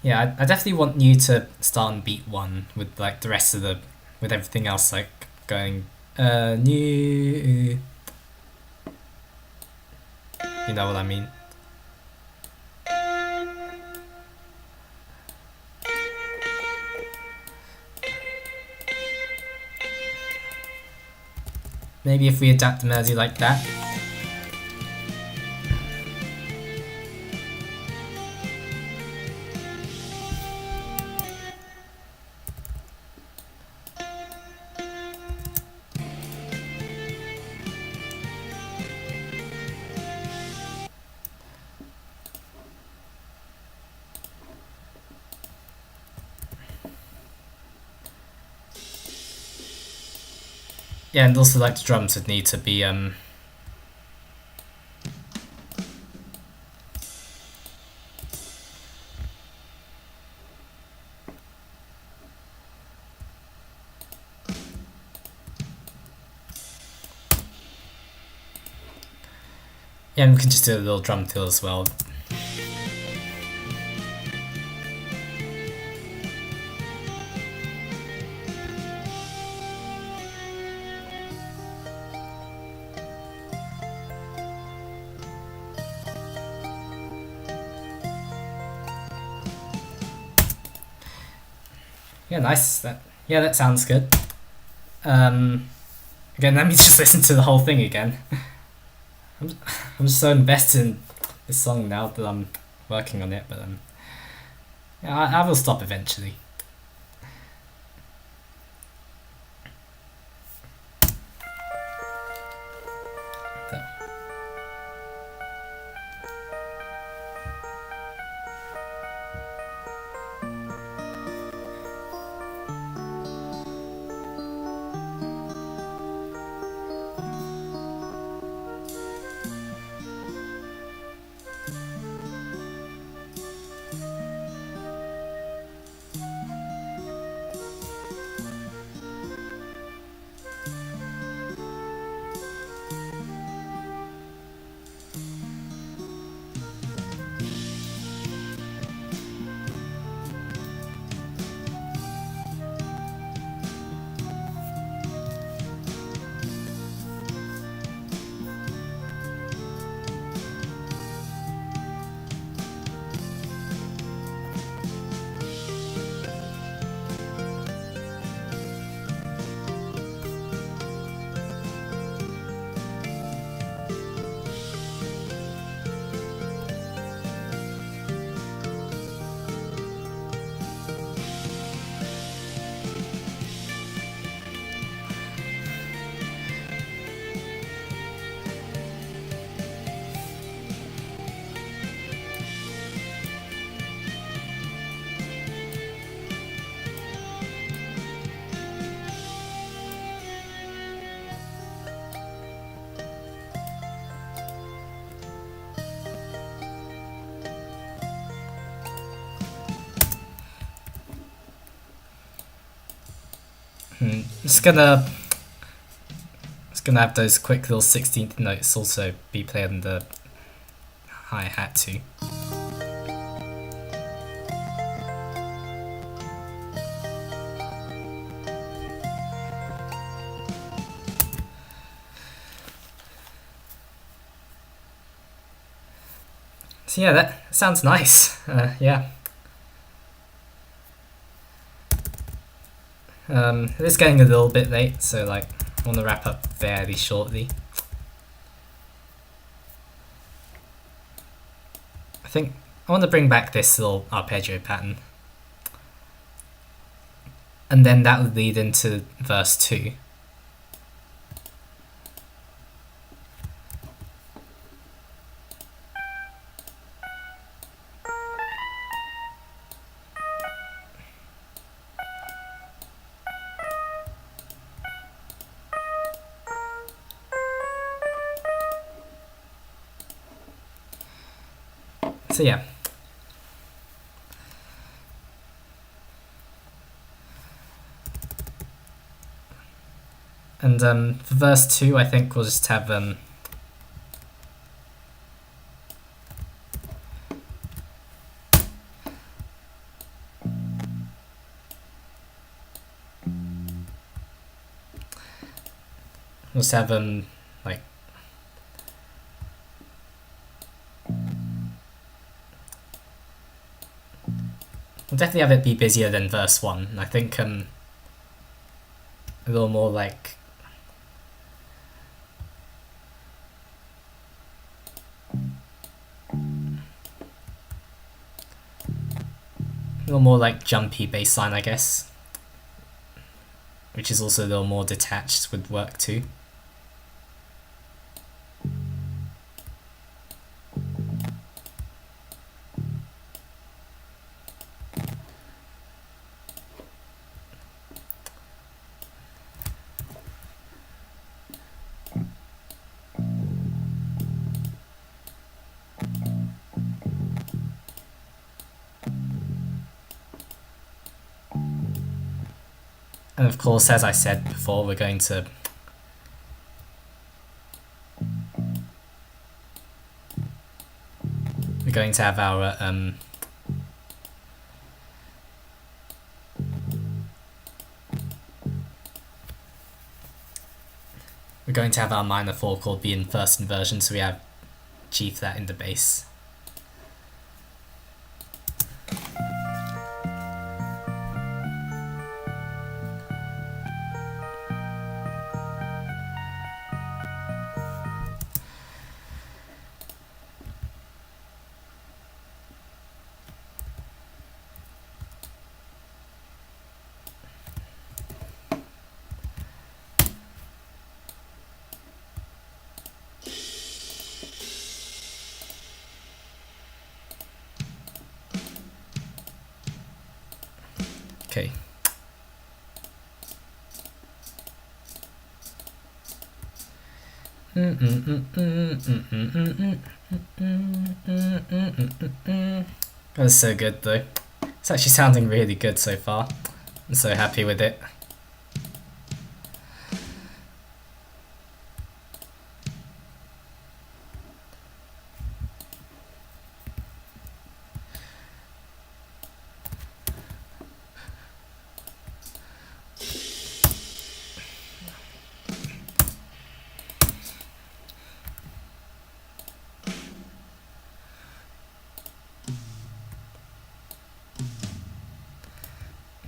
Yeah, I definitely want you to start on beat 1 with like the rest of with everything else like going new. You know what I mean? Maybe if we adapt the melody like that. Yeah, and also like the drums would need to be yeah, and we can just do a little drum fill as well. Yeah, nice. That sounds good. Again, let me just listen to the whole thing again. I'm so invested in this song now that I'm working on it, but yeah, I will stop eventually. Just gonna have those quick little 16th notes also be played on the hi-hat too. So yeah, that sounds nice. Yeah. It is getting a little bit late, so like I want to wrap up fairly shortly. think I want to bring back this little arpeggio pattern. And then that would lead into verse 2. So yeah. And for verse 2, I think we'll just have like we'll definitely have it be busier than verse 1. I think a little more like jumpy bass line, I guess, which is also a little more detached would work too. And of course, as I said before, we're going to have our minor 4 chord be in first inversion, so we have G flat in the bass. Okay. That was so good though. It's actually sounding really good so far. I'm so happy with it.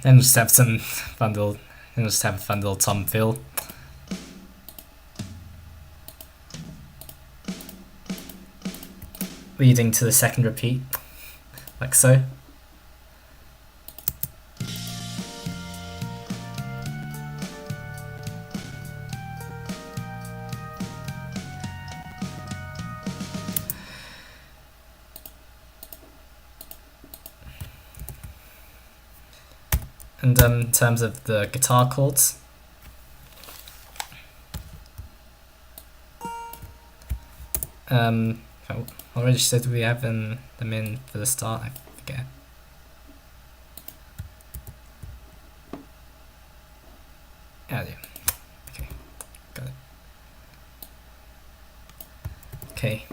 And just have some fun little, tom fill. Leading to the second repeat, like so. And in terms of the guitar chords, I already said we have them in for the start, I forget. Yeah, okay, got it. Okay.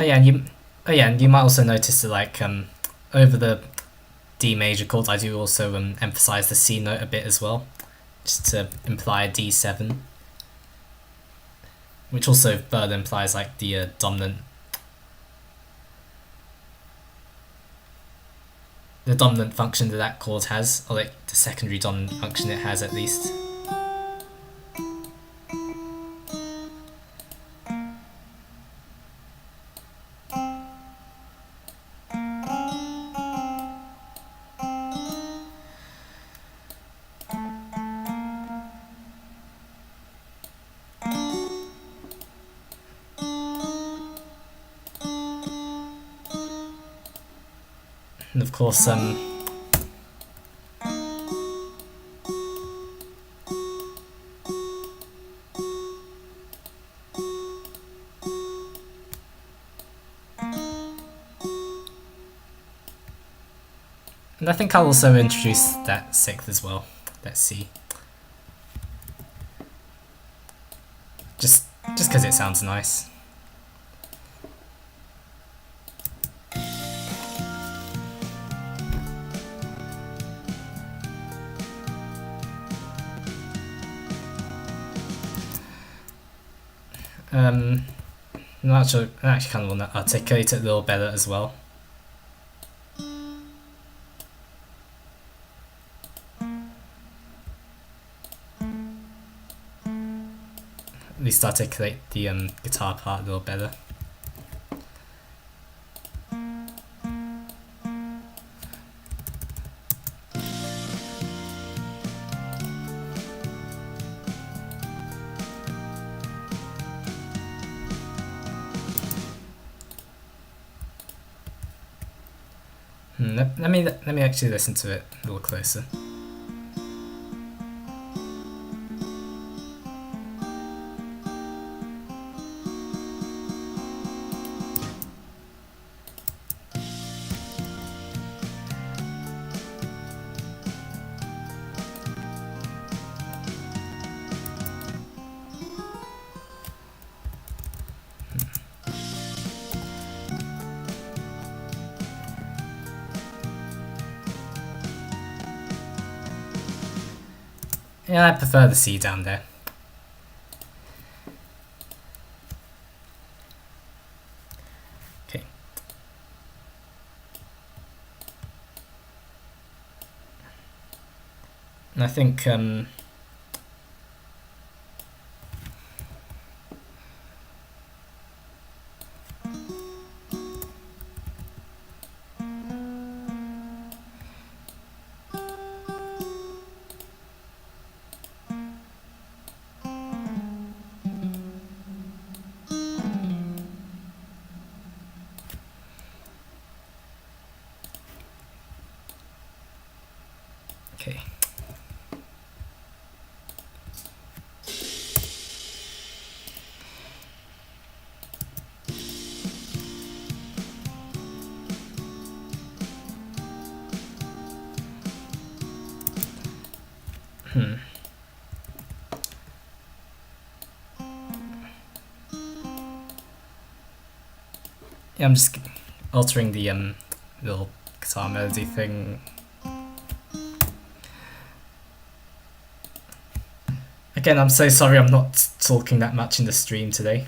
Oh yeah, and you might also notice that like over the D major chords, I do also emphasize the C note a bit as well, just to imply a D7, which also further implies like the dominant function that that chord has, or like the secondary dominant function it has at least. And of course, and I think I'll also introduce that sixth as well, that C. Just because it sounds nice. And I actually kind of want to articulate it a little better as well. At least articulate the guitar part a little better. Let me actually listen to it a little closer. Yeah, I prefer the C down there. Okay. And I think okay. Yeah, I'm just altering the little guitar melody thing. Again, I'm so sorry I'm not talking that much in the stream today.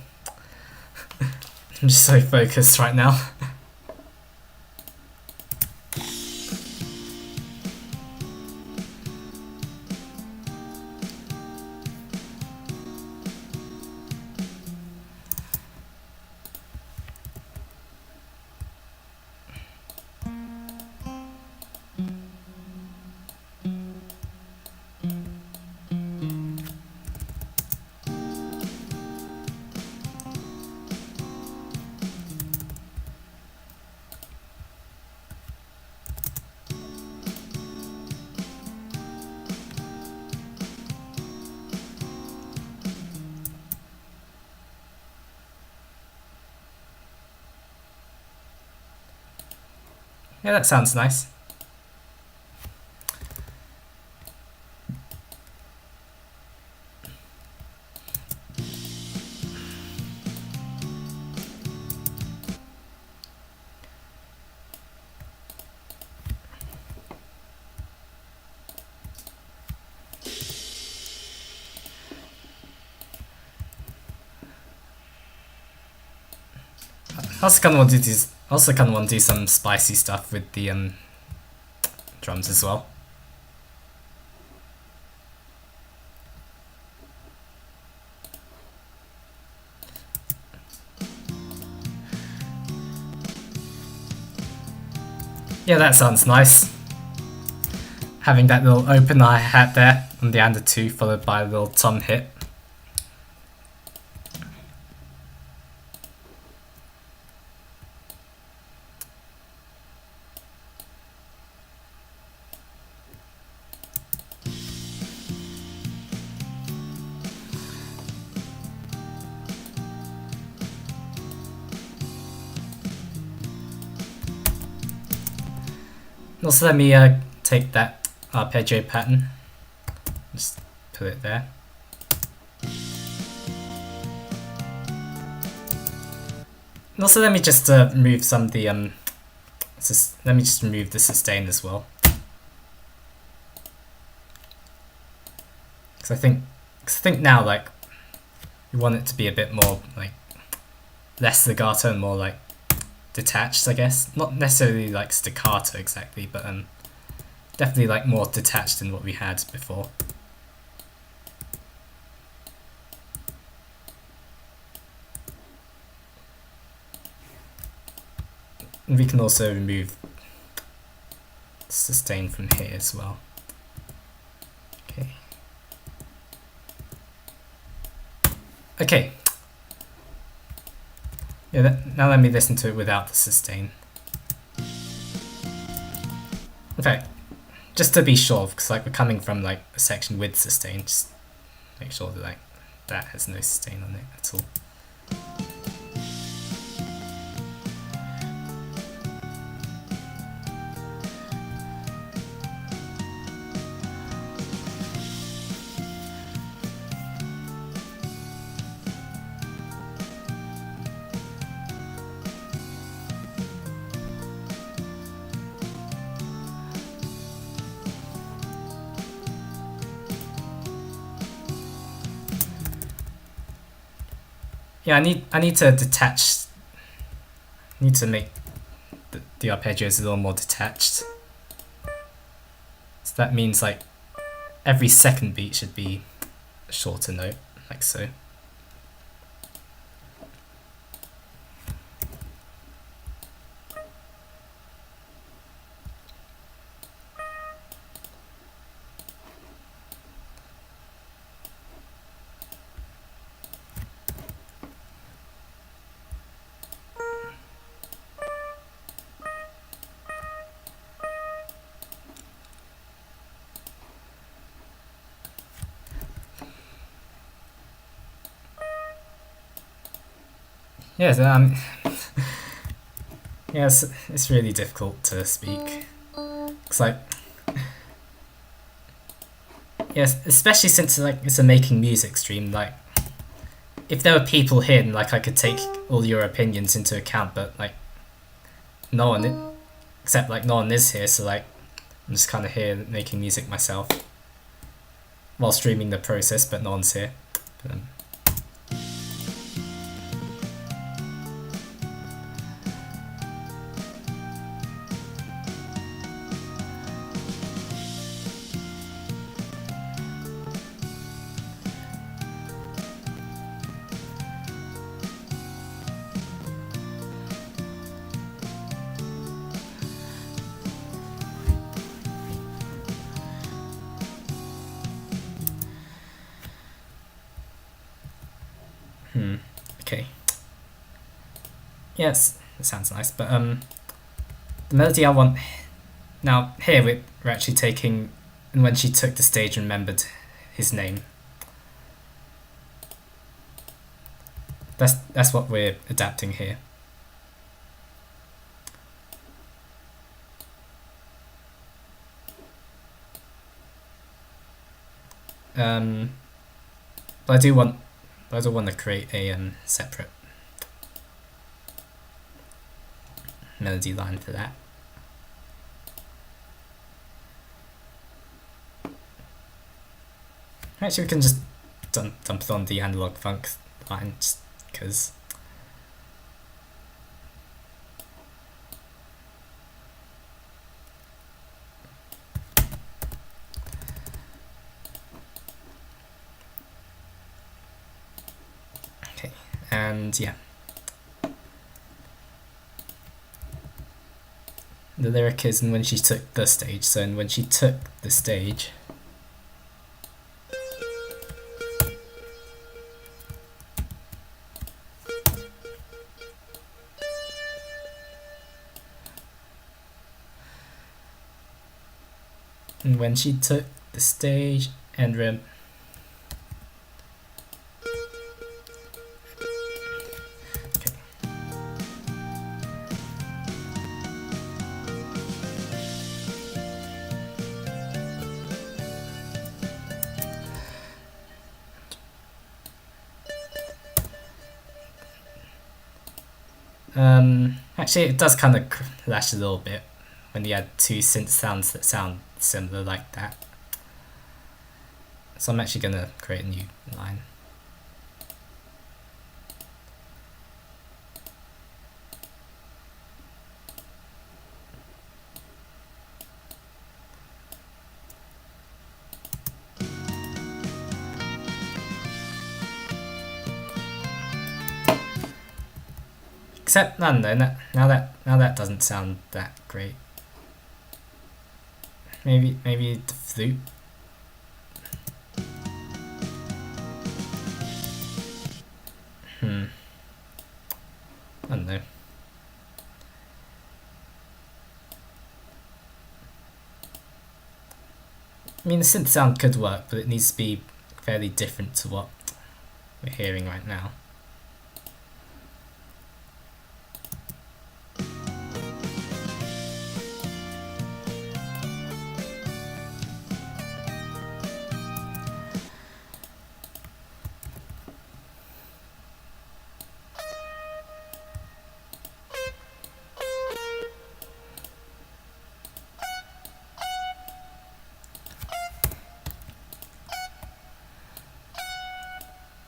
I'm just so focused right now. Yeah, that sounds nice. also kind of want to do some spicy stuff with the drums as well. Yeah, that sounds nice. Having that little open hi-hat there on the under 2 followed by a little tom hit. Also, let me take that arpeggio pattern, just put it there. And also, let me just remove some of the let me just remove the sustain as well, because I think now like we want it to be a bit more like less legato and more like detached, I guess. Not necessarily like staccato exactly, but definitely like more detached than what we had before. And we can also remove sustain from here as well. Okay. Okay. Yeah, now let me listen to it without the sustain. In fact, just to be sure, because like we're coming from like a section with sustain, just make sure that like that has no sustain on it at all. Yeah, I need to detach. I need to make the arpeggios a little more detached. So that means like every second beat should be a shorter note, like so. Yes, yes, it's really difficult to speak. It's like, yes, especially since like it's a making music stream. Like, if there were people here, then, like I could take all your opinions into account, but like, no one, except like no one is here, so like, I'm just kind of here making music myself while streaming the process, but no one's here. But, okay. Yes, it sounds nice, but the melody I want now here we're actually taking, and when she took the stage and remembered his name. That's what we're adapting here. But I do want to create a separate melody line for that. Actually, we can just dump it on the analog funk line, just because And yeah. The lyric is, and when she took the stage. So, and when she took the stage. And when she took the stage and actually it does kind of clash a little bit when you add two synth sounds that sound similar like that. So I'm actually gonna create a new line. Except, I don't know, now that doesn't sound that great. Maybe the flute. I don't know. I mean, the synth sound could work, but it needs to be fairly different to what we're hearing right now.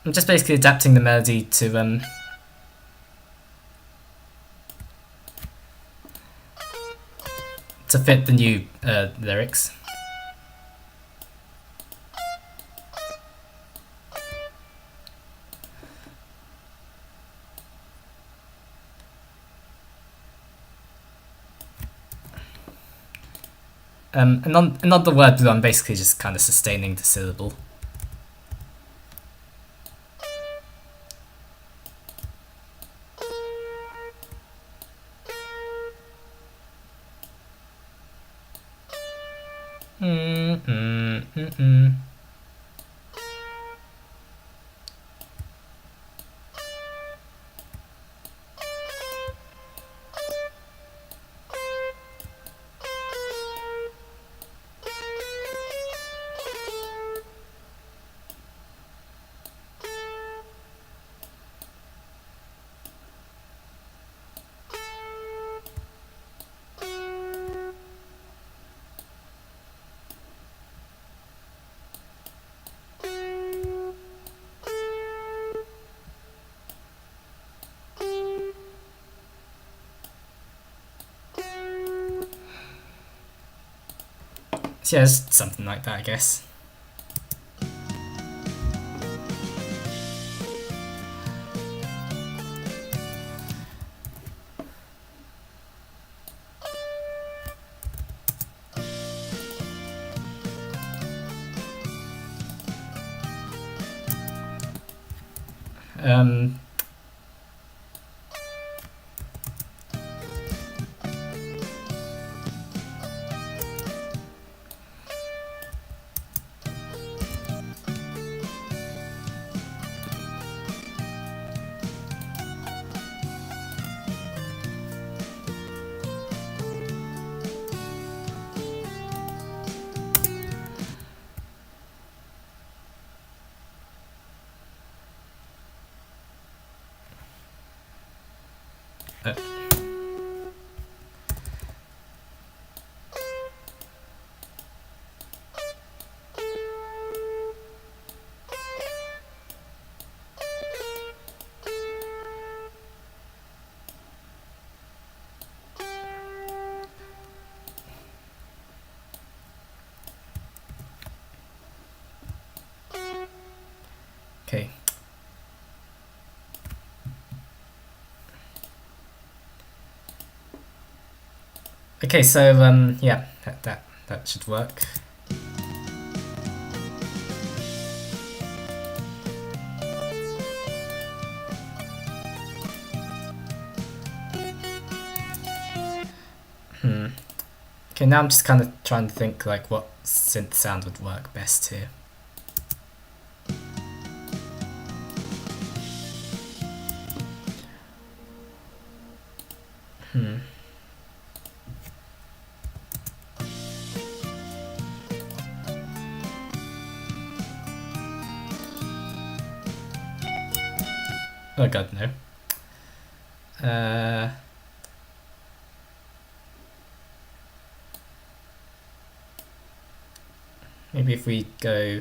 I'm just basically adapting the melody to fit the new lyrics. And on the word blue, I'm basically just kind of sustaining the syllable. So yeah, it's something like that, I guess. Um, Okay, so yeah, that should work. Okay, now I'm just kind of trying to think like what synth sound would work best here. Oh god, no. Maybe if we go...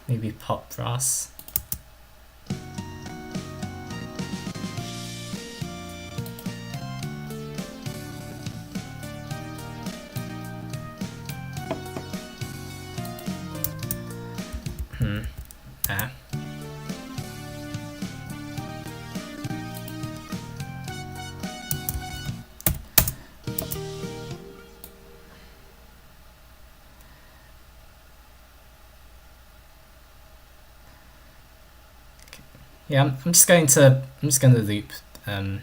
Maybe pop brass. Ah. Yeah, I'm just going to loop I'm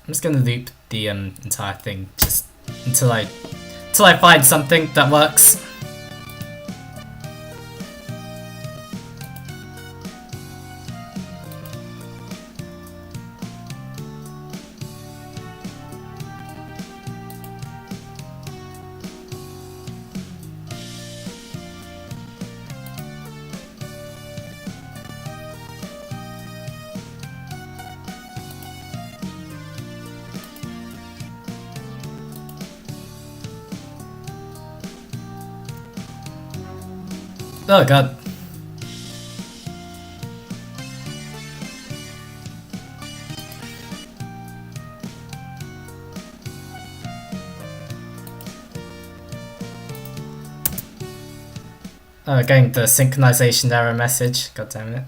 just going to loop the entire thing just until I find something that works. Oh god. Oh, getting the synchronization error message. God damn it.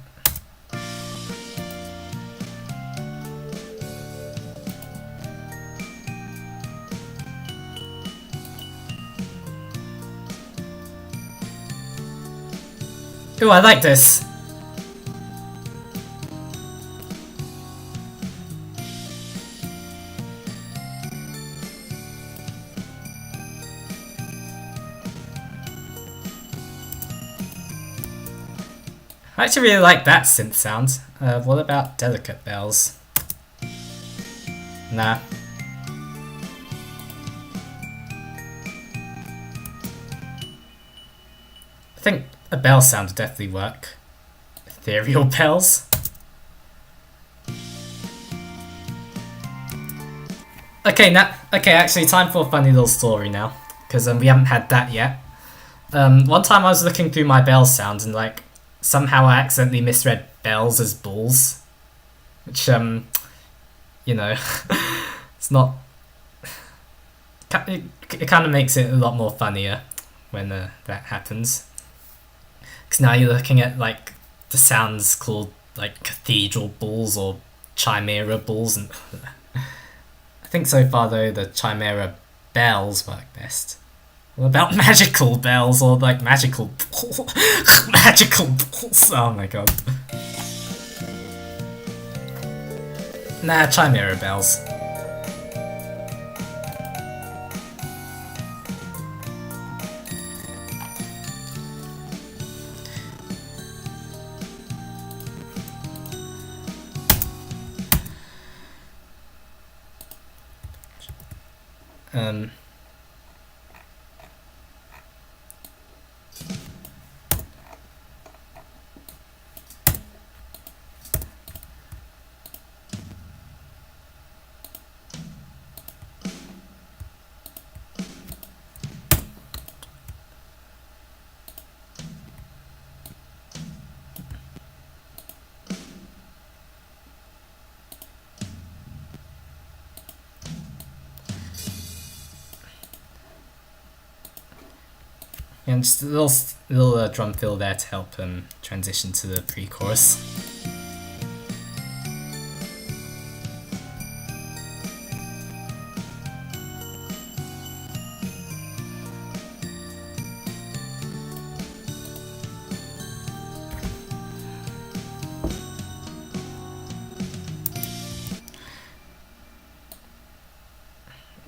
Ooh, I like this. I actually really like that synth sound. What about delicate bells? Nah. I think a bell sound would definitely work. Ethereal bells. Okay, actually time for a funny little story now. Because we haven't had that yet. One time I was looking through my bell sounds and like somehow I accidentally misread bells as bulls. Which, you know, it's not... It kind of makes it a lot more funnier when that happens. Because now you're looking at like the sounds called like cathedral bulls or chimera bulls, and I think so far though the chimera bells work best. What about magical bells or like magical magical bulls? Oh my god. Nah, chimera bells. Um, and just a little drum fill there to help transition to the pre-chorus.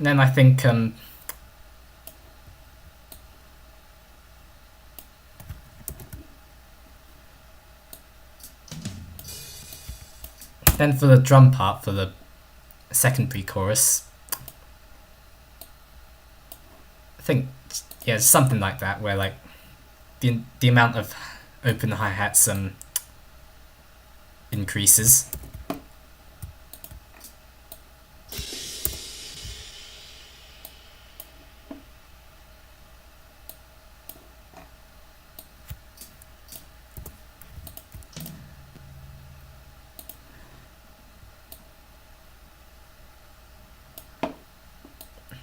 then I think then for the drum part, for the second pre-chorus, I think, yeah, something like that, where like the amount of open hi-hats increases.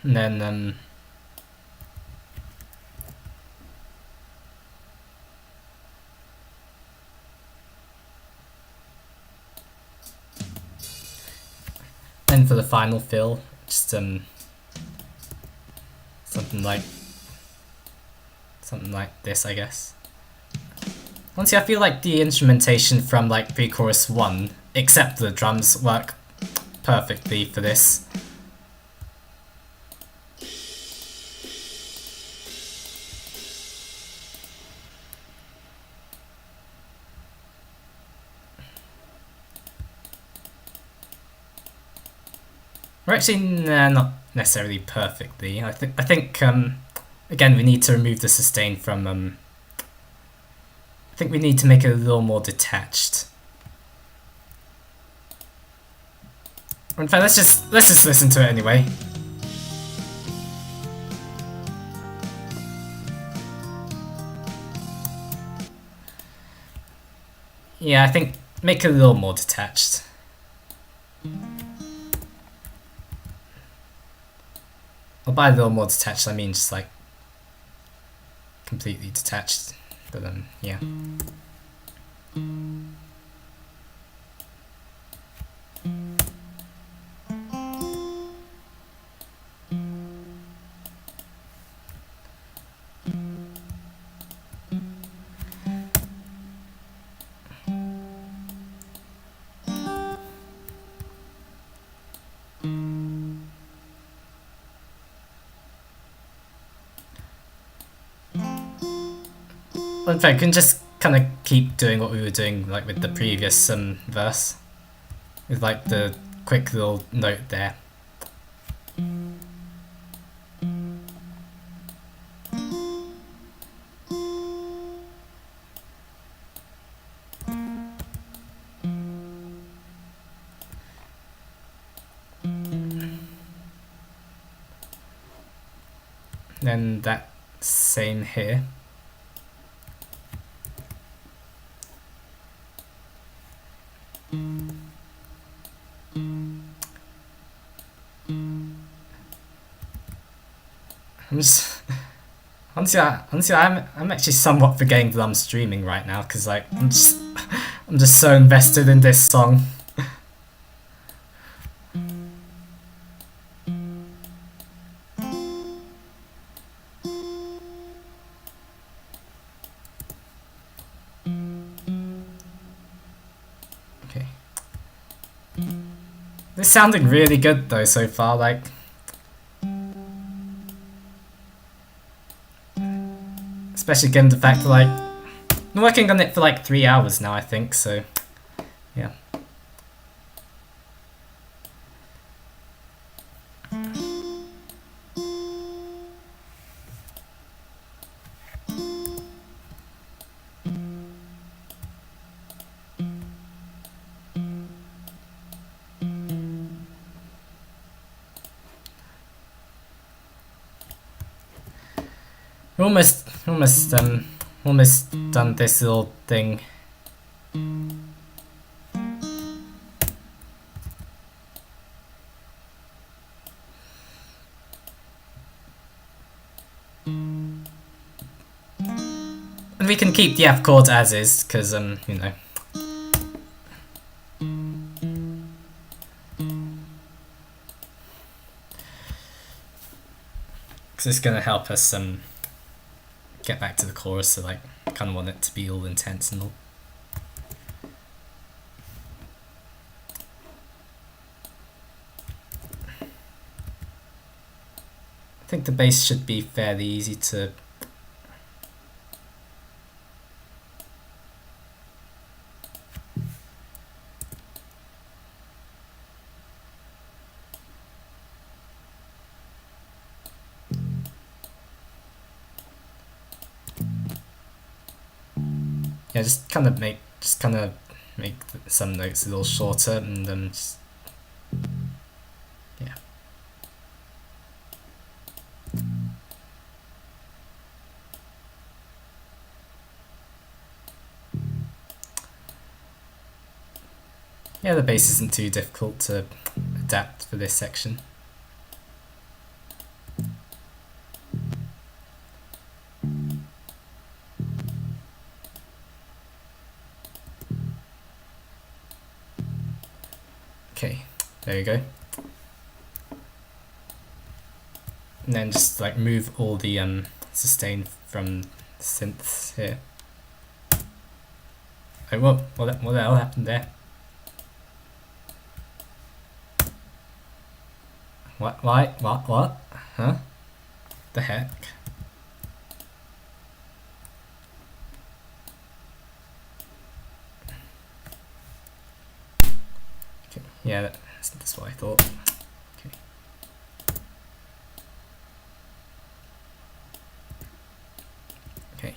And then for the final fill, just something like this, I guess. Honestly, I feel like the instrumentation from like pre-chorus 1, except the drums, work perfectly for this. Or actually, nah, not necessarily perfectly. I think again, we need to remove the sustain from I think we need to make it a little more detached. In fact, let's just listen to it anyway. Yeah, I think make it a little more detached. Well, by a little more detached, I mean just like completely detached. But yeah. Well, in fact, we can just kind of keep doing what we were doing like with the previous verse, with like the quick little note there. Then that same here. I'm just honestly, I'm actually somewhat forgetting that I'm streaming right now because like I'm just so invested in this song. Okay, this is sounding really good though so far. Like, especially given the fact that like I'm working on it for like 3 hours now, I think. So yeah. We're almost done this little thing. And we can keep the F chords as is, because you know. Because it's gonna help us get back to the chorus, so like I kinda want it to be all intense and all. think the bass should be fairly easy to... Yeah, just kind of make some notes a little shorter, and then just, yeah. Yeah, the bass isn't too difficult to adapt for this section. Okay, there you go. And then just like move all the sustain from synths here. Oh, whoa, what the hell happened there? What? Why? What? Huh? The heck? Okay, yeah, that's what I thought. Okay. Okay.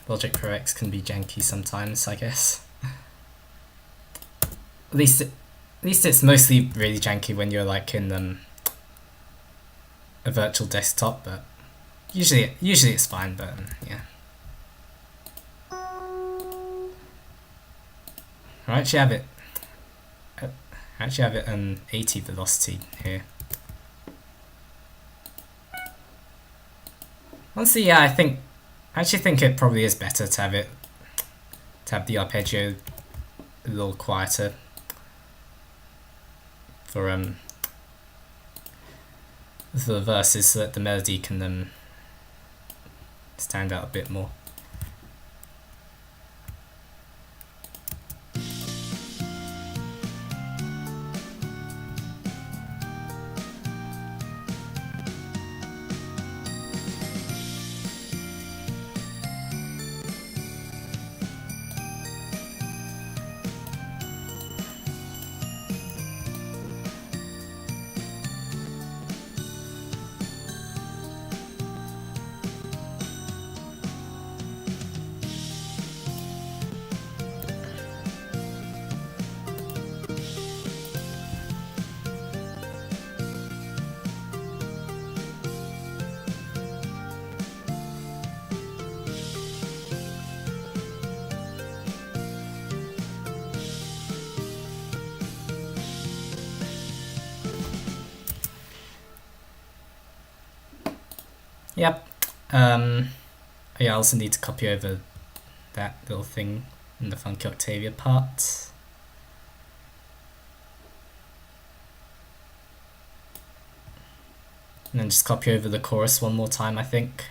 Logic Pro X can be janky sometimes, I guess. At least it's mostly really janky when you're like in a virtual desktop, but usually it's fine. But yeah. I actually have it 80 velocity here. Honestly, yeah, I actually think it probably is better to have the arpeggio a little quieter for the verses, so that the melody can stand out a bit more. Yep. Yeah, I also need to copy over that little thing in the Funky Octavia part. And then just copy over the chorus one more time, I think.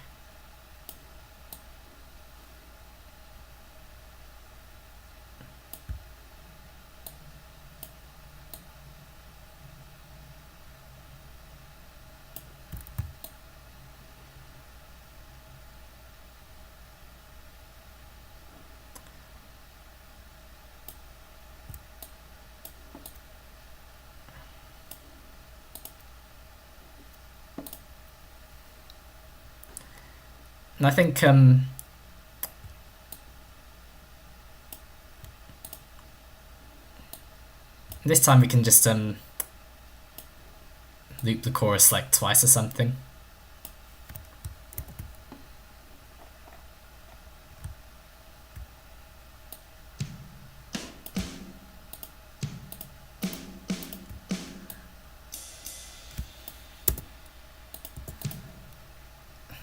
And I think this time we can just loop the chorus like twice or something.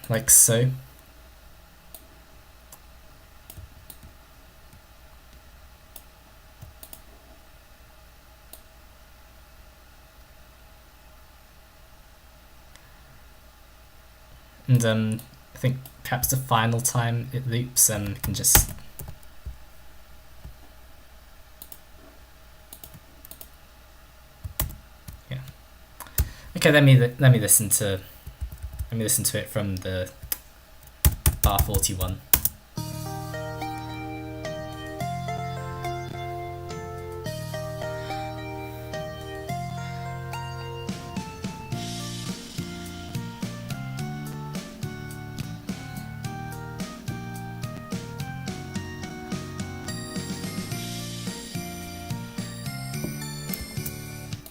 Like so. And I think perhaps the final time it loops, we can just Okay, let me listen to it from the bar 41.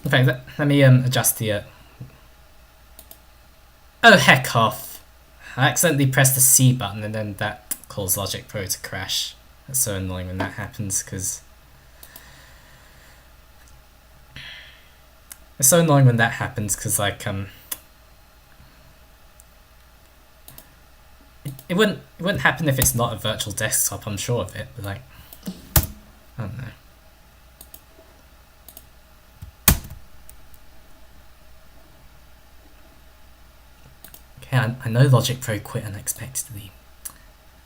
In fact, let me adjust the. Oh, heck off! I accidentally pressed the C button and then that caused Logic Pro to crash. That's so annoying when that happens because. It's so annoying when that happens because, like, it wouldn't happen if it's not a virtual desktop, I'm sure of it, but, like, I don't know. Okay, I know Logic Pro quit unexpectedly.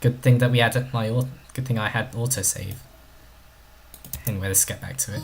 Good thing that we had good thing I had autosave. Anyway, let's get back to it.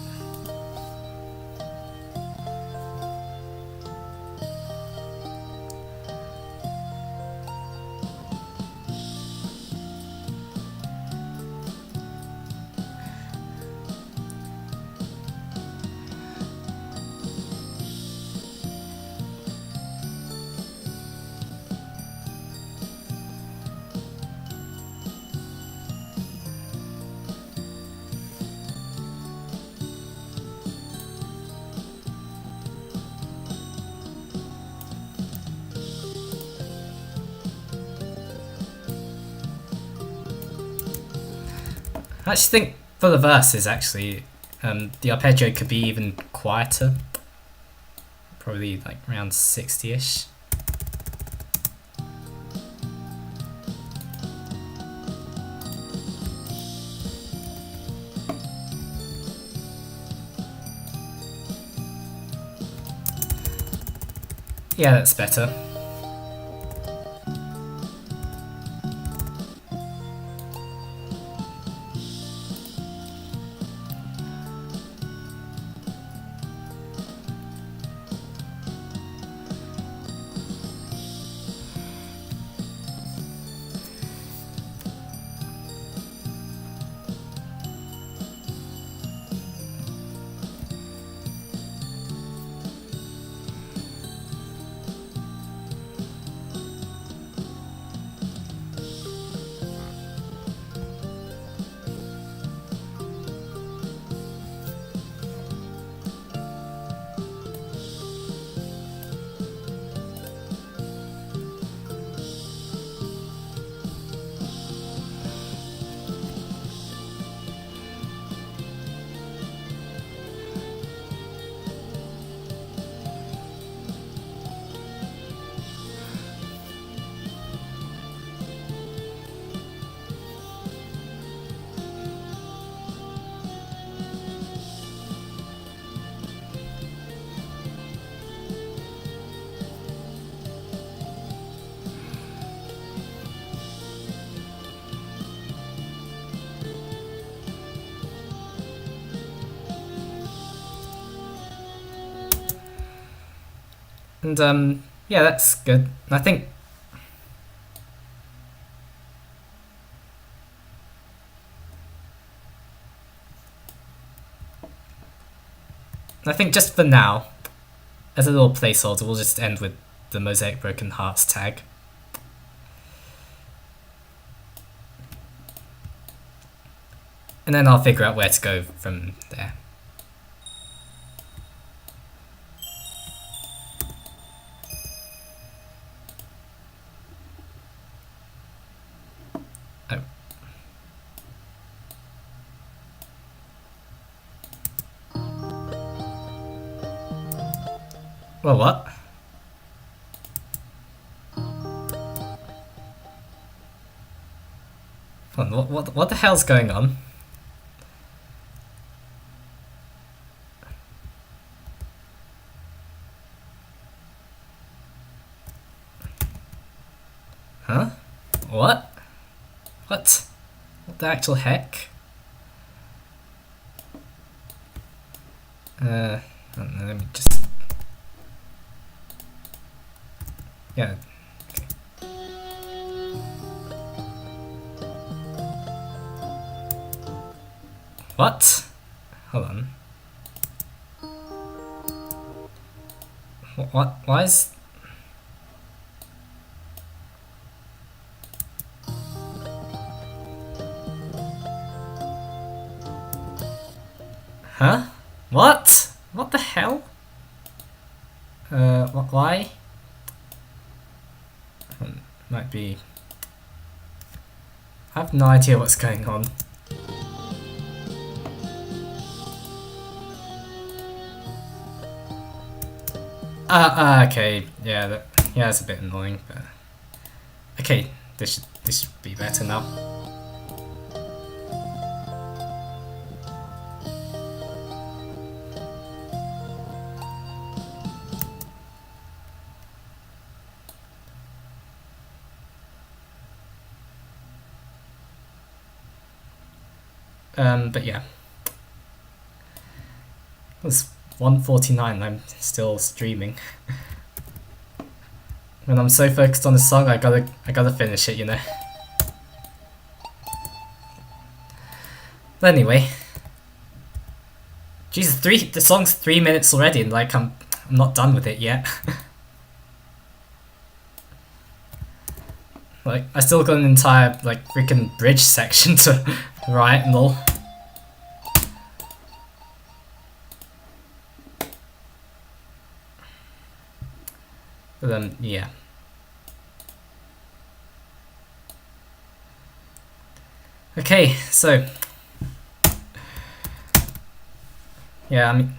I actually think for the verses, actually, the arpeggio could be even quieter. Probably like around 60-ish. Yeah, that's better. And yeah, that's good. I think just for now, as a little placeholder, we'll just end with the Mosaic Broken Hearts tag. And then I'll figure out where to go from there. Oh. Well, what? What the hell's going on? Huh? What? What? What the actual heck? I don't know, let me just... Yeah. What? Hold on. What? Why is... Huh? What? What the hell? Why? Might be... I have no idea what's going on. Okay. Yeah, that's a bit annoying, but... Okay, this should be better now. But yeah. It's 1:49, I'm still streaming. When I'm so focused on the song, I gotta finish it, you know. But anyway. Jesus, the song's 3 minutes already, and like I'm not done with it yet. Like, I still got an entire, like, freaking bridge section to write and all. But then, yeah. Okay, so... Yeah, I mean...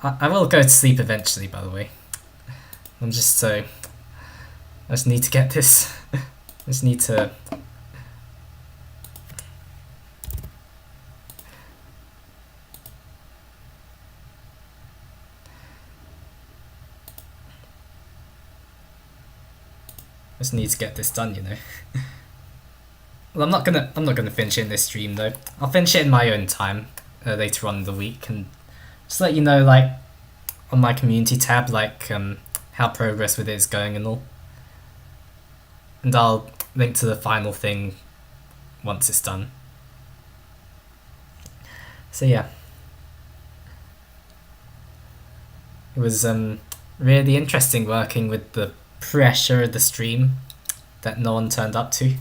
I will go to sleep eventually, by the way. I'm just so... I just need to get this... I just need to... get this done, you know. Well, I'm not gonna finish it in this stream though. I'll finish it in my own time later on in the week, and just let you know, like, on my community tab, like how progress with it is going and all. And I'll link to the final thing once it's done. So yeah, it was really interesting working with the pressure of the stream that no one turned up to.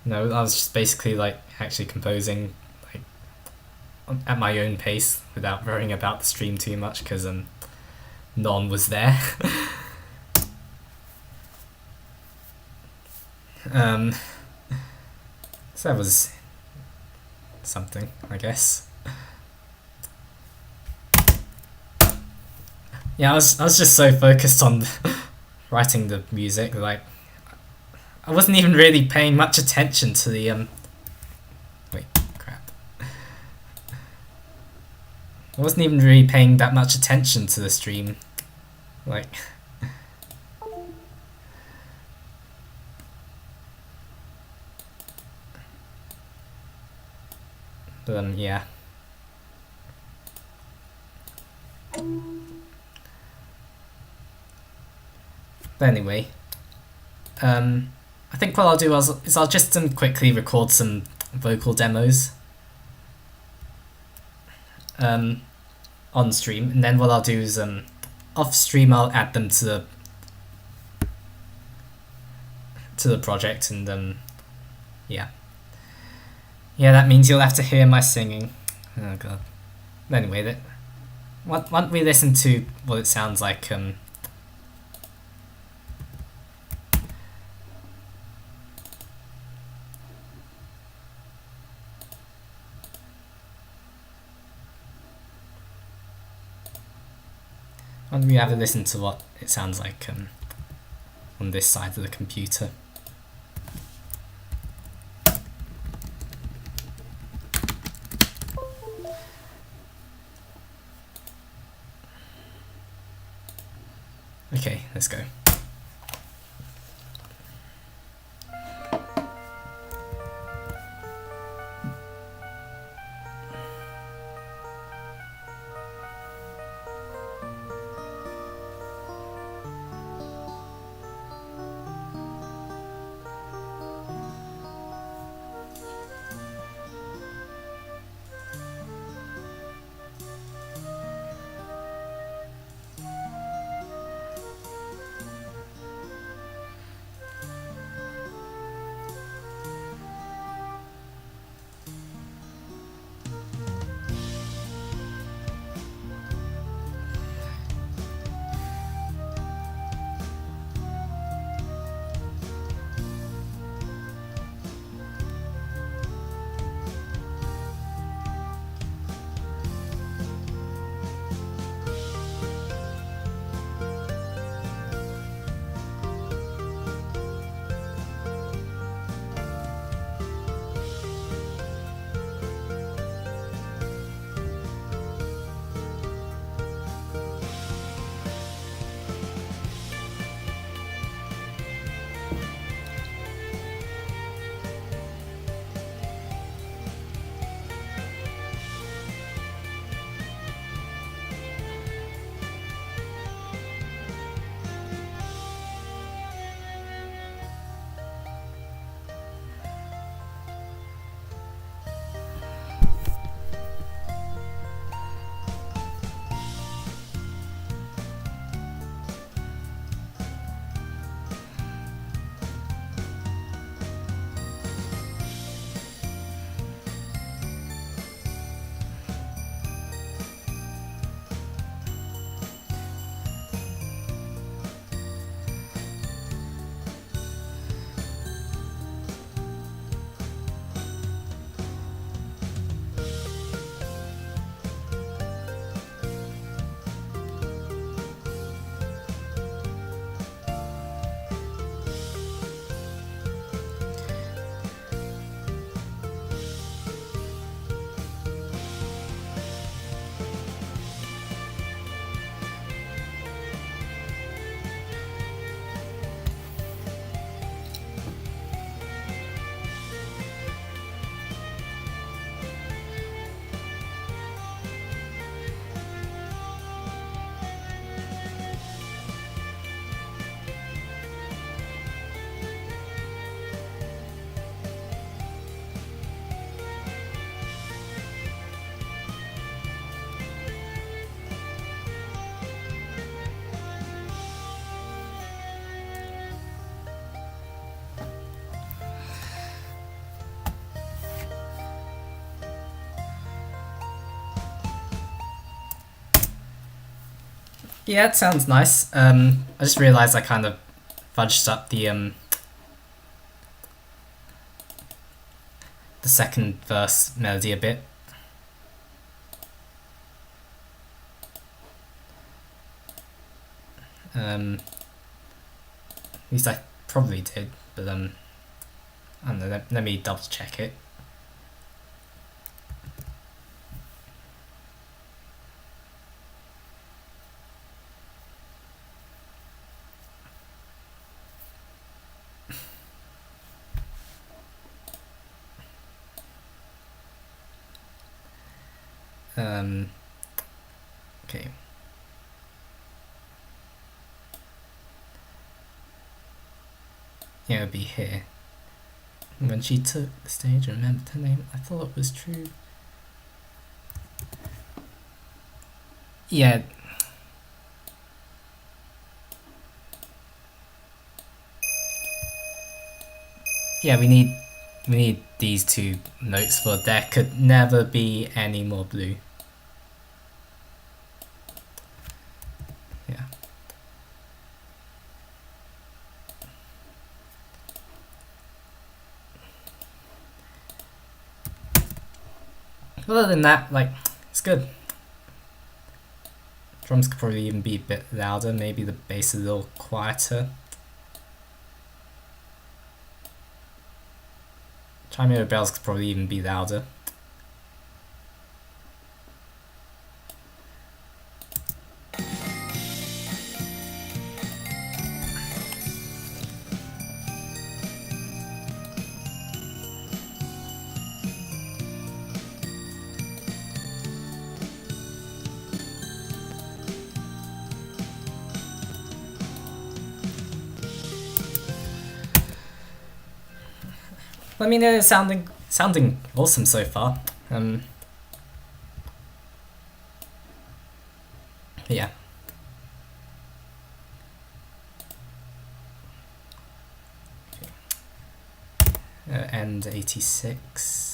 You know, I was just basically like actually composing like at my own pace without worrying about the stream too much, because no one was there. So that was something, I guess. Yeah, I was just so focused on writing the music, like I wasn't even really paying much attention to the wait, crap. I wasn't even really paying that much attention to the stream, like. But yeah. But anyway, I think what I'll do is I'll just quickly record some vocal demos on stream, and then what I'll do is off stream I'll add them to the project, and yeah. Yeah, that means you'll have to hear my singing. Oh god. Anyway, once we listen to what it sounds like, once we have a listen to what it sounds like on this side of the computer. Okay, let's go. Yeah, it sounds nice. I just realised I kind of fudged up the second verse melody a bit. At least I probably did, but I don't know. Let me double check it. Okay. Yeah, it would be here. When she took the stage and remembered her name, I thought it was true. Yeah. Yeah, we need these two notes for there could never be any more blue. Yeah. Other than that, like, it's good. Drums could probably even be a bit louder, maybe the bass a little quieter. Chimera bells could probably even be louder. Let me know it's sounding awesome so far. Yeah. End 86.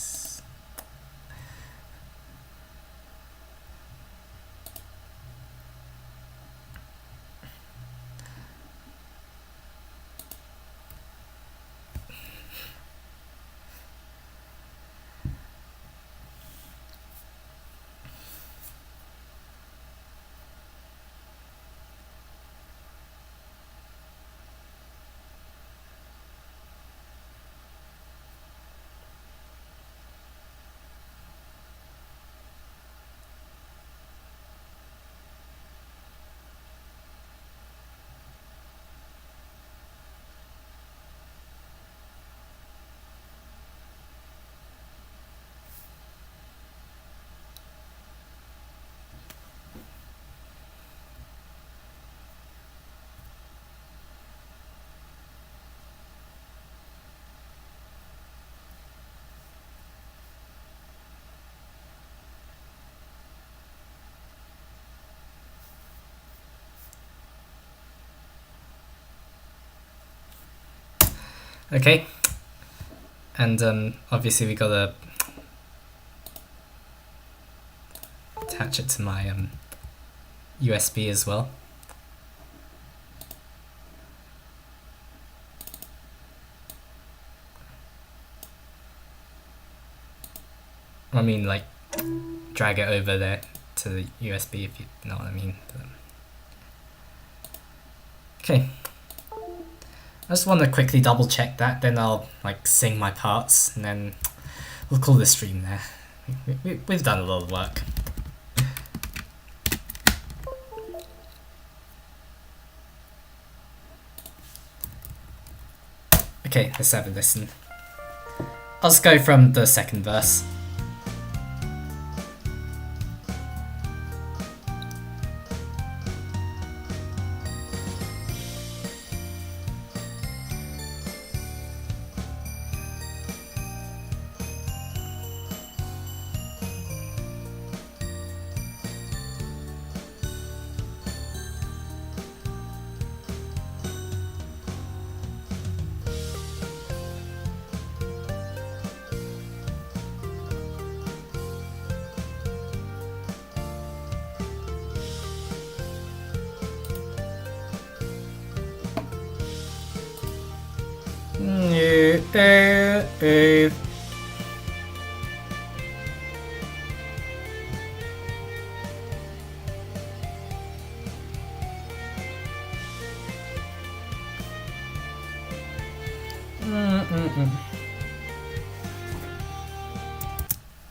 Okay. And obviously we gotta attach it to my USB as well. I mean, like, drag it over there to the USB, if you know what I mean. Okay. I just want to quickly double check that, then I'll like sing my parts, and then we'll call the stream there. We've done a lot of work. Okay, let's have a listen. I'll just go from the second verse.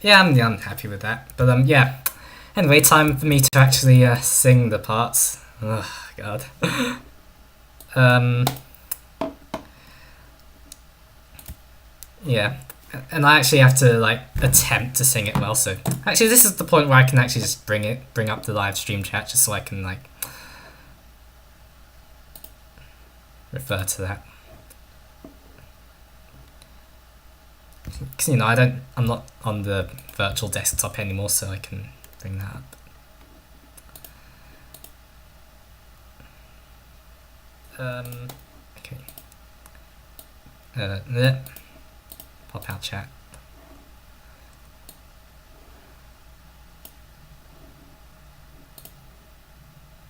Yeah, I'm happy with that. But yeah. Anyway, time for me to actually sing the parts. Oh god. Yeah, and I actually have to like attempt to sing it well. So actually, this is the point where I can actually just bring up the live stream chat just so I can like refer to that. Because you know I'm not on the virtual desktop anymore, so I can bring that up. Okay. Pop out chat.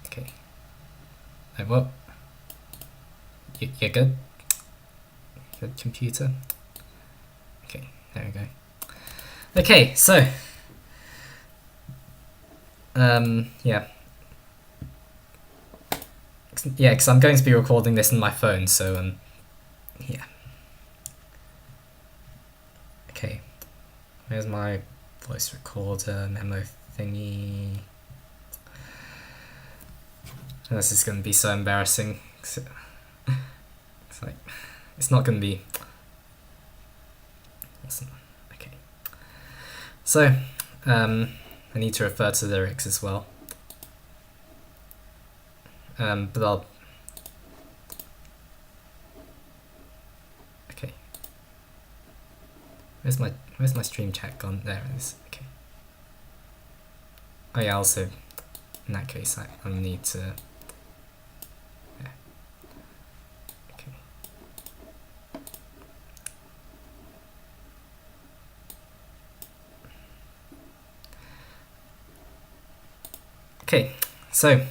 Okay. Well, you're good. Good computer. Okay, there we go. Okay, so yeah. Yeah, because I'm going to be recording this on my phone, so yeah. Okay, where's my voice recorder memo thingy? Oh, this is going to be so embarrassing. It's like, it's not going to be awesome. Okay, so I need to refer to the lyrics as well. But I'll... Okay. Where's my stream chat gone? There it is. Okay. Oh yeah, also, in that case, I'll need to... Yeah. Okay. Okay, so...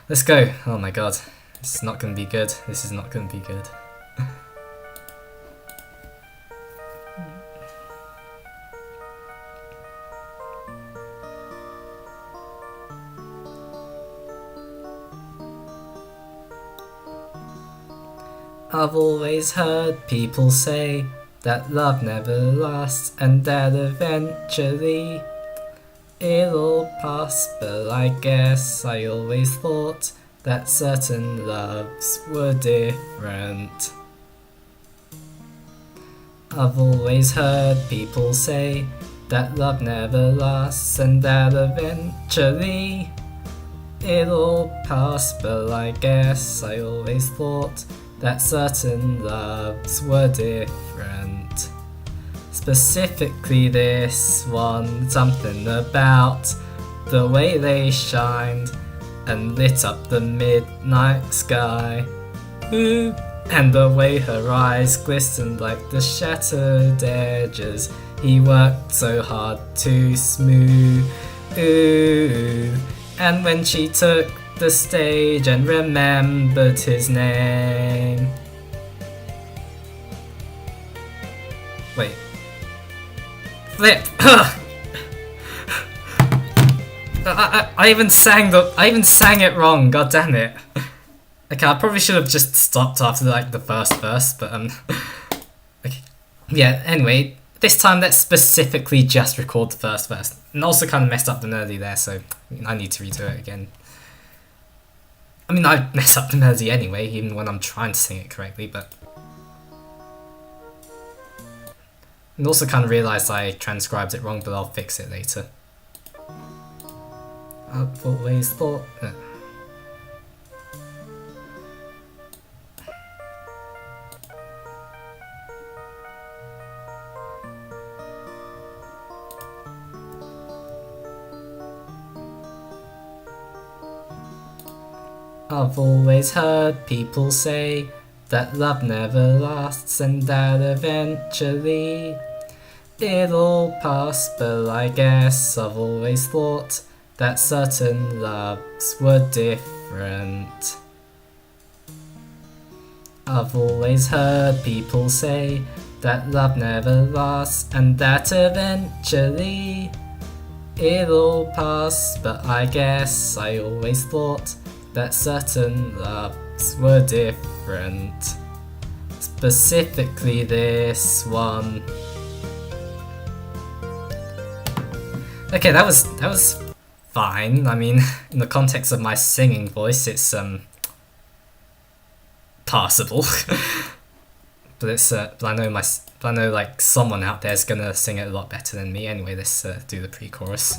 Let's go. Oh my god. This is not going to be good. This is not going to be good. I've always heard people say that love never lasts and that eventually it'll pass, but I guess I always thought that certain loves were different. I've always heard people say that love never lasts and that eventually it'll pass, but I guess I always thought that certain loves were different. Specifically this one, something about the way they shined and lit up the midnight sky. Ooh, and the way her eyes glistened like the shattered edges he worked so hard to smooth. Ooh, and when she took the stage and remembered his name. Wait. Flip! I even sang it wrong, god damn it. Okay, I probably should have just stopped after like the first verse, but okay. Yeah, anyway, this time let's specifically just record the first verse. And also kind of messed up the melody there, so I need to redo it again. I mean, I mess up the melody anyway, even when I'm trying to sing it correctly, but... And also kind of realised I transcribed it wrong, but I'll fix it later. I've always thought... I've always heard people say that love never lasts and that eventually it'll pass, but I guess I've always thought that certain loves were different. I've always heard people say that love never lasts and that eventually it'll pass, but I guess I always thought that certain loves were different. Specifically this one. Okay, that was fine. I mean, in the context of my singing voice, it's passable. But it's but I know like someone out there is gonna sing it a lot better than me. Anyway, let's do the pre-chorus.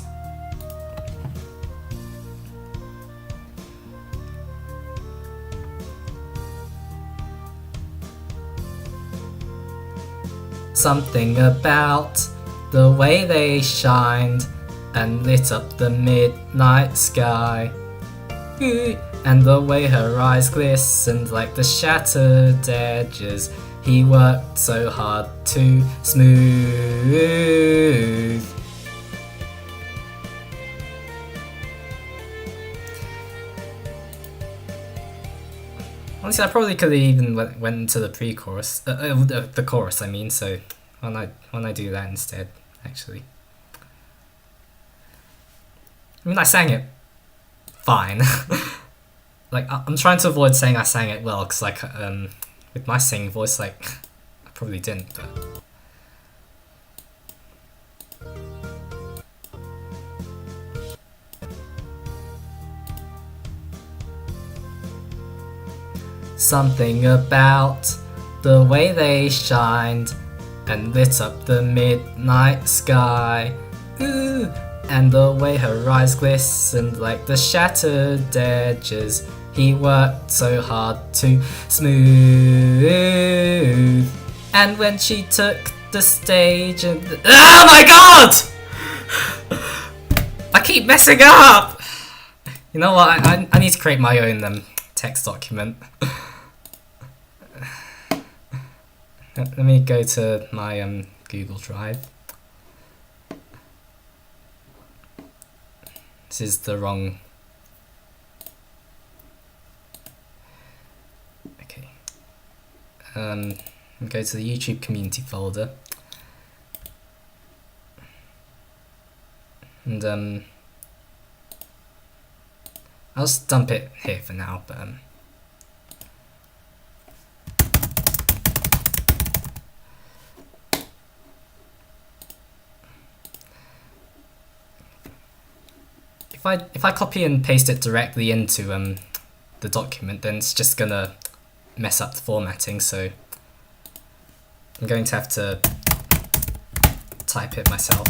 Something about the way they shined and lit up the midnight sky. Ooh, and the way her eyes glistened like the shattered edges he worked so hard to smooth. Honestly, I probably could have even went into the pre-chorus, the chorus. I mean, so why not I do that instead? Actually, I mean, I sang it fine. Like, I'm trying to avoid saying I sang it well, because like with my singing voice, like I probably didn't. But something about the way they shined and lit up the midnight sky. Ooh, and the way her eyes glistened like the shattered edges he worked so hard to smooth. And when she took the stage and oh my god! I keep messing up! You know what, I need to create my own text document. Let me go to my Google Drive. This is the wrong... Okay. Go to the YouTube community folder. And I'll just dump it here for now, but if I copy and paste it directly into the document, then it's just gonna mess up the formatting, so I'm going to have to type it myself.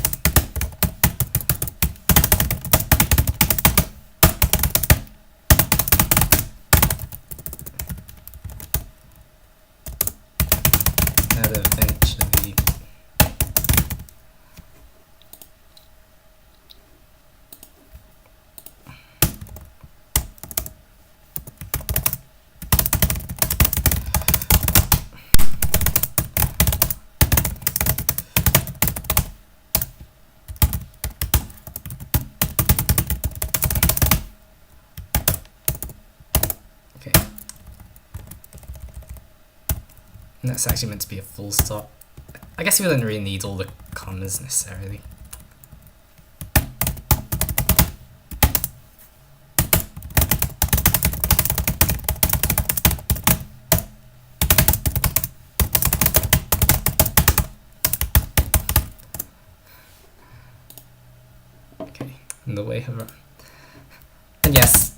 And eventually... Okay. And that's actually meant to be a full stop. I guess we don't really need all the commas necessarily. Okay, and the way her... And yes,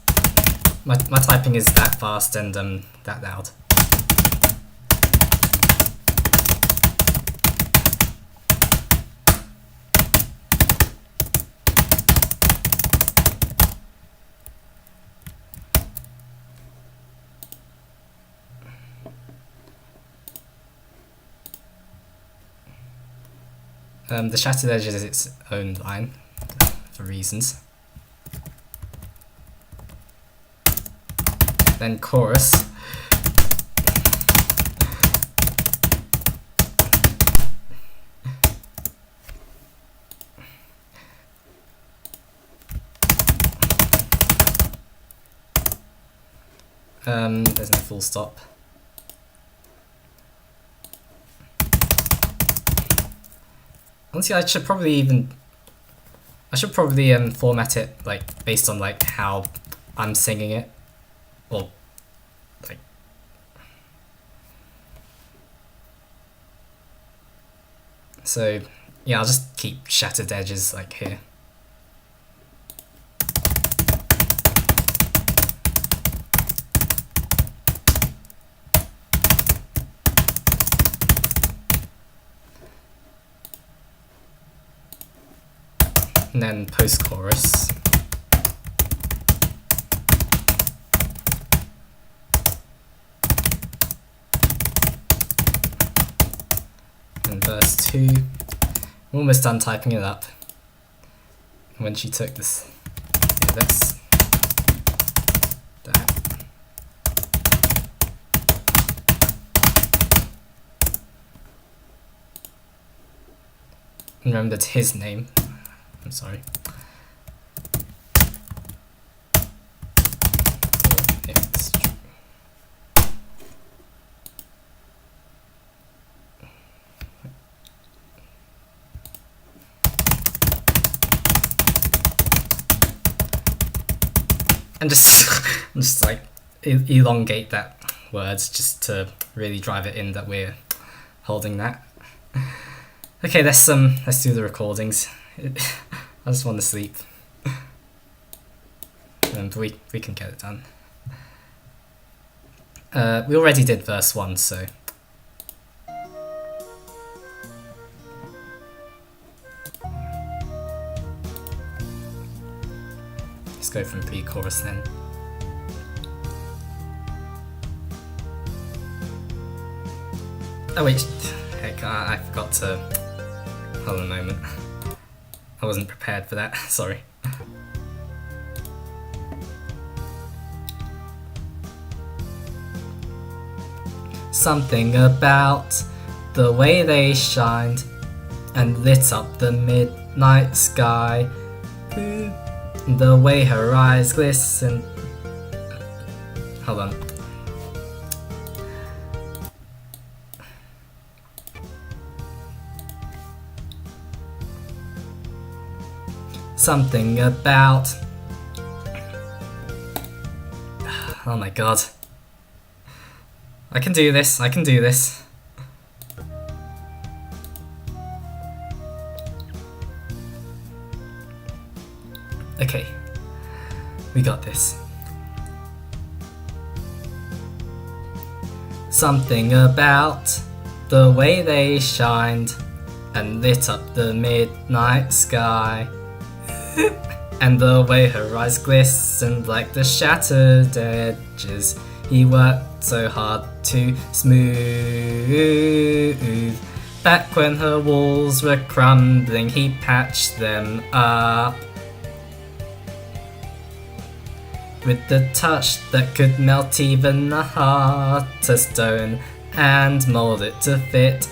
my typing is that fast and that loud. The shattered edge is its own line, for reasons. Then chorus. There's no full stop. Honestly, I should probably format it like based on like how I'm singing it, or like. So yeah, I'll just keep shattered edges like here. And then post-chorus. And verse 2. I'm almost done typing it up. When she took this. Yeah, that's that. Remembered his name. I'm sorry. And just like elongate that words just to really drive it in that we're holding that. Okay, let's do the recordings. I just want to sleep. And we can get it done. We already did verse 1, so let's go from pre-chorus then. Oh wait, heck, I forgot to... Hold on a moment. I wasn't prepared for that, sorry. Something about the way they shined and lit up the midnight sky. The way her eyes glistened. Hold on. Something about... Oh my god. I can do this, I can do this. Okay, we got this. Something about the way they shined and lit up the midnight sky. And the way her eyes glistened like the shattered edges he worked so hard to smooth. Back when her walls were crumbling, he patched them up with the touch that could melt even a heart of stone and mold it to fit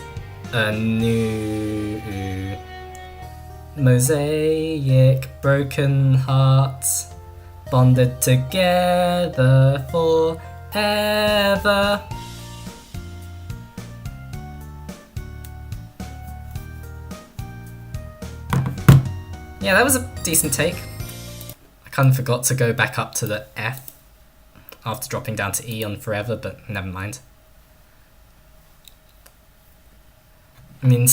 anew. Mosaic broken hearts bonded together forever. Yeah, that was a decent take. I kind of forgot to go back up to the F after dropping down to E on Forever, but never mind. I mean,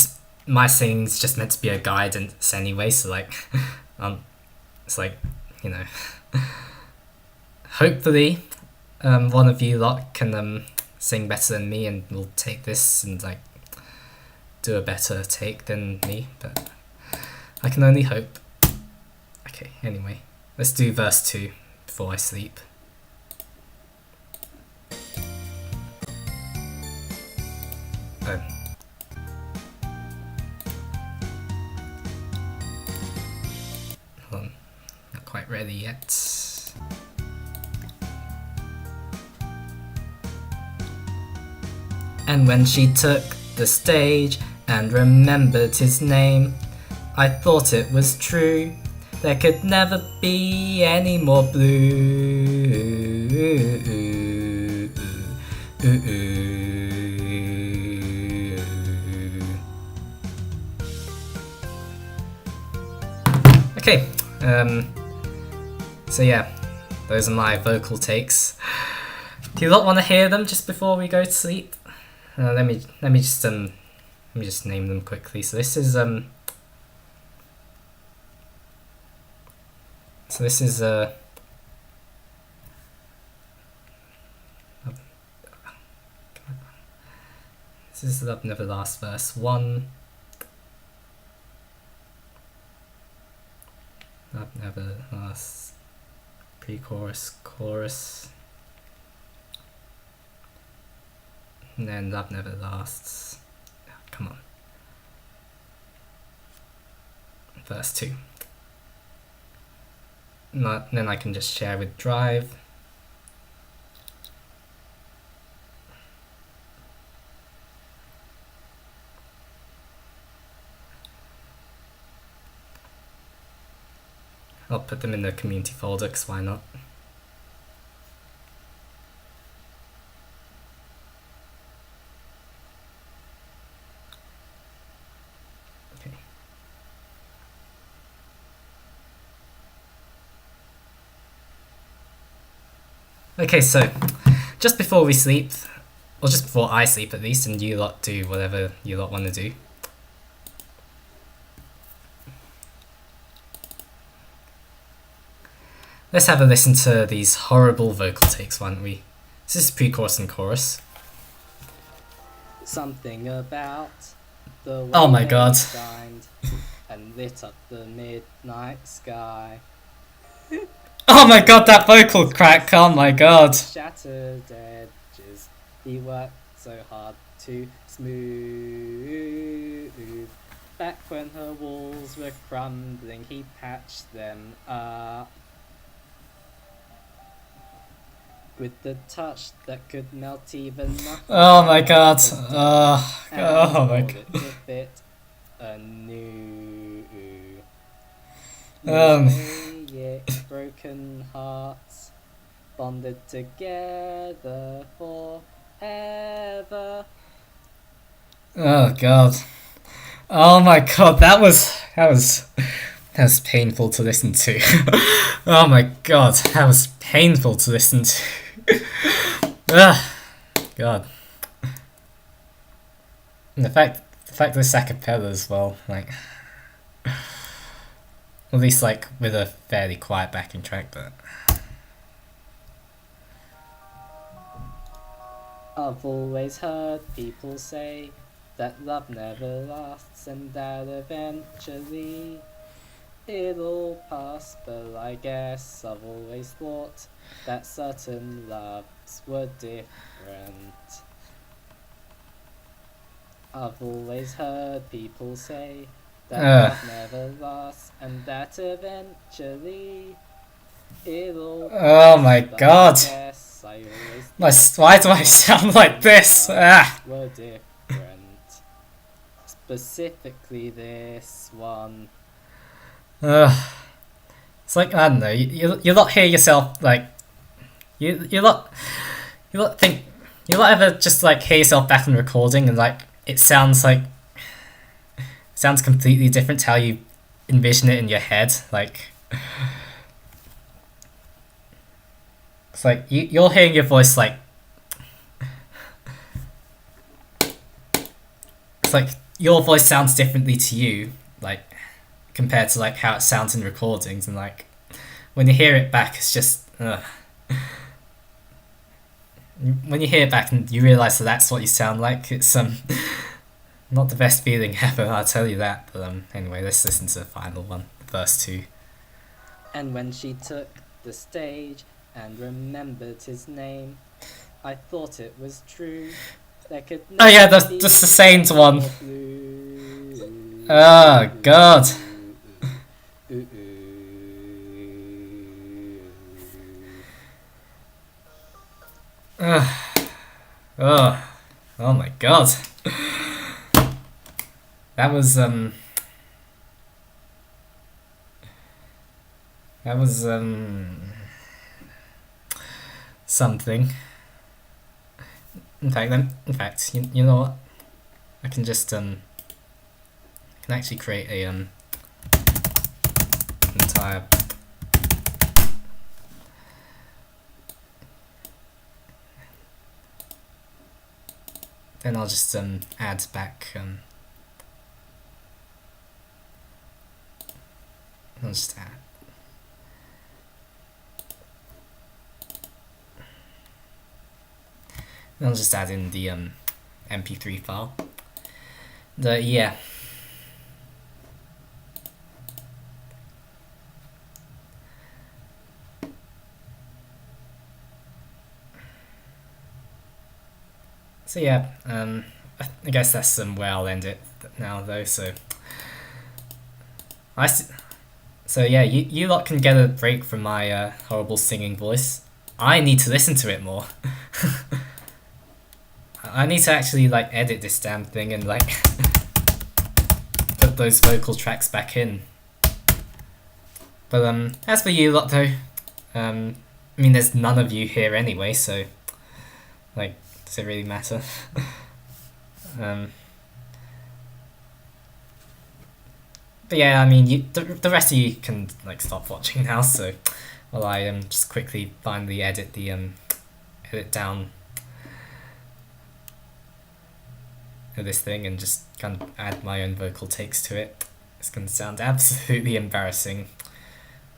my singing's just meant to be a guidance anyway, so like, it's like, you know, hopefully one of you lot can sing better than me and will take this and like do a better take than me, but I can only hope. Okay, anyway, let's do verse 2 before I sleep. Oh. Hold on, not quite ready yet. And when she took the stage and remembered his name, I thought it was true, there could never be any more blue. Okay, so yeah, those are my vocal takes. Do you not want to hear them just before we go to sleep? Let me just name them quickly. So this is Love Never Lasts verse 1. Love Never Lasts pre-chorus, chorus. And then Love Never Lasts. Come on. Verse 2. Then I can just share with Drive. I'll put them in the community folder, because why not? Okay. Okay, so just before we sleep, or just before I sleep at least, and you lot do whatever you lot want to do. Let's have a listen to these horrible vocal takes, why don't we? This is pre-chorus and chorus. Something about the way oh my god, shined and lit up the midnight sky. oh my god, that vocal crack, oh my god. Shattered edges, he worked so hard to smooth. Back when her walls were crumbling, he patched them up. With the touch that could melt even nothing. Oh my god. Oh my god. To fit anew. Broken hearts bonded together forever. Oh god. Oh my god, that was painful to listen to. Oh my god, that was painful to listen to. God. And the fact this a cappella as well, like, at least like with a fairly quiet backing track, but I've always heard people say that love never lasts and that eventually it'll pass, but I guess I've always thought that certain loves were different. I've always heard people say that love never lasts and that eventually it'll pass. Oh my god. Why do I sound like this? Were different. Specifically this one. It's like, I don't know, you lot hear yourself, like, you lot ever just like hear yourself back in the recording and like it sounds completely different to how you envision it in your head, like it's like you're hearing your voice like it's like your voice sounds differently to you, like compared to like how it sounds in recordings, and like when you hear it back it's just when you hear it back and you realise that that's what you sound like, it's not the best feeling ever, I'll tell you that. But anyway, let's listen to the final one, verse 2. And when she took the stage and remembered his name, I thought it was true. There could oh yeah, that's the Saint one. Oh god. Oh my god. That was something. In fact, you know what? I can just can actually create a then I'll just add back I'll just add. I'll just add in the MP3 file. Yeah. So yeah, I guess that's where I'll end it now though. So so yeah, you lot can get a break from my horrible singing voice. I need to listen to it more. I need to actually like edit this damn thing and like put those vocal tracks back in. But as for you lot though, I mean there's none of you here anyway, so like does it really matter? But yeah, I mean the rest of you can like stop watching now. So while I just quickly finally edit down this thing and just kind of add my own vocal takes to it. It's gonna sound absolutely embarrassing,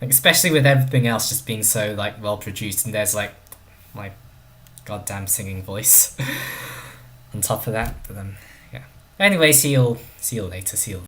like especially with everything else just being so like well produced, and there's like my goddamn singing voice on top of that. But yeah. Anyway, see you later. See you.